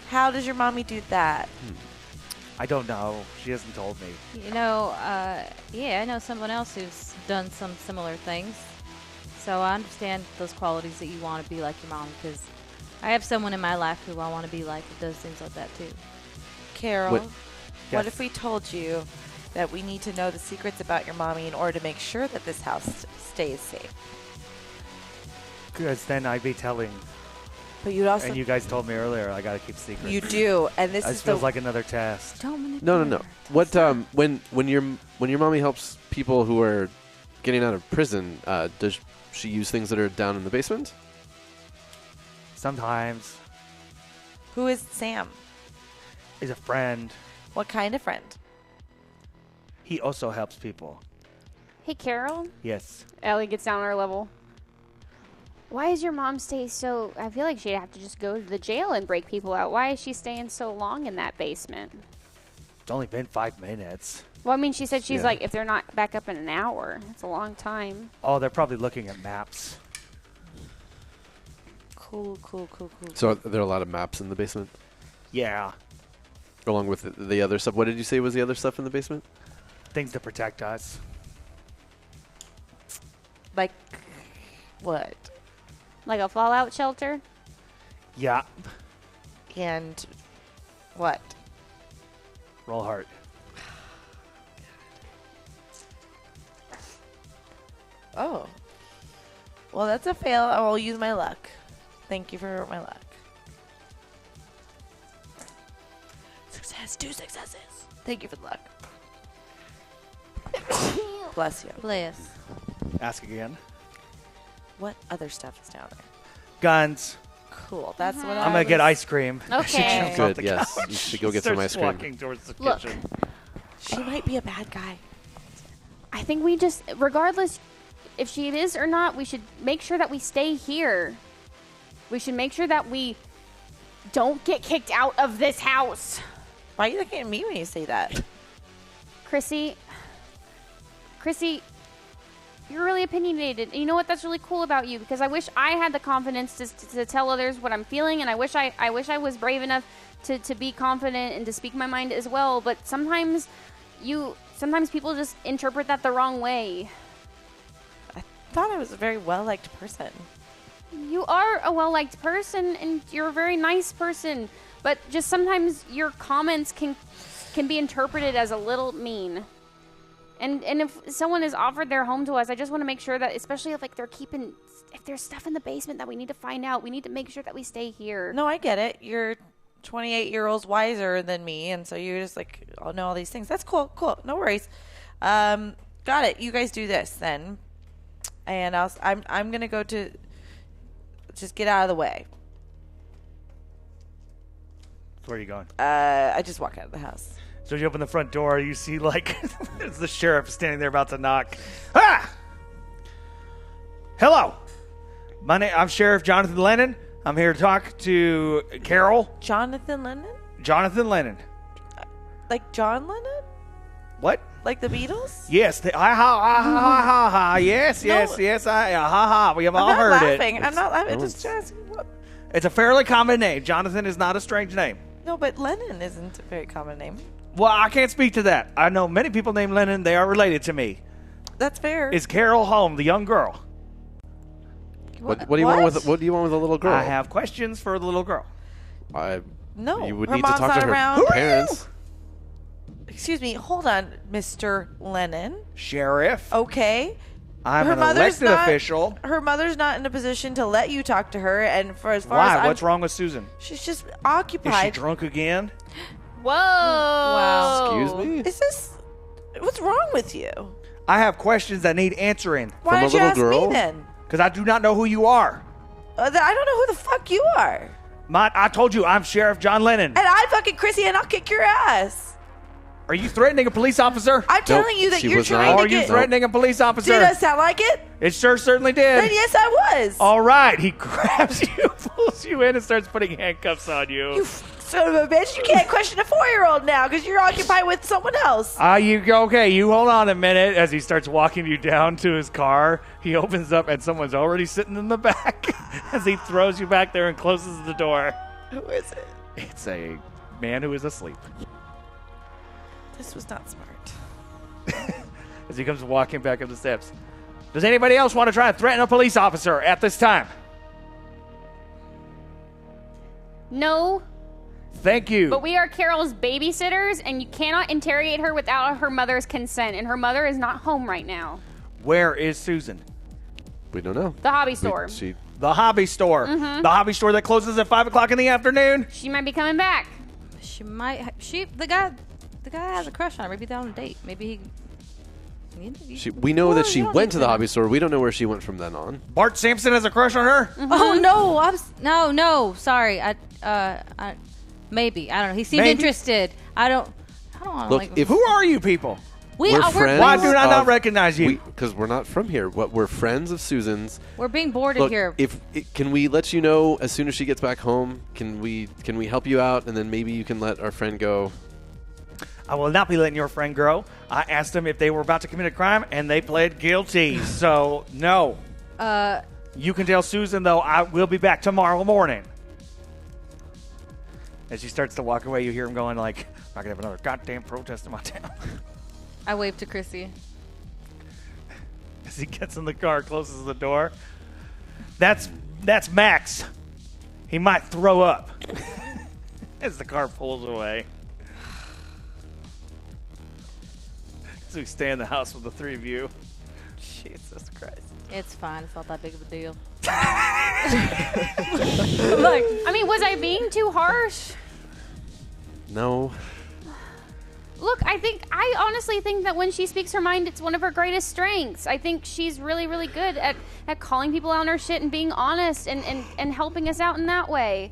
How does your mommy do that? I don't know. She hasn't told me. You know, yeah, I know someone else who's done some similar things. So I understand those qualities that you want to be like your mom, because I have someone in my life who I want to be like who does things like that too. Carol, What- what Yes. if we told you that we need to know the secrets about your mommy in order to make sure that this house stays safe? Because then I'd be telling. But you'd also And you guys told me earlier I got to keep secrets. you do, and this This is the feels like another test. Don't manipulate No. her. What when your mommy helps people who are getting out of prison, does she use things that are down in the basement? Sometimes. who is Sam? Is a friend. What kind of friend? He also helps people. Hey, Carol. Yes. Ellie gets down on her level. Why does your mom stay so... I feel like she'd have to just go to the jail and break people out. Why is she staying so long in that basement? It's only been 5 minutes. Well, I mean, she said she's Yeah. like, if they're not back up in an hour, it's a long time. Oh, they're probably looking at maps. Cool. So there are a lot of maps in the basement, Yeah. along with the other stuff. What did you say was the other stuff in the basement? Things to protect us. Like what? Like a fallout shelter? Yeah. And what? Roll hard. Oh. Well, that's a fail. I will use my luck. Thank you for my luck. Success. 2 successes. Thank you for the luck. Bless you. Bless. Ask again. What other stuff is down there? Guns. Cool. That's what I'm going to get ice cream. Okay. Jumps off Good. the Yes, couch. you should go get some Starts ice cream. walking towards the Look. kitchen. She might be a bad guy. I think we just, regardless if she is or not, we should make sure that we stay here. We should make sure that we don't get kicked out of this house. Why are you looking at me when you say that? Chrissy, you're really opinionated. And you know what? That's really cool about you, because I wish I had the confidence to tell others what I'm feeling, and I wish I was brave enough to be confident and to speak my mind as well. But sometimes people just interpret that the wrong way. I thought I was a very well-liked person. You are a well-liked person, and you're a very nice person, but just sometimes your comments can be interpreted as a little mean. And if someone has offered their home to us, I just want to make sure that, especially if if there's stuff in the basement that we need to find out, we need to make sure that we stay here. No, I get it. You're 28-year-olds wiser than me, and so you're just like, I'll know all these things. That's cool. No worries. Got it. You guys do this then, and I'm gonna go to. Just get out of the way. Where are you going? I just walk out of the house. So you open the front door, you see, like, there's the sheriff standing there about to knock. Ah! Hello. I'm Sheriff Jonathan Lennon. I'm here to talk to Carol. Jonathan Lennon? Jonathan Lennon. Like John Lennon? What? Like the Beatles? Yes. Yes. We have all heard laughing. it. I'm not laughing. Just asking. What? It's a fairly common name. Jonathan is not a strange name. No, but Lennon isn't a very common name. Well, I can't speak to that. I know many people named Lennon. They are related to me. That's fair. Is Carol home, the young girl? What do you want with a little girl? I have questions for the little girl. No, You would her need to mom's talk to not her around. parents. Excuse me. Hold on, Mr. Lennon. Sheriff. Okay. I'm her an mother's elected not- official. Her mother's not in a position to let you talk to her, and for as far Why? as What's wrong with Susan? she's just Is she occupied. drunk again? Whoa. Wow. Excuse me? Is this? What's wrong with you? I have questions that need answering Why From a did you little ask girl? me then? because I do not know who you are. I don't know who the fuck you are. I told you I'm Sheriff John Lennon. And I'm fucking Chrissy, and I'll kick your ass. Are you threatening a police officer? I'm telling you that she you're was trying not. to Are you get. threatening a police officer? Did that sound like it? It sure certainly Then did. yes, I was. All right, he grabs you, pulls you in, and starts putting handcuffs on You you. son of a bitch! You can't question a 4-year-old now because you're occupied with someone else. You go, okay, you hold on a minute. As he starts walking you down to his car, he opens up and someone's already sitting in the back as he throws you back there and closes the door. Who is it? It's a man who is asleep. This was not smart. As he comes walking back up the steps. Does anybody else want to try and threaten a police officer at this time? No, Thank you. but we are Carol's babysitters, and you cannot interrogate her without her mother's consent, and her mother is not home right now. Where is Susan? We don't know. The hobby store. She The hobby store. Mm-hmm. The hobby store that closes at 5 o'clock in the afternoon. She might be coming back. She might. The guy has a crush on her. Maybe they're on a date. Maybe he. we know that Well, she you don't went need to to the know. hobby store. We don't know where she went from then on. Bart Sampson has a crush on her? Oh no! No. Sorry. Maybe I don't know. He seemed Maybe? interested. I don't want to Look, like. if Who are you people? we're friends, Why do I not recognize you? Because we're not from here. We're friends of Susan's. We're being boarded Look, here. can we let you know as soon as she gets back home? Can we help you out, and then maybe you can let our friend go? I will not be letting your friend go. I asked them if they were about to commit a crime, and they pled guilty. So, no. You can tell Susan, though, I will be back tomorrow morning. As she starts to walk away, you hear him going like, I'm not going to have another goddamn protest in my town. I wave to Chrissy. As he gets in the car, closes the door. That's Max. He might throw up. As the car pulls away. So we stay in the house with the three of you. Jesus Christ. It's fine. It's not that big of a deal. I mean, was I being too harsh? No. Look, I honestly think that when she speaks her mind, it's one of her greatest strengths. I think she's really, really good at calling people out on her shit and being honest and helping us out in that way.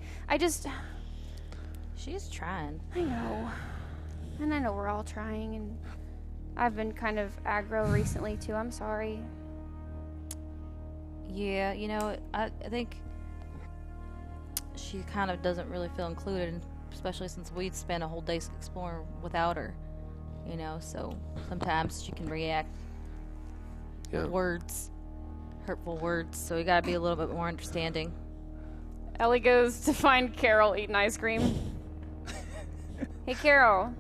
She is trying. I know. And I know we're all trying, and I've been kind of aggro recently, too. I'm sorry. Yeah, I think she kind of doesn't really feel included, especially since we'd spent a whole day exploring without her. So sometimes she can react with words, hurtful words. So we gotta be a little bit more understanding. Ellie goes to find Carol eating ice cream. Hey, Carol.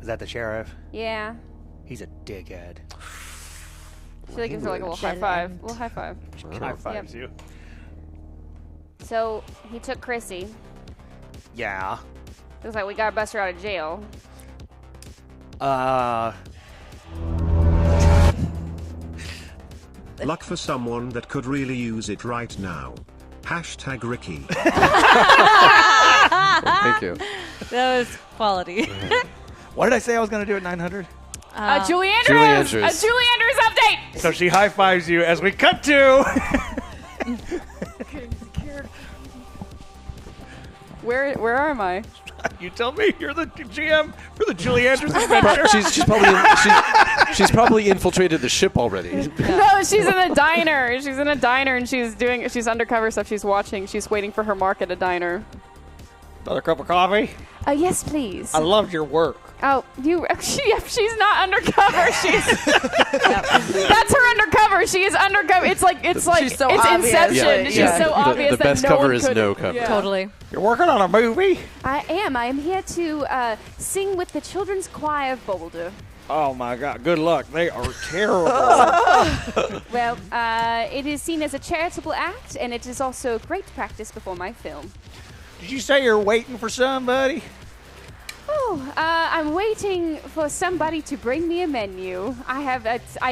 Is that the sheriff? Yeah. He's a dickhead. She gives her like a little high five. A little high five. High fives you. So he took Chrissy. Yeah. It was like, we gotta bust her out of jail. Luck for someone that could really use it right now. # Ricky. Thank you. That was quality. What did I say I was going to do at 900? Julie Andrews! Julie Andrews. A Julie Andrews update! So she high fives you as we cut to. Where am I? You tell me. You're the GM for the Julie Andrews adventure. She's probably infiltrated the ship already. No, she's in a diner. She's in a diner and she's undercover stuff. She's watching. She's waiting for her mark at a diner. Another cup of coffee. Yes, please. I loved your work. Oh, she's not undercover. She's that's her undercover. She is undercover. It's like She's so it's obvious. Inception. Yeah, She's yeah. so obvious The that best no cover one is could- no cover. Yeah. Totally. You're working on a movie? I am. I am here to sing with the children's choir of Blvd. Oh my God! Good luck. They are terrible. Well, it is seen as a charitable act, and it is also great practice before my film. Did you say you're waiting for somebody? Oh, I'm waiting for somebody to bring me a menu. I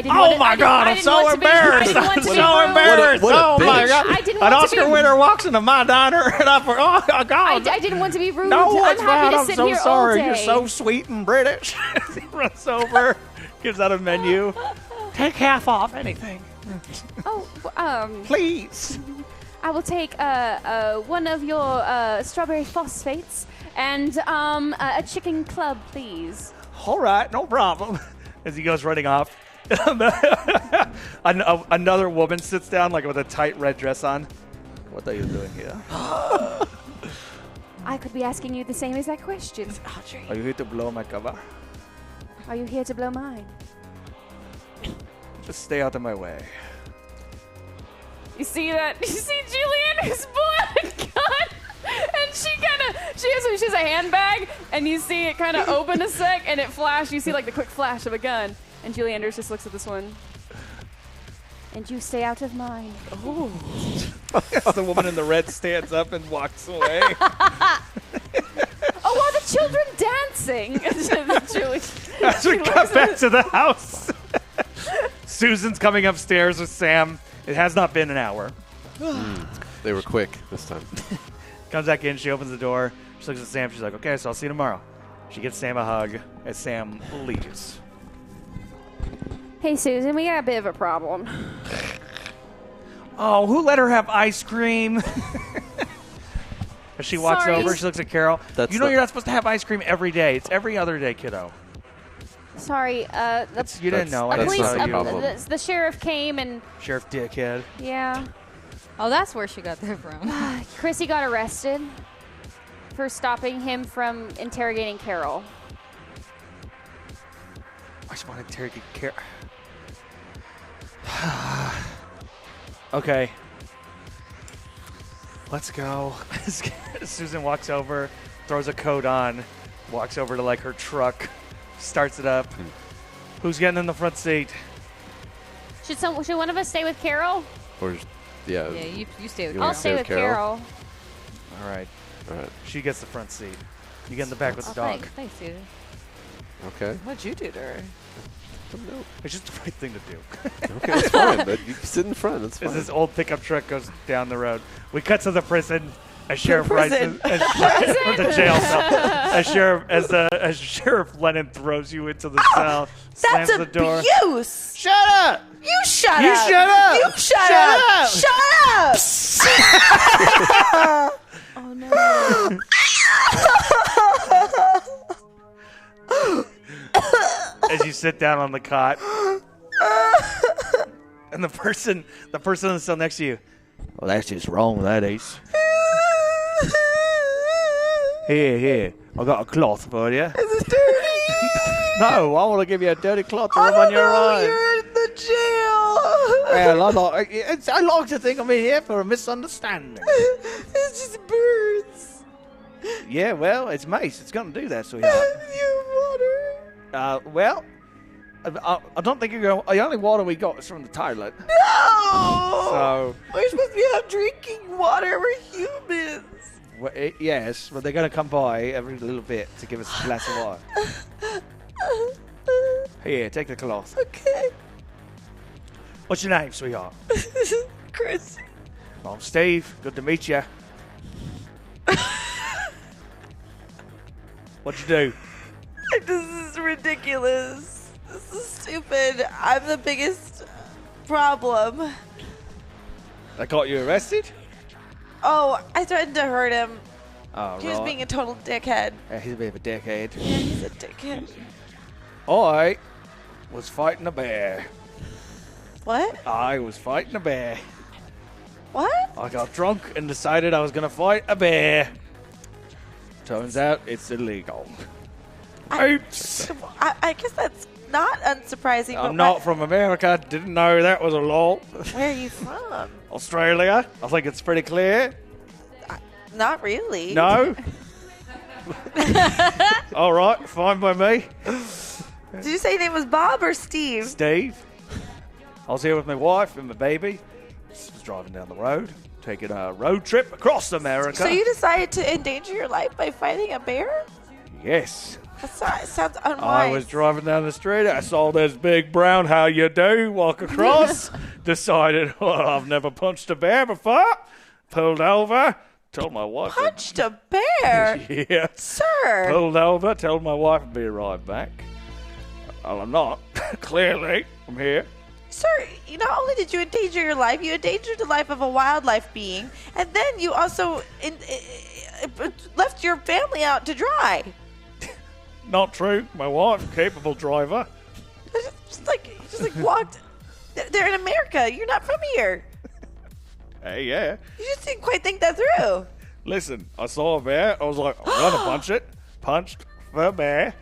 didn't. Oh my God! I'm so embarrassed. I'm so embarrassed. What a Oh my bitch. God! I didn't An want to Oscar be- winner walks into my diner, and I thought, oh God! I didn't want to be rude. No, I'm it's happy fine. to I'm sit so here sorry. all You're day. so sweet and British. He runs over, gives out a menu. Take half off anything, please. I will take one of your strawberry phosphates and a chicken club, please. All right, no problem. As he goes running off, another woman sits down, like with a tight red dress on. What are you doing here? I could be asking you the same exact question. Are you here to blow my cover? Are you here to blow mine? Just stay out of my way. You see that? You see Julianne's blood gun? And she has a handbag, and you see it kind of open a sec, and it flash. You see like the quick flash of a gun, and Julie Anders just looks at this one. And you stay out of mine. The woman in the red stands up and walks away. Oh, are the children dancing? Julie. As we cut back to the house, Susan's coming upstairs with Sam. It has not been an hour. They were quick this time. Comes back in, she opens the door, she looks at Sam, she's like, okay, so I'll see you tomorrow. She gives Sam a hug as Sam leaves. Hey, Susan, we got a bit of a problem. Oh, who let her have ice cream? As she walks Sorry. over, she looks at Carol. That's You're not supposed to have ice cream every day. It's every other day, kiddo. Sorry, You didn't know. I That's didn't not tell the you. problem. the sheriff came and, Sheriff Dickhead. yeah. Oh, that's where she got that from. Chrissy got arrested for stopping him from interrogating Carol. I just want to interrogate Carol. Okay. Let's go. Susan walks over, throws a coat on, walks over to like her truck, starts it up. Who's getting in the front seat? Should one of us stay with Carol? Or, yeah. Yeah, you stay with You her. I'll stay with Carol. All right. All right. She gets the front seat. You get in the back with the Oh, dog. thanks, Susan. Okay. What'd you do to her? It's just the right thing to do. Okay, that's fine. But you sit in front. That's As fine. this old pickup truck goes down the road. We cut to the prison. As Sheriff Rice prison. the jail cell. As Sheriff Lennon throws you into the cell, slams That's the door. abuse! Shut up! You shut You up! shut up! You shut Shut up! up! Shut up! Oh, no. As you sit down on the cot, and the person in the cell next to you. Well, that's just wrong, that is. Here. I got a cloth for you. Is it dirty? No, I want to give you a dirty cloth to rub on your eyes. You're in the jail. Well, I like to think I'm in here for a misunderstanding. It's just birds. Yeah, well, it's mace. It's going to do that, sweetheart. You water. Well, I don't think you're going. The only water we got is from the toilet. No. So, We're supposed to be out drinking water. We're humans. well, yes, but they're going to come by every little bit to give us a glass of water. Here, take the cloth. Okay. What's your name, sweetheart? Chris. I'm Steve. Good to meet you. What'd you do? This is ridiculous. This is stupid. I'm the biggest problem. They got you arrested? Oh, I threatened to hurt him. Oh, He was right. being a total dickhead. He's a bit of a dickhead. Yeah, he's a dickhead. I was fighting a bear. What? I was fighting a bear. What? I got drunk and decided I was going to fight a bear. Turns out it's illegal. Oops. I guess that's not unsurprising. I'm but not from America. Didn't know that was a law. Where are you from? Australia. I think it's pretty clear. Not really. No? All right. Fine by me. Did you say your name was Bob or Steve? Steve. I was here with my wife and my baby. Just was driving down the road, taking a road trip across America. So you decided to endanger your life by fighting a bear? Yes. That sounds unwise. I was driving down the street. I saw this big brown how you do walk across. Decided, well, I've never punched a bear before. Pulled over. Told my wife. Punched a bear? Yeah. Sir. Pulled over. Told my wife I'd be right back. Well, I'm not. Clearly, I'm here. Sir, not only did you endanger your life, you endangered the life of a wildlife being, and then you also left your family out to dry. Not true. My wife, capable driver. Just like walked. They're in America. You're not from here. Hey, yeah. You just didn't quite think that through. Listen, I saw a bear. I was like, I'm gonna punch it. Punched the bear.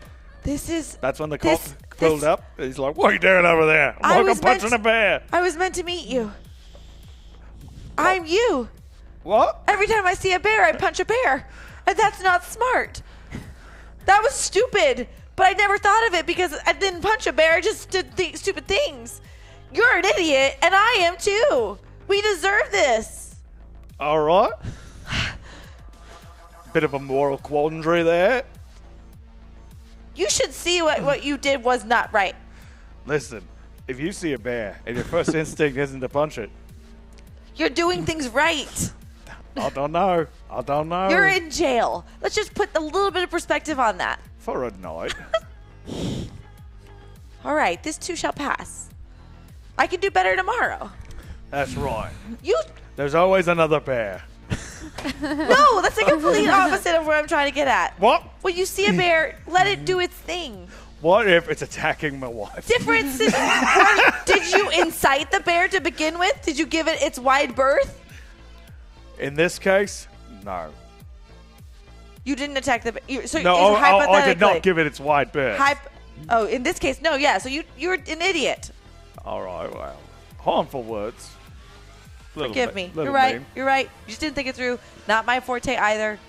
That's when the cop pulled up. He's like, what are you doing over there? I'm punching a bear. I was meant to meet you. I'm you. What? Every time I see a bear, I punch a bear. And that's not smart. That was stupid. But I never thought of it because I didn't punch a bear. I just did stupid things. You're an idiot, and I am too. We deserve this. All right. Bit of a moral quandary there. You should see what you did was not right. Listen, if you see a bear and your first instinct isn't to punch it, you're doing things right. I don't know. You're in jail. Let's just put a little bit of perspective on that. For a night. All right, this too shall pass. I can do better tomorrow. That's right. You. There's always another bear. No, that's the complete opposite of where I'm trying to get at. What? When you see a bear, let it do its thing. What if it's attacking my wife? Difference. Did you incite the bear to begin with? Did you give it its wide berth? In this case, no. You didn't attack the bear. So No, I did not give it its wide berth. In this case, no, yeah. So you're an idiot. All right, well, harmful words. Forgive me. You're right. Mean. You're right. You just didn't think it through. Not my forte either.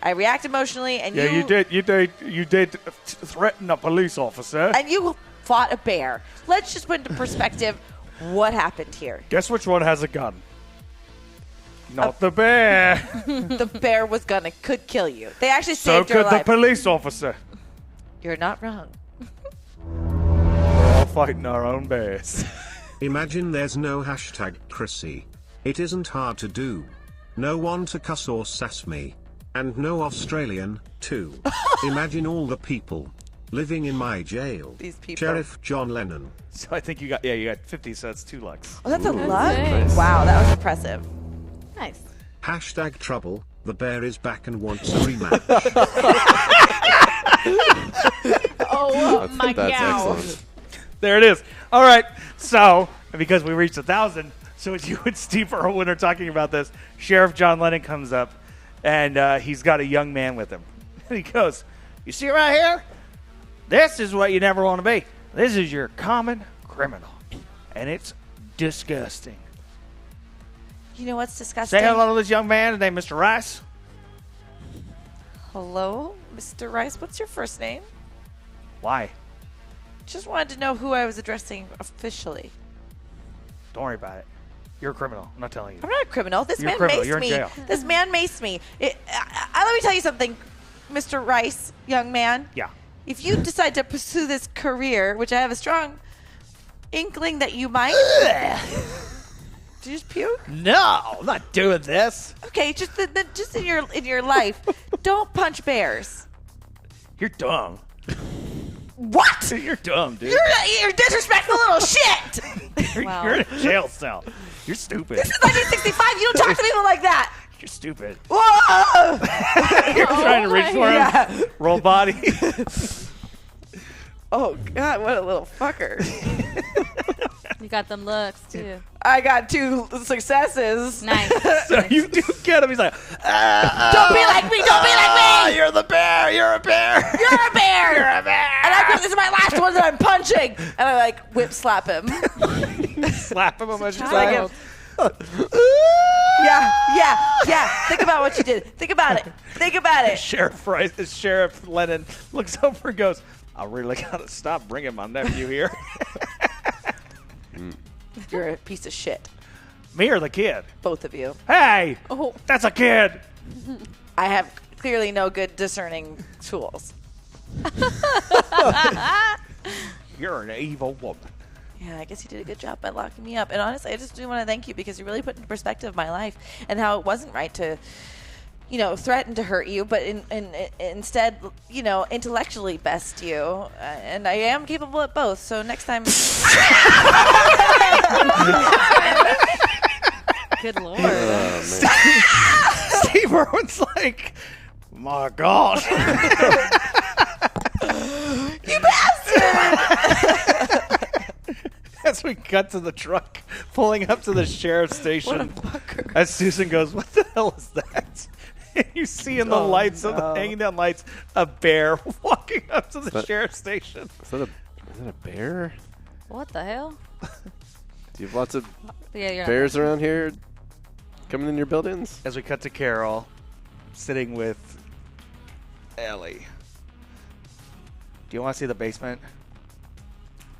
I react emotionally, and you did threaten a police officer, and you fought a bear. Let's just put into perspective what happened here. Guess which one has a gun? Not the bear. The bear could kill you. They actually saved your life. So could the police officer. You're not wrong. We're all fighting our own bears. Imagine there's no hashtag Chrissy. It isn't hard to do. No one to cuss or sass me. And no Australian, too. Imagine all the people living in my jail. These people. Sheriff John Lennon. So I think you got 50 cents, 2 likes. Oh, that's a luck? Nice. Wow, that was impressive. Nice. Hashtag trouble. The bear is back and wants a rematch. Oh my That's god. excellent. There it is. All right. So, because we reached 1,000, so as you and Steve Irwin are talking about this, Sheriff John Lennon comes up, and he's got a young man with him. And he goes, you see right here? This is what you never want to be. This is your common criminal. And it's disgusting. You know what's disgusting? Say hello to this young man. His name is Mr. Rice. Hello, Mr. Rice. What's your first name? Why? Just wanted to know who I was addressing officially. Don't worry about it. You're a criminal. I'm not telling you. I'm not a criminal. This You're a man criminal. maced You're in me. jail. This man maced me. Let me tell you something, Mr. Rice, young man. Yeah. If you decide to pursue this career, which I have a strong inkling that you might. Did you just puke? No, I'm not doing this. Okay, just in your life, don't punch bears. You're dumb. What? You're dumb, dude. You're a disrespectful little shit. You're in a jail cell. You're stupid. This is 1965. You don't talk to people like that. You're stupid. Whoa! You're trying to reach for him. Yeah. Roll body. Oh God, what a little fucker. You got them looks too. I got 2 successes. Nice. So you do get him. He's like, Don't be like me. Don't be like me. you're the bear. You're a bear. You're a bear. You're a bear. And this is my last one that I'm punching. And I like whip slap him. Slap him on the Child. Yeah. Think about what you did. Think about it. Sheriff Lennon looks over and goes, I really gotta stop bringing my nephew here. You're a piece of shit, Me or the kid? both of you. Hey, Oh. that's a kid. I have clearly no good discerning tools. You're an evil woman. Yeah, I guess you did a good job by locking me up. And honestly, I just do want to thank you because you really put into perspective my life and how it wasn't right to, threaten to hurt you, but instead, intellectually best you. And I am capable at both. So next time. Good lord. Steve Irwin's like, my God. You bastard! As we cut to the truck pulling up to the sheriff's station, as Susan goes, what the hell is that? And you see in the lights of the hanging down lights a bear walking up to the sheriff's station. Is that a bear? What the hell? Do you have lots of Yeah, bears around here coming in your buildings? As we cut to Carol sitting with Ellie. Do you want to see the basement?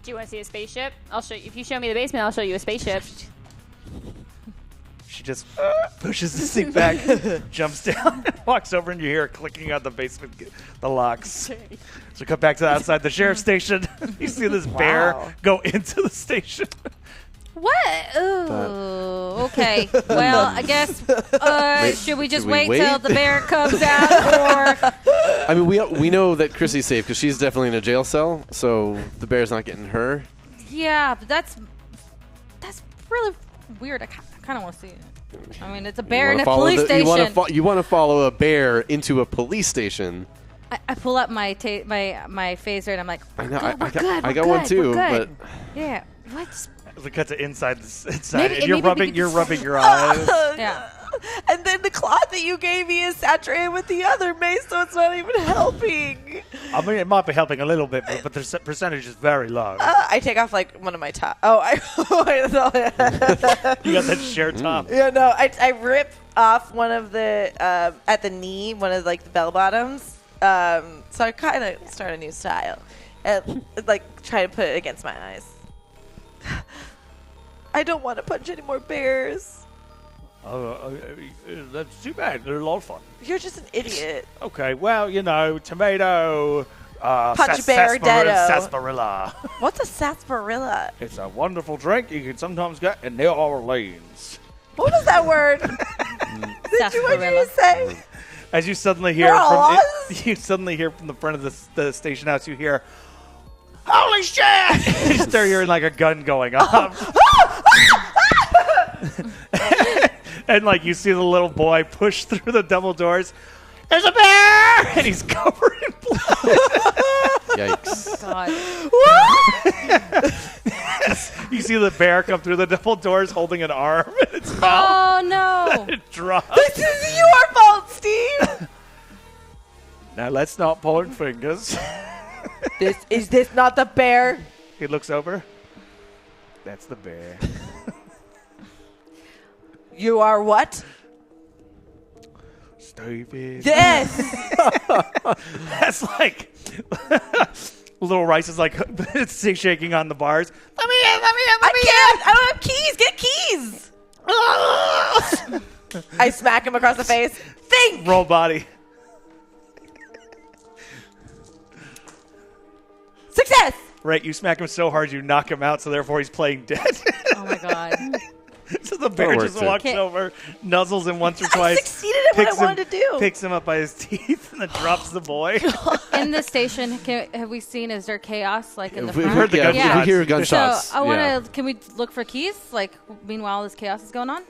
Do you want to see a spaceship? I'll show you. If you show me the basement, I'll show you a spaceship. She just pushes the seat back, jumps down, and walks over, and you hear her clicking out the basement, the locks. So we cut back to outside the sheriff's station. You see this bear go into the station. What? Ooh, okay. Well, I guess should we just wait till the bear comes out, or? I mean, we know that Chrissy's safe because she's definitely in a jail cell, so the bear's not getting her. Yeah, but that's really weird. I kind of want to see it. I mean, it's a bear in a police station. You want to follow a bear into a police station. I pull up my phaser and I'm like, I know. we're good, I got one too, but yeah. What? We cut to inside, Maybe- and you're maybe rubbing your eyes. Yeah. And then the cloth that you gave me is saturated with the other mace, so it's not even helping. I mean, it might be helping a little bit, but the percentage is very low. I take off like one of my top. Oh, You got that share top. Yeah, no, I rip off one of the at the knee, one of like the bell bottoms. So I kind of start a new style, and like try to put it against my eyes. I don't want to punch any more bears. That's too bad. They're a lot of fun. You're just an idiot. Okay, well, tomato. Punch bear deado. Sarsaparilla. What's a sarsaparilla? It's a wonderful drink you can sometimes get in New Orleans. What was that word? Did you want you to say? As you suddenly hear from the front of the station house, you hear, "Holy shit!" You start hearing like a gun going off. And like you see the little boy push through the double doors. There's a bear, and he's covered in blood. Yikes! God. You see the bear come through the double doors, holding an arm in its mouth. Oh no! It drops. This is your fault, Steve. Now let's not point fingers. Is this not the bear? He looks over. That's the bear. You are what? Stupid. Yes. That's like Little Rice is like shaking on the bars. Let me in. I don't have keys. Get keys. I smack him across the face. Think. Roll body. Success. Right, you smack him so hard you knock him out, so therefore he's playing dead. Oh my God. So the bear just walks over, nuzzles him once or twice. I succeeded at what I wanted to do. Picks him up by his teeth and then drops the boy. In the station, have we seen? Is there chaos like in the We've front? heard the gunshots. We hear gunshots. So I want to. Can we look for keys? Like meanwhile, this chaos is going on.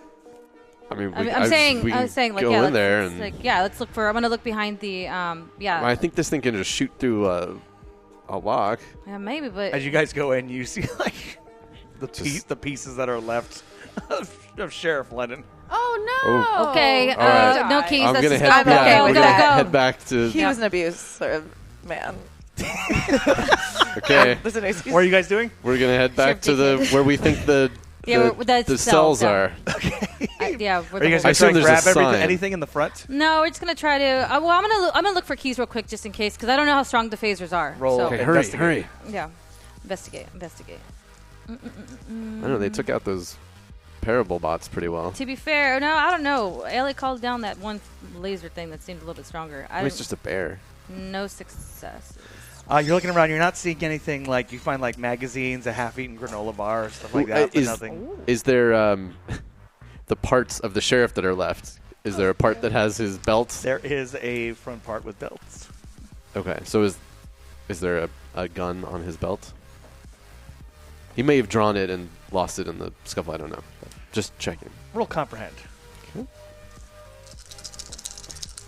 I mean, I was saying, like, go yeah, in there let's, and like, yeah, let's look for. I'm gonna look behind the, yeah. I think this thing can just shoot through a lock. Yeah, maybe, but As you guys go in, you see like the pieces that are left of Sheriff Lennon. Oh no! okay, All right. no keys. I'm let's gonna just head. go. Yeah, Go, we're go, gonna go. head back to. He was an abuse sort of man. Okay, There's an excuse. What are you guys doing? we're gonna head back to the where we think the the cells yeah. are. Yeah, Are you guys I going to try assume and there's a grab sign. anything in the front? No, we're just gonna try to. Well, I'm gonna look for keys real quick just in case because I don't know how strong the phasers are. Roll. So, Okay. Hurry, Investigate. hurry! yeah, investigate. I don't know. They took out those parable bots pretty well. To be fair, no, I don't know. Ellie called down that one laser thing that seemed a little bit stronger. I mean, it's just a bear. No successes. You're looking around. You're not seeing anything like you find like magazines, a half-eaten granola bar, stuff like that. But nothing. Is there the parts of the sheriff that are left? Is there a part that has his belt? There is a front part with belts. Okay, so is there a gun on his belt? He may have drawn it and lost it in the scuffle. I don't know. Just checking. Roll comprehend. Okay.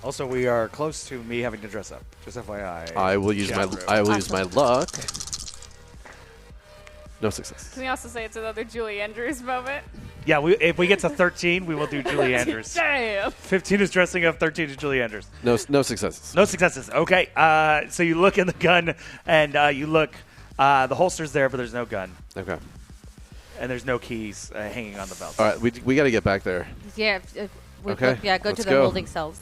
Also, we are close to me having to dress up. Just FYI. I will use my luck. No success. Can we also say it's another Julie Andrews moment? Yeah, if we get to 13, we will do Julie Andrews. Damn. 15 is dressing up, 13 is Julie Andrews. No successes. No successes. Okay. So you look in the gun, and you look. The holster's there, but there's no gun. Okay. And there's no keys hanging on the belt. All right, we got to get back there. Yeah. Okay, Go let's to the go. holding cells.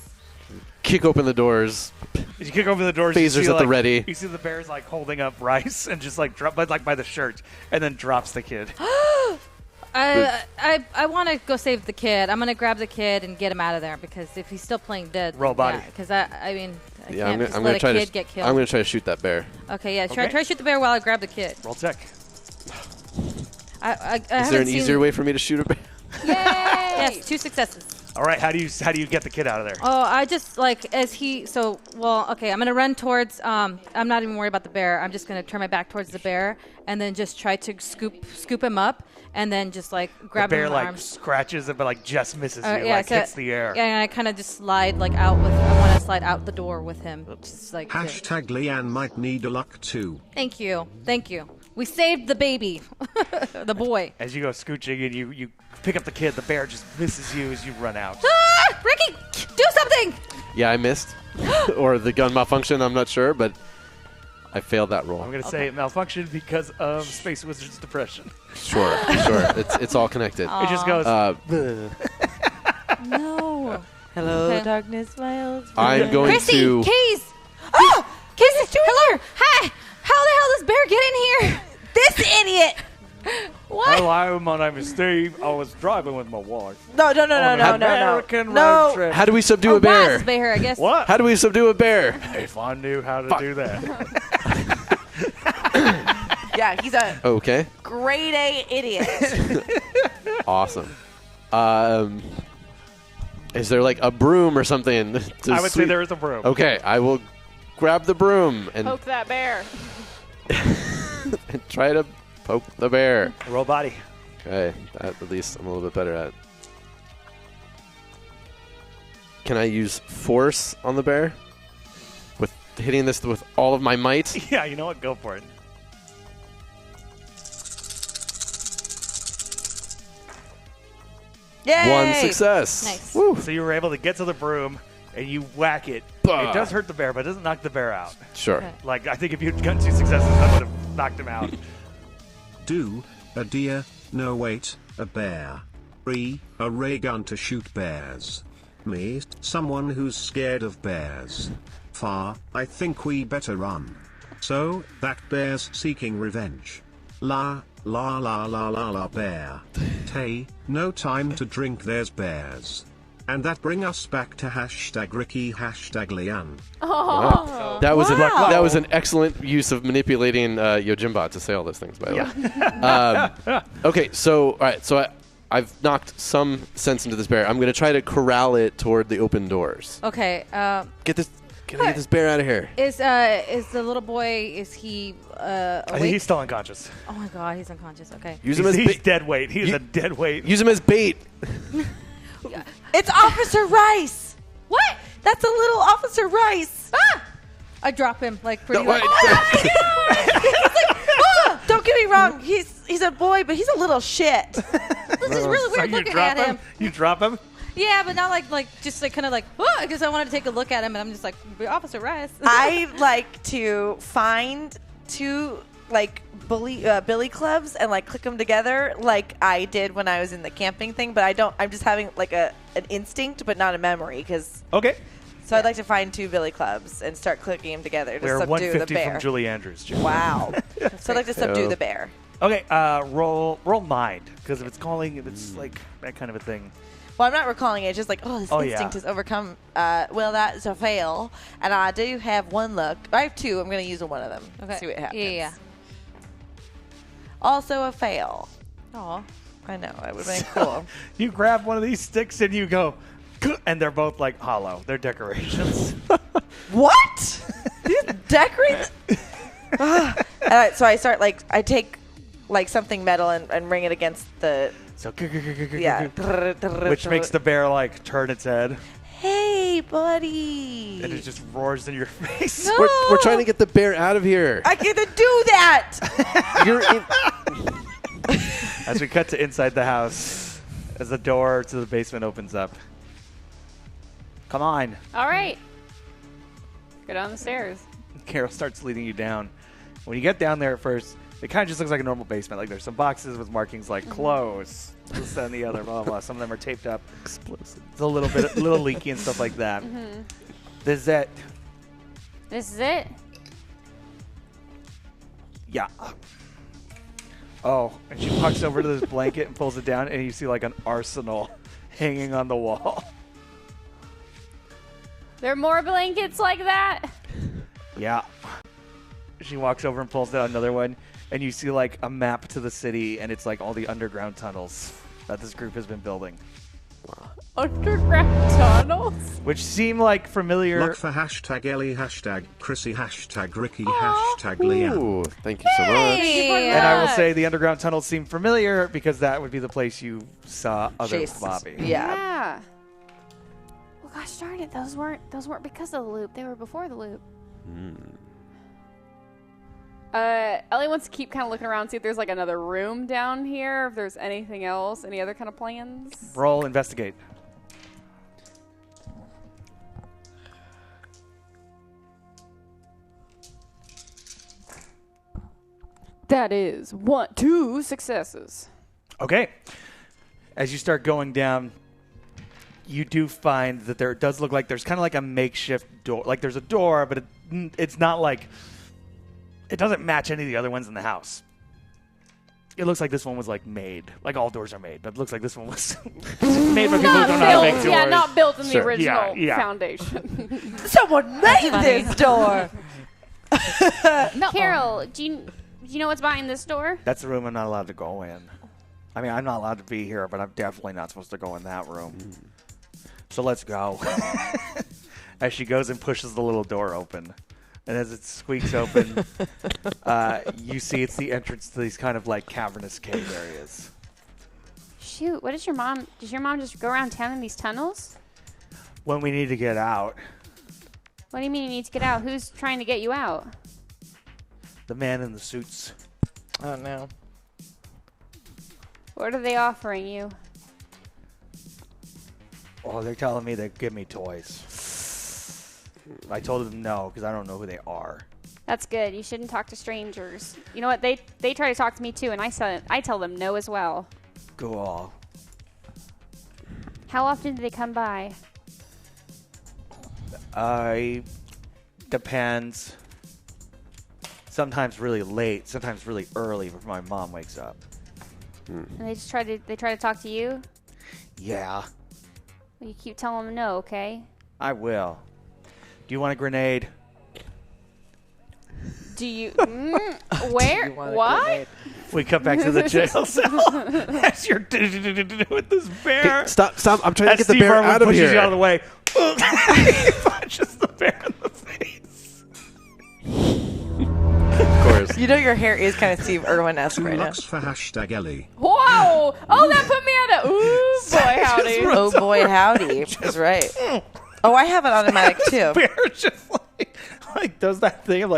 Kick open the doors. As you kick over the doors, Phasers you see, at the ready. You see the bear's like holding up rice and just like drop, by the shirt, and then drops the kid. I want to go save the kid. I'm gonna grab the kid and get him out of there because if he's still playing dead, Roll body. Because I mean, I Yeah, can't just I'm let gonna a try kid get killed. I'm gonna try to shoot that bear. Okay, yeah. Try Okay. to shoot the bear while I grab the kid. Roll tech. I Is there an easier way for me to shoot a bear? Yes, 2 successes. All right. How do you get the kid out of there? Oh, I just okay, I'm going to run towards, I'm not even worried about the bear. I'm just going to turn my back towards the bear and then just try to scoop him up and then just like grab the him bear in my like arms. scratches it, but like just misses you, Yeah, so, hits the air. Yeah, and I kind of just slide like out with, I want to slide out the door with him. Just like Hashtag Leanne might need a luck too. Thank you. We saved the baby, the boy. As you go scooching and you pick up the kid, the bear just misses you as you run out. Ah! Ricky, do something! Yeah, I missed. Or the gun malfunctioned, I'm not sure, but I failed that roll. I'm going to say it malfunctioned because of Space Wizard's depression. Sure. It's all connected. It just goes. No. Hello, Okay. darkness, my old I'm going Chrissy, to... Keys! Oh! Keys, hello! Hi! How the hell does Bear get in here? This idiot! What? Hello, my name is Steve. I was driving with my wife. No. American No. road trip. How do we subdue a Wise bear? bear, I guess. What? How do we subdue a bear? If I knew how to do that. Yeah, he's a Okay. grade A idiot. Awesome. Is there like a broom or something? I would say there is a broom. Okay, I will grab the broom and Poke that bear. try to poke the bear. Roll body. Okay, that at least I'm a little bit better at. Can I use force on the bear? With hitting this with all of my might? Yeah, you know what? Go for it. Yay! 1 success. Nice. Woo. So you were able to get to the broom and you whack it. Bah. It does hurt the bear, but it doesn't knock the bear out. Sure. Okay. Like, I think if you'd gotten 2 successes, that would have knocked him out. Do, a deer, no wait, a bear. 3, a ray gun to shoot bears. Me, someone who's scared of bears. 4, I think we better run. So, that bear's seeking revenge. La, la la la la la bear. Tay, no time to drink, there's bears. And that bring us back to hashtag Ricky, hashtag Leanne. Wow. That was Wow. that was an excellent use of manipulating Yojimba to say all those things, by the way. Okay, so all right, so I've knocked some sense into this bear. I'm going to try to corral it toward the open doors. Okay. Get this bear out of here. Is the little boy, is he I think awake? he's still unconscious. Oh my god, he's unconscious. Okay. Use him as He's bait. dead weight. He's a dead weight. Use him as bait. It's Officer Rice. What? That's a little Officer Rice. Ah! I drop him like pretty No, much. Don't get me wrong. He's a boy, but he's a little shit. This is really So weird you looking drop at him. You drop him? Yeah, but not like just like kind of like, because I wanted to take a look at him, and I'm just like, Officer Rice. I like to find 2 like billy clubs and like click them together like I did when I was in the camping thing, but I'm just having like an instinct but not a memory because Okay. so I'd like to find 2 billy clubs and start clicking them together to We're subdue the 150 bear. from Julie Andrews. Jim. Wow. So I'd like to subdue Oh. the bear. Okay, roll mind because if it's calling, if it's like that kind of a thing. Well, I'm not recalling it. It's just like, this Oh, instinct yeah. is overcome. Well, that's a fail. And I do have one luck. I have two. I'm going to use one of them. Okay. See what happens. Yeah. Also a fail. Aw. I know. It would have been cool. You grab one of these sticks and you go, and they're both like hollow. They're decorations. What? These decorations? So I start I take something metal and ring it against the which makes the bear turn its head, hey buddy, and it just roars in your face. No. We're trying to get the bear out of here. I get to do that. You're in. As we cut to inside the house, as the door to the basement opens up. Come on. All right. Go down the stairs. Carol starts leading you down. When you get down there at first, it kind of just looks like a normal basement. There's some boxes with markings like close, this and the other, blah, blah. Some of them are taped up. Explosive. It's a little leaky and stuff like that. This is it. This is it? Yeah. Oh, and she walks over to this blanket and pulls it down, and you see an arsenal hanging on the wall. There are more blankets like that? Yeah. She walks over and pulls down another one, and you see a map to the city, and it's all the underground tunnels that this group has been building, Underground tunnels? which seem familiar. Look for #Ellie, #Chrissy, #Ricky, #Leah. Ooh, thank you so much. And I will say the underground tunnels seem familiar because that would be the place you saw other Chase. Bobby. Yeah. Well, gosh darn it. Those weren't because of the loop. They were before the loop. Ellie wants to keep kind of looking around, see if there's another room down here, if there's anything else, any other kind of plans. Roll investigate. That is 2 successes. Okay. As you start going down, you do find that there does look like there's kind of a makeshift door. There's a door, but it's not it doesn't match any of the other ones in the house. It looks like this one was made. All doors are made, but it looks like this one was made by people who don't know how to make doors. Yeah, not built in the Sure. original Yeah. foundation. Someone made this door. Carol, do you know what's behind this door? That's the room I'm not allowed to go in. I mean, I'm not allowed to be here, but I'm definitely not supposed to go in that room. So let's go. As she goes and pushes the little door open. And as it squeaks open, you see it's the entrance to these kind of cavernous cave areas. Shoot, does your mom just go around town in these tunnels? When we need to get out, What do you mean you need to get out? Who's trying to get you out? the man in the suits. Oh no. What are they offering you? Oh, they're telling me they give me toys. I told them no because I don't know who they are. That's good. You shouldn't talk to strangers. You know what? They try to talk to me too, and I tell them no as well. Cool. How often do they come by? Depends. Sometimes really late, sometimes really early before my mom wakes up. And they try to talk to you? Yeah, Well, you keep telling them no, okay? I will. Do you want a grenade? Do you... where? What? We come back to the jail cell. As you're with this bear. Hey, stop! I'm trying to As get the Steve bear Irwin out of pushes here. you out of the way. He punches the bear in the face. Of course. You know your hair is kind of Steve Irwin-esque right now. Looks for #Ellie. Whoa! Oh, that put me at a... Ooh, boy, howdy. Oh boy, howdy. That's right. Oh, I have it automatic too. Bear just does that thing of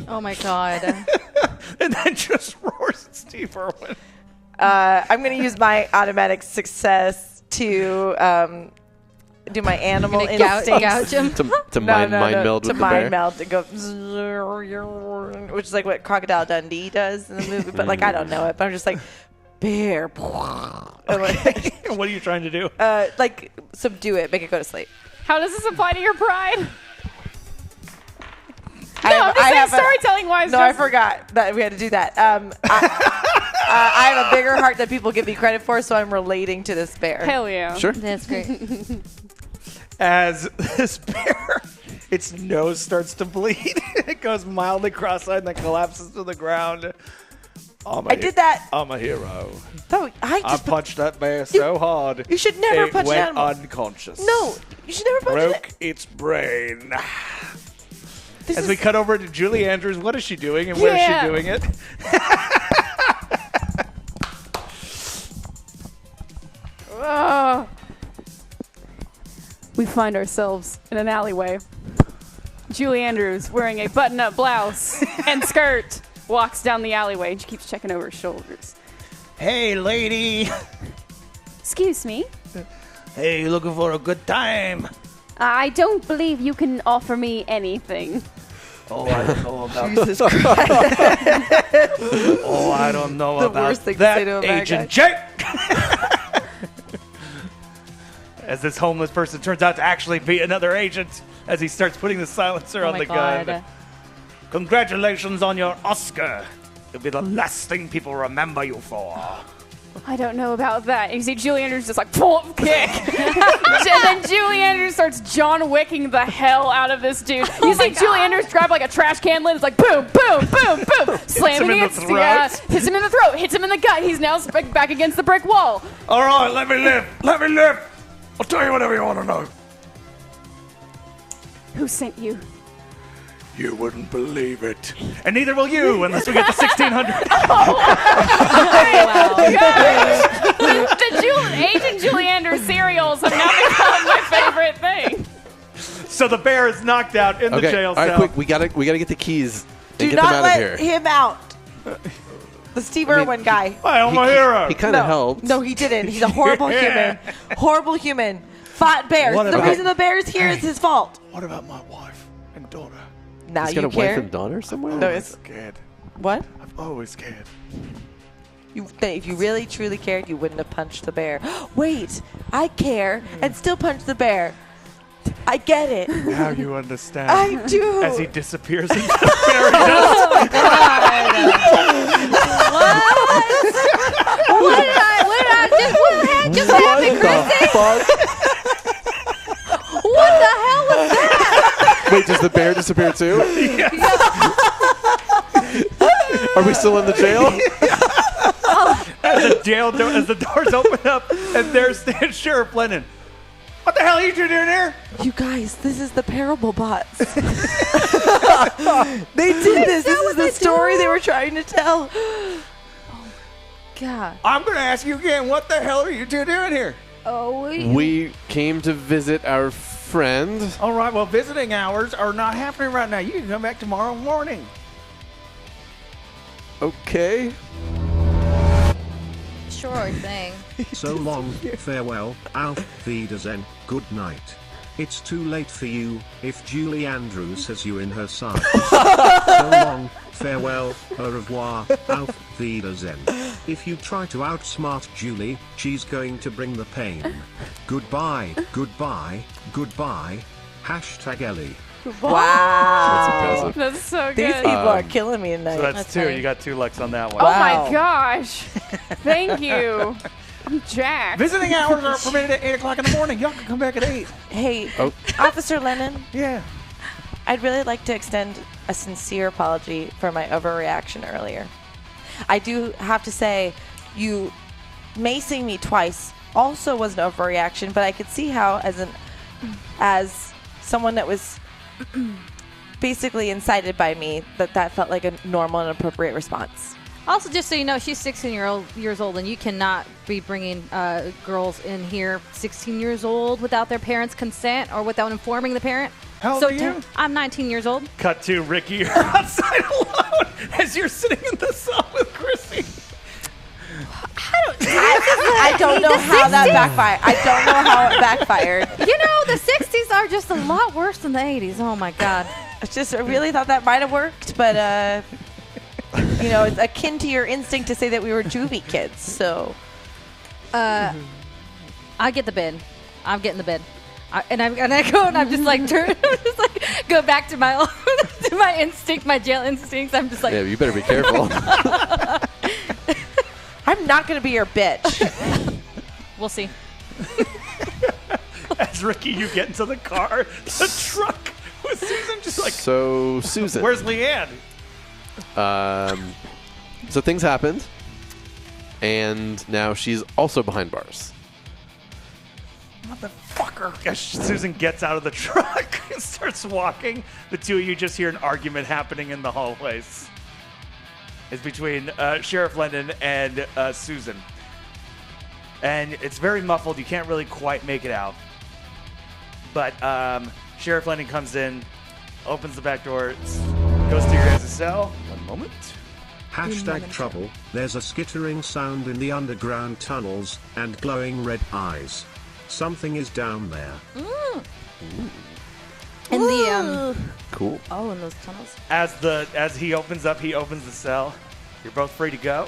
Oh my god. and then just roars at Steve Irwin. I'm going to use my automatic success to do my animal You're gonna instinct. gouge him? to mind meld to with the mind bear. meld and go, which is what Crocodile Dundee does in the movie. But I don't know it. But I'm just bear. And, What are you trying to do? subdue it, make it go to sleep. How does this apply to your pride? I'm just saying storytelling-wise. No, I forgot that we had to do that. I have a bigger heart than people give me credit for, so I'm relating to this bear. Hell yeah. Sure. That's great. As this bear, its nose starts to bleed. It goes mildly cross-eyed and then collapses to the ground. I did that. I'm a hero. No, I punched that bear so hard. You should never punch an It animal. went unconscious. No, you should never punch Broke it. its brain. This As is- we cut over to Julie Andrews, what is she doing and where is she doing it? We find ourselves in an alleyway. Julie Andrews, wearing a button-up blouse and skirt, walks down the alleyway and she keeps checking over her shoulders. Hey, lady. Excuse me. Hey, you looking for a good time? I don't believe you can offer me anything. Oh, I don't know about Jesus Christ. Oh, I don't know The about worst thing to that, say to a bad Agent Jake. As this homeless person turns out to actually be another agent, as he starts putting the silencer Oh on my the God. gun. Congratulations on your Oscar. It'll be the last thing people remember you for. I don't know about that. You see Julie Andrews just like pull up kick. And then Julie Andrews starts John Wicking the hell out of this dude. You see Julie Andrews grab like a trash can lid. It's like boom, boom, boom, boom. Slamming him in the against throat. hits him in the throat, hits him in the gut. He's now back against the brick wall. All right, let me live. Let me live. I'll tell you whatever you want to know. Who sent you? You wouldn't believe it. And neither will you unless we get to 1600. The Agent Julie Andrews cereals have now become my favorite thing. So the bear is knocked out in the jail All right, cell. quick. We gotta get the keys and Do get them not out let of here. him out. The Steve Irwin guy. Hi, I'm a hero. He kind of helped. No, he didn't. He's a horrible human. Horrible human. Fought bears. What The about- reason the bear's here is his fault. What about my wife and daughter? Now He's you got a care. wife and daughter somewhere. No, I'm it's scared. what? I've always cared. If you really truly cared, you wouldn't have punched the bear. Wait, I care and still punch the bear. I get it. Now you understand. I do. As he disappears into the fairy dust. What did I just happened, Chrissy? What the hell was that? Wait, does the bear disappear too? Are we still in the jail? As the doors open up, and there stands Sheriff Lennon. What the hell are you two doing here? You guys, this is the parable bots. They did this. This is the story they were trying to tell. God. I'm going to ask you again. What the hell are you two doing here? Oh, We came to visit our friend. All right, well, visiting hours are not happening right now. You can come back tomorrow morning. Okay. sure thing. So long, farewell, auf Wiedersehen, good night. It's too late for you, if Julie Andrews has you in her sights. So long, farewell, au revoir, auf Wiedersehen. If you try to outsmart Julie, she's going to bring the pain. Goodbye, goodbye, goodbye. Hashtag Ellie. Wow. That's impressive. That's so These good. people are killing me tonight. So that's That's two. funny. You got 2 Lux on that one. Oh Wow. my gosh. Thank you. I'm jacked. Visiting hours are permitted at 8 o'clock in the morning. Y'all can come back at 8. Hey, Oh. Officer Lennon, Yeah. I'd really like to extend a sincere apology for my overreaction earlier. I do have to say, you macing me twice also was an overreaction, but I could see how, as someone that was basically incited by me, that felt like a normal and appropriate response. Also, just so you know, she's 16 years old, and you cannot be bringing girls in here 16 years old without their parents' consent or without informing the parent. How old so are you? I'm 19 years old. Cut to Ricky. You're outside alone as you're sitting in the cell with Chrissy. I don't know how that backfired. I don't know how it backfired. You know, the 60s are just a lot worse than the 80s. Oh, my God. It's just, I really thought that might have worked, but, you know, it's akin to your instinct to say that we were juvie kids, so. I get the bed. I'm getting the bed. I go and I'm just like go back to my own, to my instinct, my jail instincts. I'm just like, Yeah, you better be careful. I'm not going to be your bitch. We'll see. As Ricky, you get into the car, the truck with Susan just like, So, Susan. where's Leanne? So things happened, and now she's also behind bars. Motherfucker. As Susan gets out of the truck and starts walking, the two of you just hear an argument happening in the hallways. It's between Sheriff Lennon and Susan. And it's very muffled. You can't really quite make it out. But Sheriff Lennon comes in, opens the back door, goes to your guys' cell. One moment. Hashtag trouble, there's a skittering sound in the underground tunnels, and glowing red eyes. Something is down there. In the Cool. oh, in those tunnels. As he opens the cell. You're both free to go.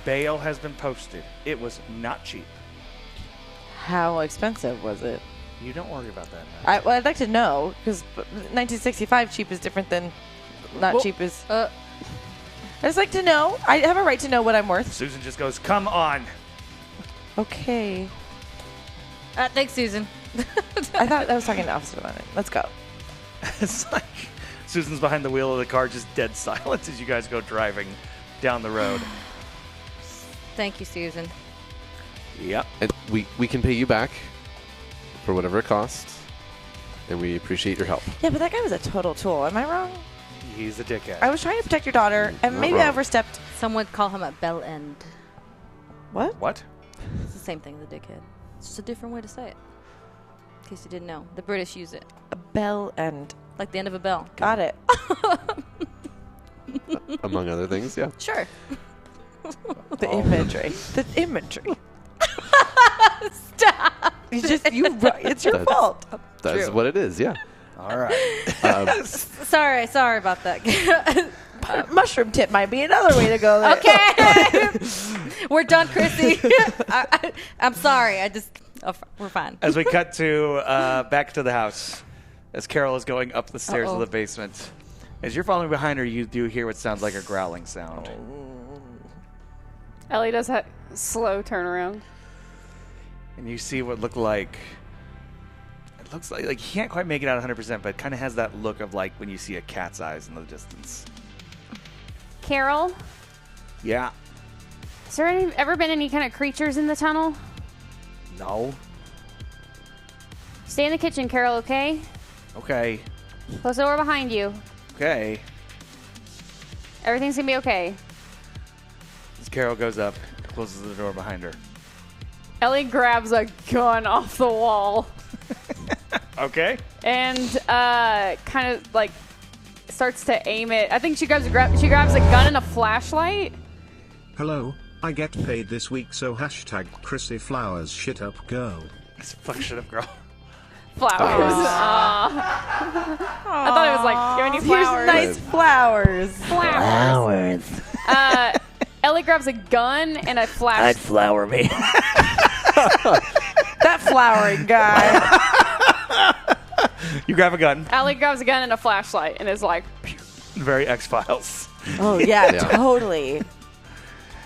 Bail has been posted. It was not cheap. How expensive was it? You don't worry about that now. I'd like to know, because 1965 cheap is different than not cheap is. I just like to know. I have a right to know what I'm worth. Susan just goes, come on. Okay. Thanks, Susan. I thought I was talking to Officer Lennon. Let's go. It's like Susan's behind the wheel of the car, just dead silent as you guys go driving down the road. Thank you, Susan. Yep. And we can pay you back for whatever it costs, and we appreciate your help. Yeah, but that guy was a total tool. Am I wrong? He's a dickhead. I was trying to protect your daughter, and Not maybe I wrong. overstepped. Some would call him a bell end. What? What? It's the same thing as a dickhead. It's just a different way to say it. In case you didn't know. The British use it. A bell end. Like the end of a bell. Got it. Among other things, yeah. Sure. The imagery. The imagery. Stop. It's your That's- fault. That's True. what it is, yeah. All right. Sorry about that. Mushroom tip might be another way to go there. Okay. We're done, Chrissy. I'm sorry. We're fine. As we cut to back to the house, as Carol is going up the stairs of the basement. As you're following behind her, you do hear what sounds like a growling sound. Ellie does that slow turnaround. And you see what looked like... It looks like you can't quite make it out 100%, but it kind of has that look of like when you see a cat's eyes in the distance. Carol, Yeah. has there ever been any kind of creatures in the tunnel? No. Stay in the kitchen, Carol, okay? Okay. Close the door behind you. Okay. Everything's gonna be okay. As Carol goes up, closes the door behind her. Ellie grabs a gun off the wall Okay. and kind of like starts to aim it. I think she grabs a gun and a flashlight. Hello, I get paid this week, so hashtag Chrissy Flowers shit up girl. This fuck shit up, girl. Flowers. I thought it was like, you have any flowers? Here's nice flowers. Flowers. Ellie grabs a gun and a flash. flower me. That flowering guy. You grab a gun. Ellie grabs a gun and a flashlight and is like, Very X-Files. Oh, yeah, Yeah. totally.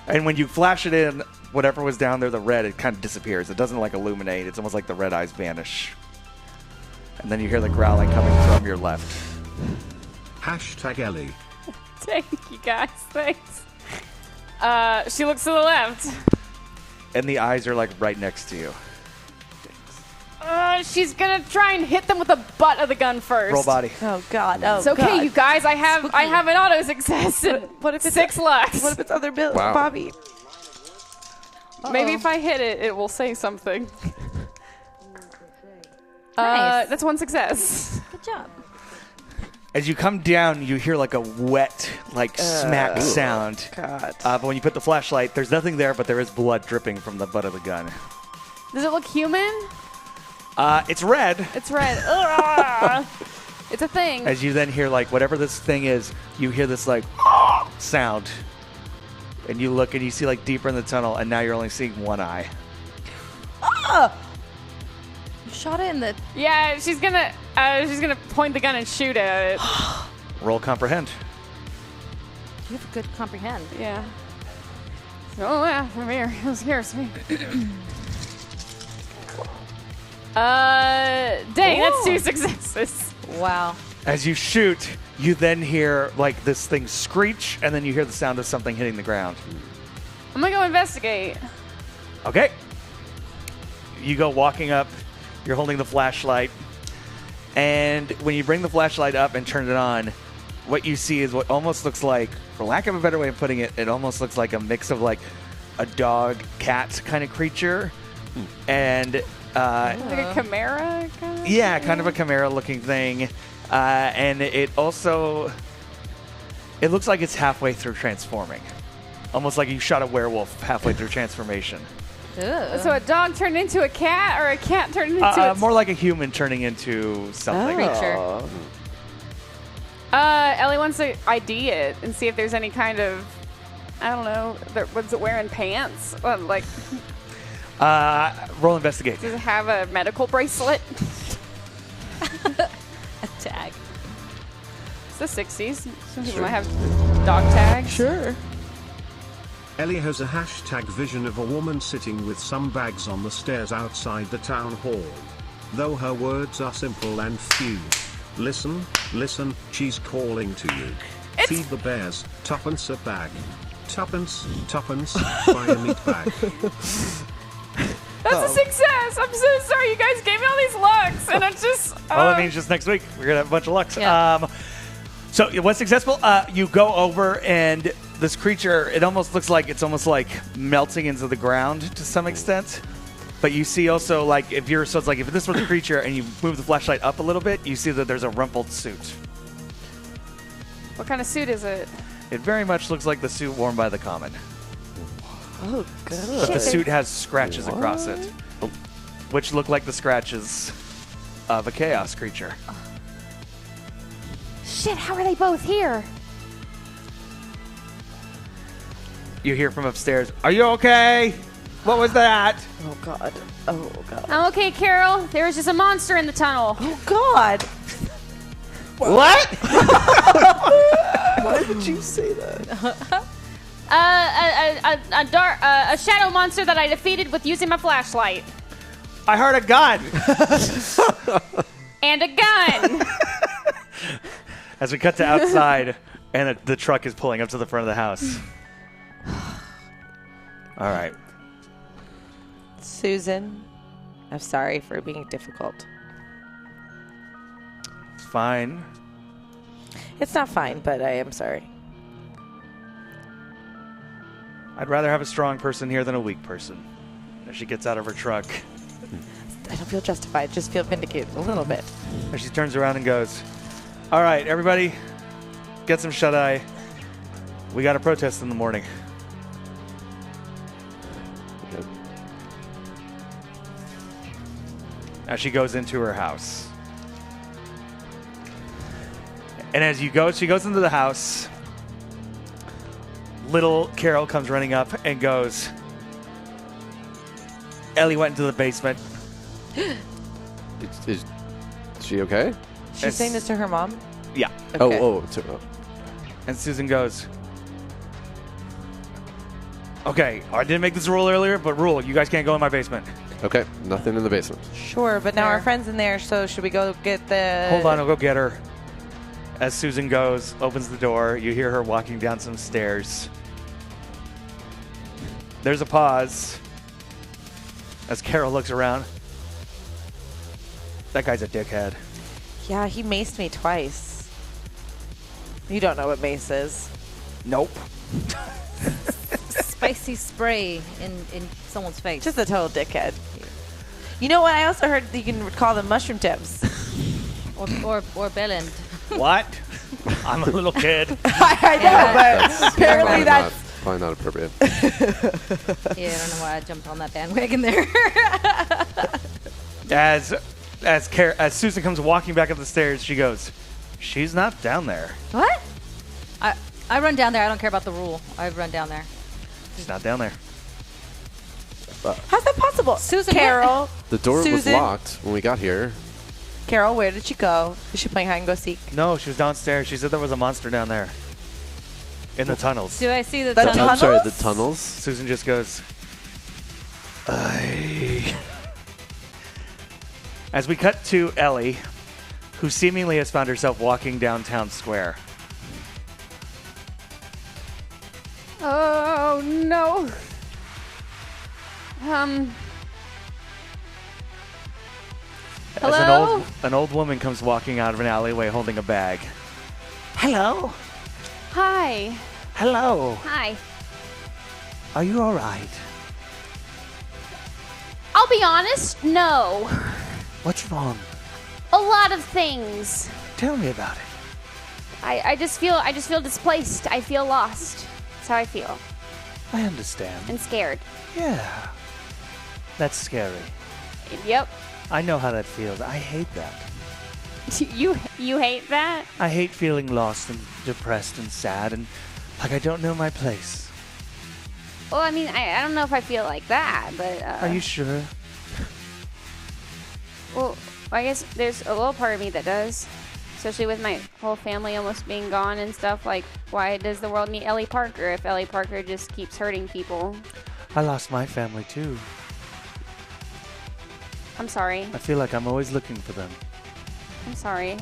And when you flash it in, whatever was down there, the red, it kind of disappears. It doesn't like illuminate. It's almost like the red eyes vanish. And then you hear the growling coming from your left. Hashtag Ellie. thank you guys, thanks. She looks to the left. And the eyes are like right next to you. She's gonna try and hit them with the butt of the gun first. Roll body. Oh, God. Oh, It's okay, God. you guys. I have an auto success. What if it's 6 lux? What if it's other Wow. Bobby? Maybe if I hit it, it will say something. Nice. That's 1 success. Good job. As you come down, you hear like a wet, like smack sound. God. But when you put the flashlight, there's nothing there, but there is blood dripping from the butt of the gun. Does it look human? It's red. It's red. Ugh. It's a thing. As you then hear like whatever this thing is, you hear this like sound. And you look and you see like deeper in the tunnel, and now you're only seeing one eye. Shot it in the. Yeah, she's gonna point the gun and shoot at it. Roll comprehend. You have a good comprehend. Yeah. Oh yeah, from here. It scares me. Dang, that's 2 successes. Wow. As you shoot, you then hear like this thing screech, and then you hear the sound of something hitting the ground. I'm gonna go investigate. Okay. You go walking up. You're holding the flashlight. And when you bring the flashlight up and turn it on, what you see is what almost looks like, for lack of a better way of putting it, it almost looks like a mix of like a dog-cat kind of creature. And like a chimera kind of? yeah, kind of a chimera-looking thing. And it also, it looks like it's halfway through transforming. Almost like you shot a werewolf halfway through transformation. Ugh. So a dog turned into a cat, or a cat turned into More like a human turning into something. Creature. Ellie wants to ID it and see if there's any kind of, I don't know, was it wearing pants? Like, Roll investigate. does it have a medical bracelet? A tag. It's the 60s. Some people might have dog tags. Sure. Ellie has a hashtag vision of a woman sitting with some bags on the stairs outside the town hall. Though her words are simple and few. Listen, listen, she's calling to you. Feed the bears, tuppence a bag. Tuppence, buy a meat bag. That's a success. I'm so sorry. You guys gave me all these looks, and it's just. Well, that means just next week we're gonna have a bunch of lucks. Yeah. So what's successful? You go over, and this creature, it almost looks like it's almost like melting into the ground to some extent. But you see also, like, if this was a creature and you move the flashlight up a little bit, you see that there's a rumpled suit. What kind of suit is it? It very much looks like the suit worn by the common. Oh, good. But the suit has scratches across it, which look like the scratches of a chaos creature. Shit, how are they both here? You hear from upstairs, "Are you okay? What was that?" Oh, God. Oh, God. I'm okay, Carol. There was just a monster in the tunnel. Oh, God. What? Why did you say that? A shadow monster that I defeated with using my flashlight. I heard a gun. And a gun. As we cut to outside, and the truck is pulling up to the front of the house. All right. Susan, I'm sorry for being difficult. It's fine. It's not fine, but I am sorry. I'd rather have a strong person here than a weak person. As she gets out of her truck, I don't feel justified. Just feel vindicated a little bit. and she turns around and goes, "All right, everybody, get some shut-eye. We got a protest in the morning." As she goes into her house. And as she goes into the house, little Carol comes running up and goes, "Ellie went into the basement." Is she okay? She's saying this to her mom? Yeah. Okay. Oh. And Susan goes, "Okay, I didn't make this rule earlier, but rule, you guys can't go in my basement." Okay, nothing in the basement. Sure, but now our friend's in there, so should we go get the... Hold on, I'll go get her. As Susan goes, opens the door, you hear her walking down some stairs. There's a pause. As Carol looks around. That guy's a dickhead. Yeah, he maced me twice. You don't know what mace is. Nope. Spicy spray in someone's face. Just a total dickhead. You know what? I also heard that you can call them mushroom tips. or bellend. What? I'm a little kid. I know, but apparently that's... Probably not appropriate. Yeah, I don't know why I jumped on that bandwagon there. As Susan comes walking back up the stairs, she goes, "She's not down there. What? I run down there. I don't care about the rule. I run down there. She's not down there." How's that possible? Susan, Carol. The door was Susan? locked when we got here. Carol, where did she go? Is she playing hide and go seek? No, she was downstairs. She said there was a monster down there. In the tunnels. Do I see the The tunnel? I'm sorry, the tunnels? tunnels. Susan just goes, As we cut to Ellie, who seemingly has found herself walking downtown square. Oh no. Hello? As an old woman comes walking out of an alleyway holding a bag. Hello? Hi. Hello? Hi. Are you all right? I'll be honest, no. What's wrong? A lot of things. Tell me about it. I just feel displaced. I feel lost. That's how I feel. I understand. And scared. Yeah. That's scary. Yep. I know how that feels. I hate that. You hate that? I hate feeling lost and depressed and sad and like I don't know my place. Well, I mean, I don't know if I feel like that, but Are you sure? well, I guess there's a little part of me that does. Especially with my whole family almost being gone and stuff. Like, why does the world need Ellie Parker if Ellie Parker just keeps hurting people? I lost my family too. I'm sorry. I feel like I'm always looking for them. I'm sorry.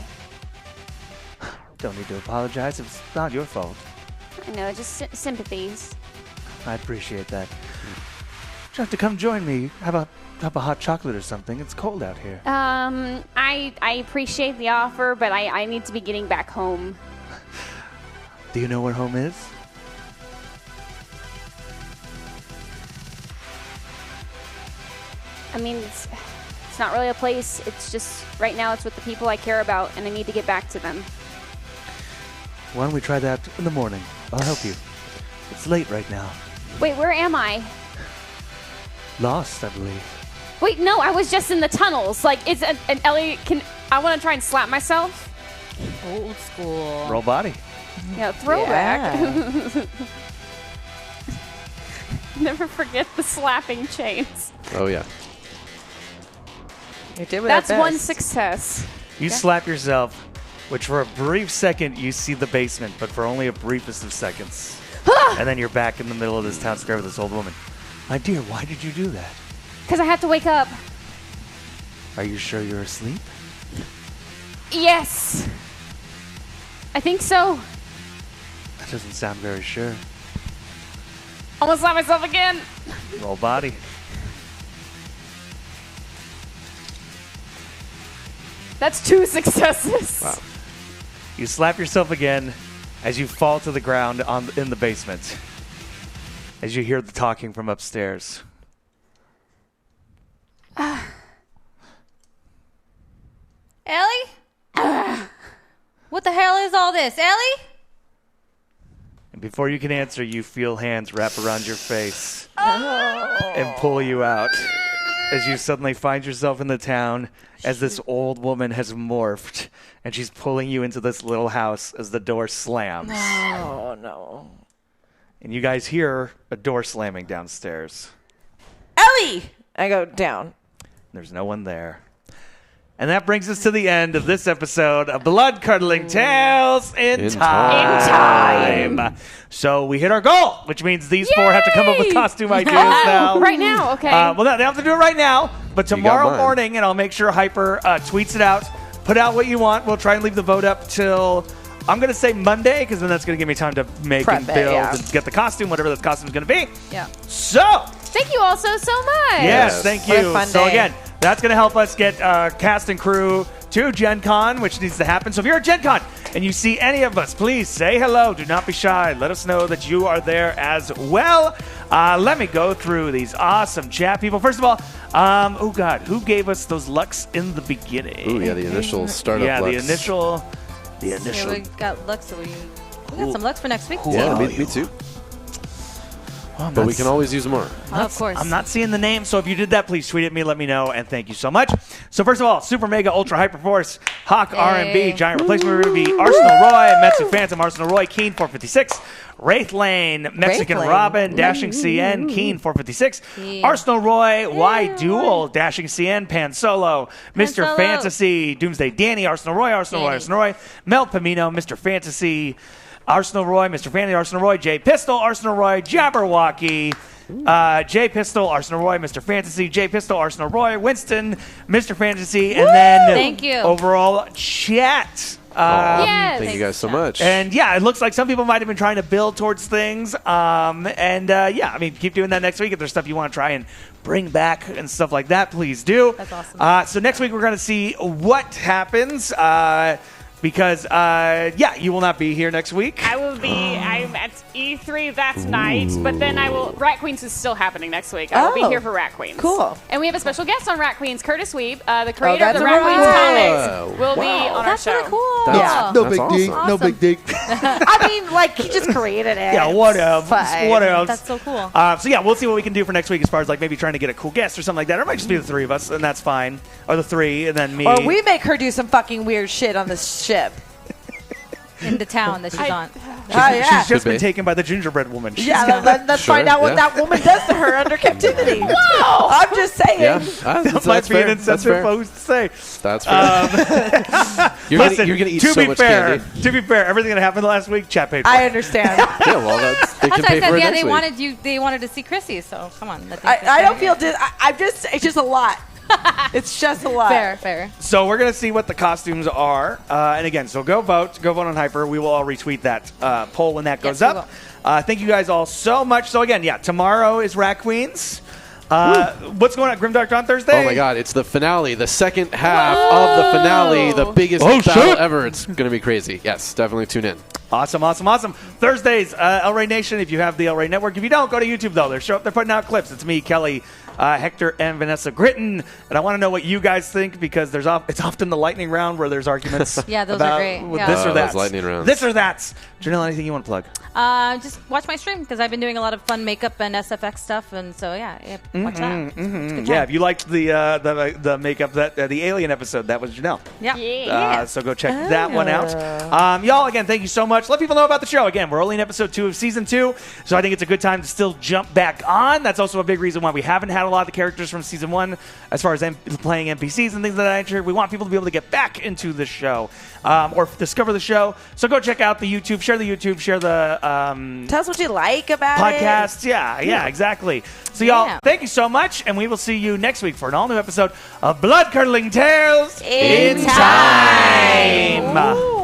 Don't need to apologize. It's not your fault. I know, just sympathies. I appreciate that. You have to come join me. Have a hot chocolate or something. It's cold out here. I appreciate the offer, but I need to be getting back home. Do you know where home is? I mean, it's not really a place. It's just, right now it's with the people I care about, and I need to get back to them. Why don't we try that in the morning? I'll help you. It's late right now. Wait, where am I? Lost, I believe. Wait, no, I was just in the tunnels. Like, it's an Ellie, I want to try and slap myself. Old school. Roll body. Yeah, throwback. Yeah. Never forget the slapping chains. Oh yeah. You did what That's I one best. success. You slap yourself, which for a brief second you see the basement, but for only a briefest of seconds. And then you're back in the middle of this town square with this old woman. My dear, why did you do that? Because I have to wake up. Are you sure you're asleep? Yes. I think so. That doesn't sound very sure. Almost slap myself again. Roll body. That's 2 successes. Wow. You slap yourself again as you fall to the ground in the basement. As you hear the talking from upstairs. Ellie? What the hell is all this? Ellie? And before you can answer, you feel hands wrap around your face and pull you out. As you suddenly find yourself in the town as this old woman has morphed and she's pulling you into this little house as the door slams. Oh, no. And you guys hear a door slamming downstairs. Ellie! I go down. There's no one there. And that brings us to the end of this episode of Bloodcurdling Tales in Time. So we hit our goal, which means these four have to come up with costume ideas now. Right now, okay. Well, they don't have to do it right now, but got tomorrow mine. morning, and I'll make sure Hyper tweets it out. Put out what you want. We'll try and leave the vote up till, I'm going to say Monday, because then that's going to give me time to make Prep and it, build yeah. and get the costume, whatever the costume's going to be. Yeah. So, Thank you all so much. yes, thank What a you. fun So day. again, that's going to help us get cast and crew to Gen Con, which needs to happen. So if you're at Gen Con and you see any of us, please say hello. Do not be shy. Let us know that you are there as well. Let me go through these awesome chat people. First of all, oh God, who gave us those Lux in the beginning? Ooh, yeah, the initial startup. Yeah, Lux. the initial. Yeah, we got Lux, so we got some Lux for next week. Yeah, Who me too. Oh, I'm But not we can always use more. Of course. I'm not seeing the name, so if you did that, please tweet at me, let me know, and thank you so much. So first of all, Super Mega Ultra Hyper Force, Hawk Hey. RMB, Giant Replacement Ruby, Arsenal Roy, Metsu Phantom, Arsenal Roy, Keen 456, Wraith Lane, Mexican Lane. Robin, Dashing CN, Keen 456, Yeah. Arsenal Roy, Y Duel, Dashing CN, Pan Solo, Mr. Solo. Fantasy, Doomsday Danny, Arsenal Roy, Arsenal Roy, Danny. Arsenal Roy, Mel Pamino, Mr. Fantasy, Arsenal Roy, Mr. Fanny, Arsenal Roy, J Pistol, Arsenal Roy, Jabberwocky, J Pistol, Arsenal Roy, Mr. Fantasy, J Pistol, Arsenal Roy, Winston, Mr. Fantasy, and then Thank you. overall chat. Yes. Thank you guys so much. And yeah, it looks like some people might have been trying to build towards things. Yeah, I mean, keep doing that next week. If there's stuff you want to try and bring back and stuff like that, please do. That's awesome. So next week we're going to see what happens. Because, you will not be here next week. I will be. I'm at E3 that night, but then I will. Rat Queens is still happening next week. I will be Oh. here for Rat Queens. Cool. And we have a special guest on Rat Queens, Curtis Weeb, the creator of that's the Rat Queens right. comics, will be on our That's show. really cool. That's, No that's big deal. awesome. No big deal. I mean, like, he just created it. Yeah, what else? Fine. What else? That's so cool. So yeah, we'll see what we can do for next week as far as like maybe trying to get a cool guest or something like that. Or it might just be the three of us, and that's fine. Or the three, and then me. Or we make her do some fucking weird shit on this ship. In the town that she's on. Oh, yeah. She's just Could been be. taken by the gingerbread woman. She's Yeah, got- let's Sure, find out what yeah. that woman does to her under captivity. Wow. I'm just saying. Yeah, that that's might be fair. an That's insensitive fair. post to say. That's fair. Listen, you're gonna eat to so be much fair, candy. to be fair, everything that happened last week, chat paid for. I understand. Yeah, well, they That's can what I pay said. for it Yeah, next they week. wanted you. They wanted to see Chrissy. So come on. I don't feel. It's just a lot. It's just a lot. fair. So we're gonna see what the costumes are, and again, so go vote on Hyper. We will all retweet that poll when that goes Yes, we up. Thank you guys all so much. So again, yeah, tomorrow is Rat Queens. What's going on, Grimdark on Thursday? Oh my God! It's the finale, the second half of the finale, the biggest Oh, battle shit. ever. It's gonna be crazy. Yes, definitely tune in. Awesome. Thursdays, El Rey Nation, if you have the El Rey Network. If you don't, go to YouTube, though. They're putting out clips. It's me, Kelly, Hector, and Vanessa Gritton. And I want to know what you guys think, because it's often the lightning round where there's arguments Yeah, those are about great. Yeah. this or Oh, that. those lightning rounds. This or that. Janelle, anything you want to plug? Just watch my stream because I've been doing a lot of fun makeup and SFX stuff, and so yeah watch that. It's a good Yeah, time. if you liked the makeup, that the Alien episode, that was Janelle. Yeah. So go check that one out. Y'all, again, thank you so much. Let people know about the show. Again, we're only in episode 2 of season 2, so I think it's a good time to still jump back on. That's also a big reason why we haven't had a lot of the characters from season 1 as far as playing NPCs and things of that nature. We want people to be able to get back into the show or discover the show. So go check out the YouTube, share the Tell us what you like about podcasts. Yeah, exactly. So y'all, Yeah. thank you so much, and we will see you next week for an all-new episode of Bloodcurdling Tales In Time. Time.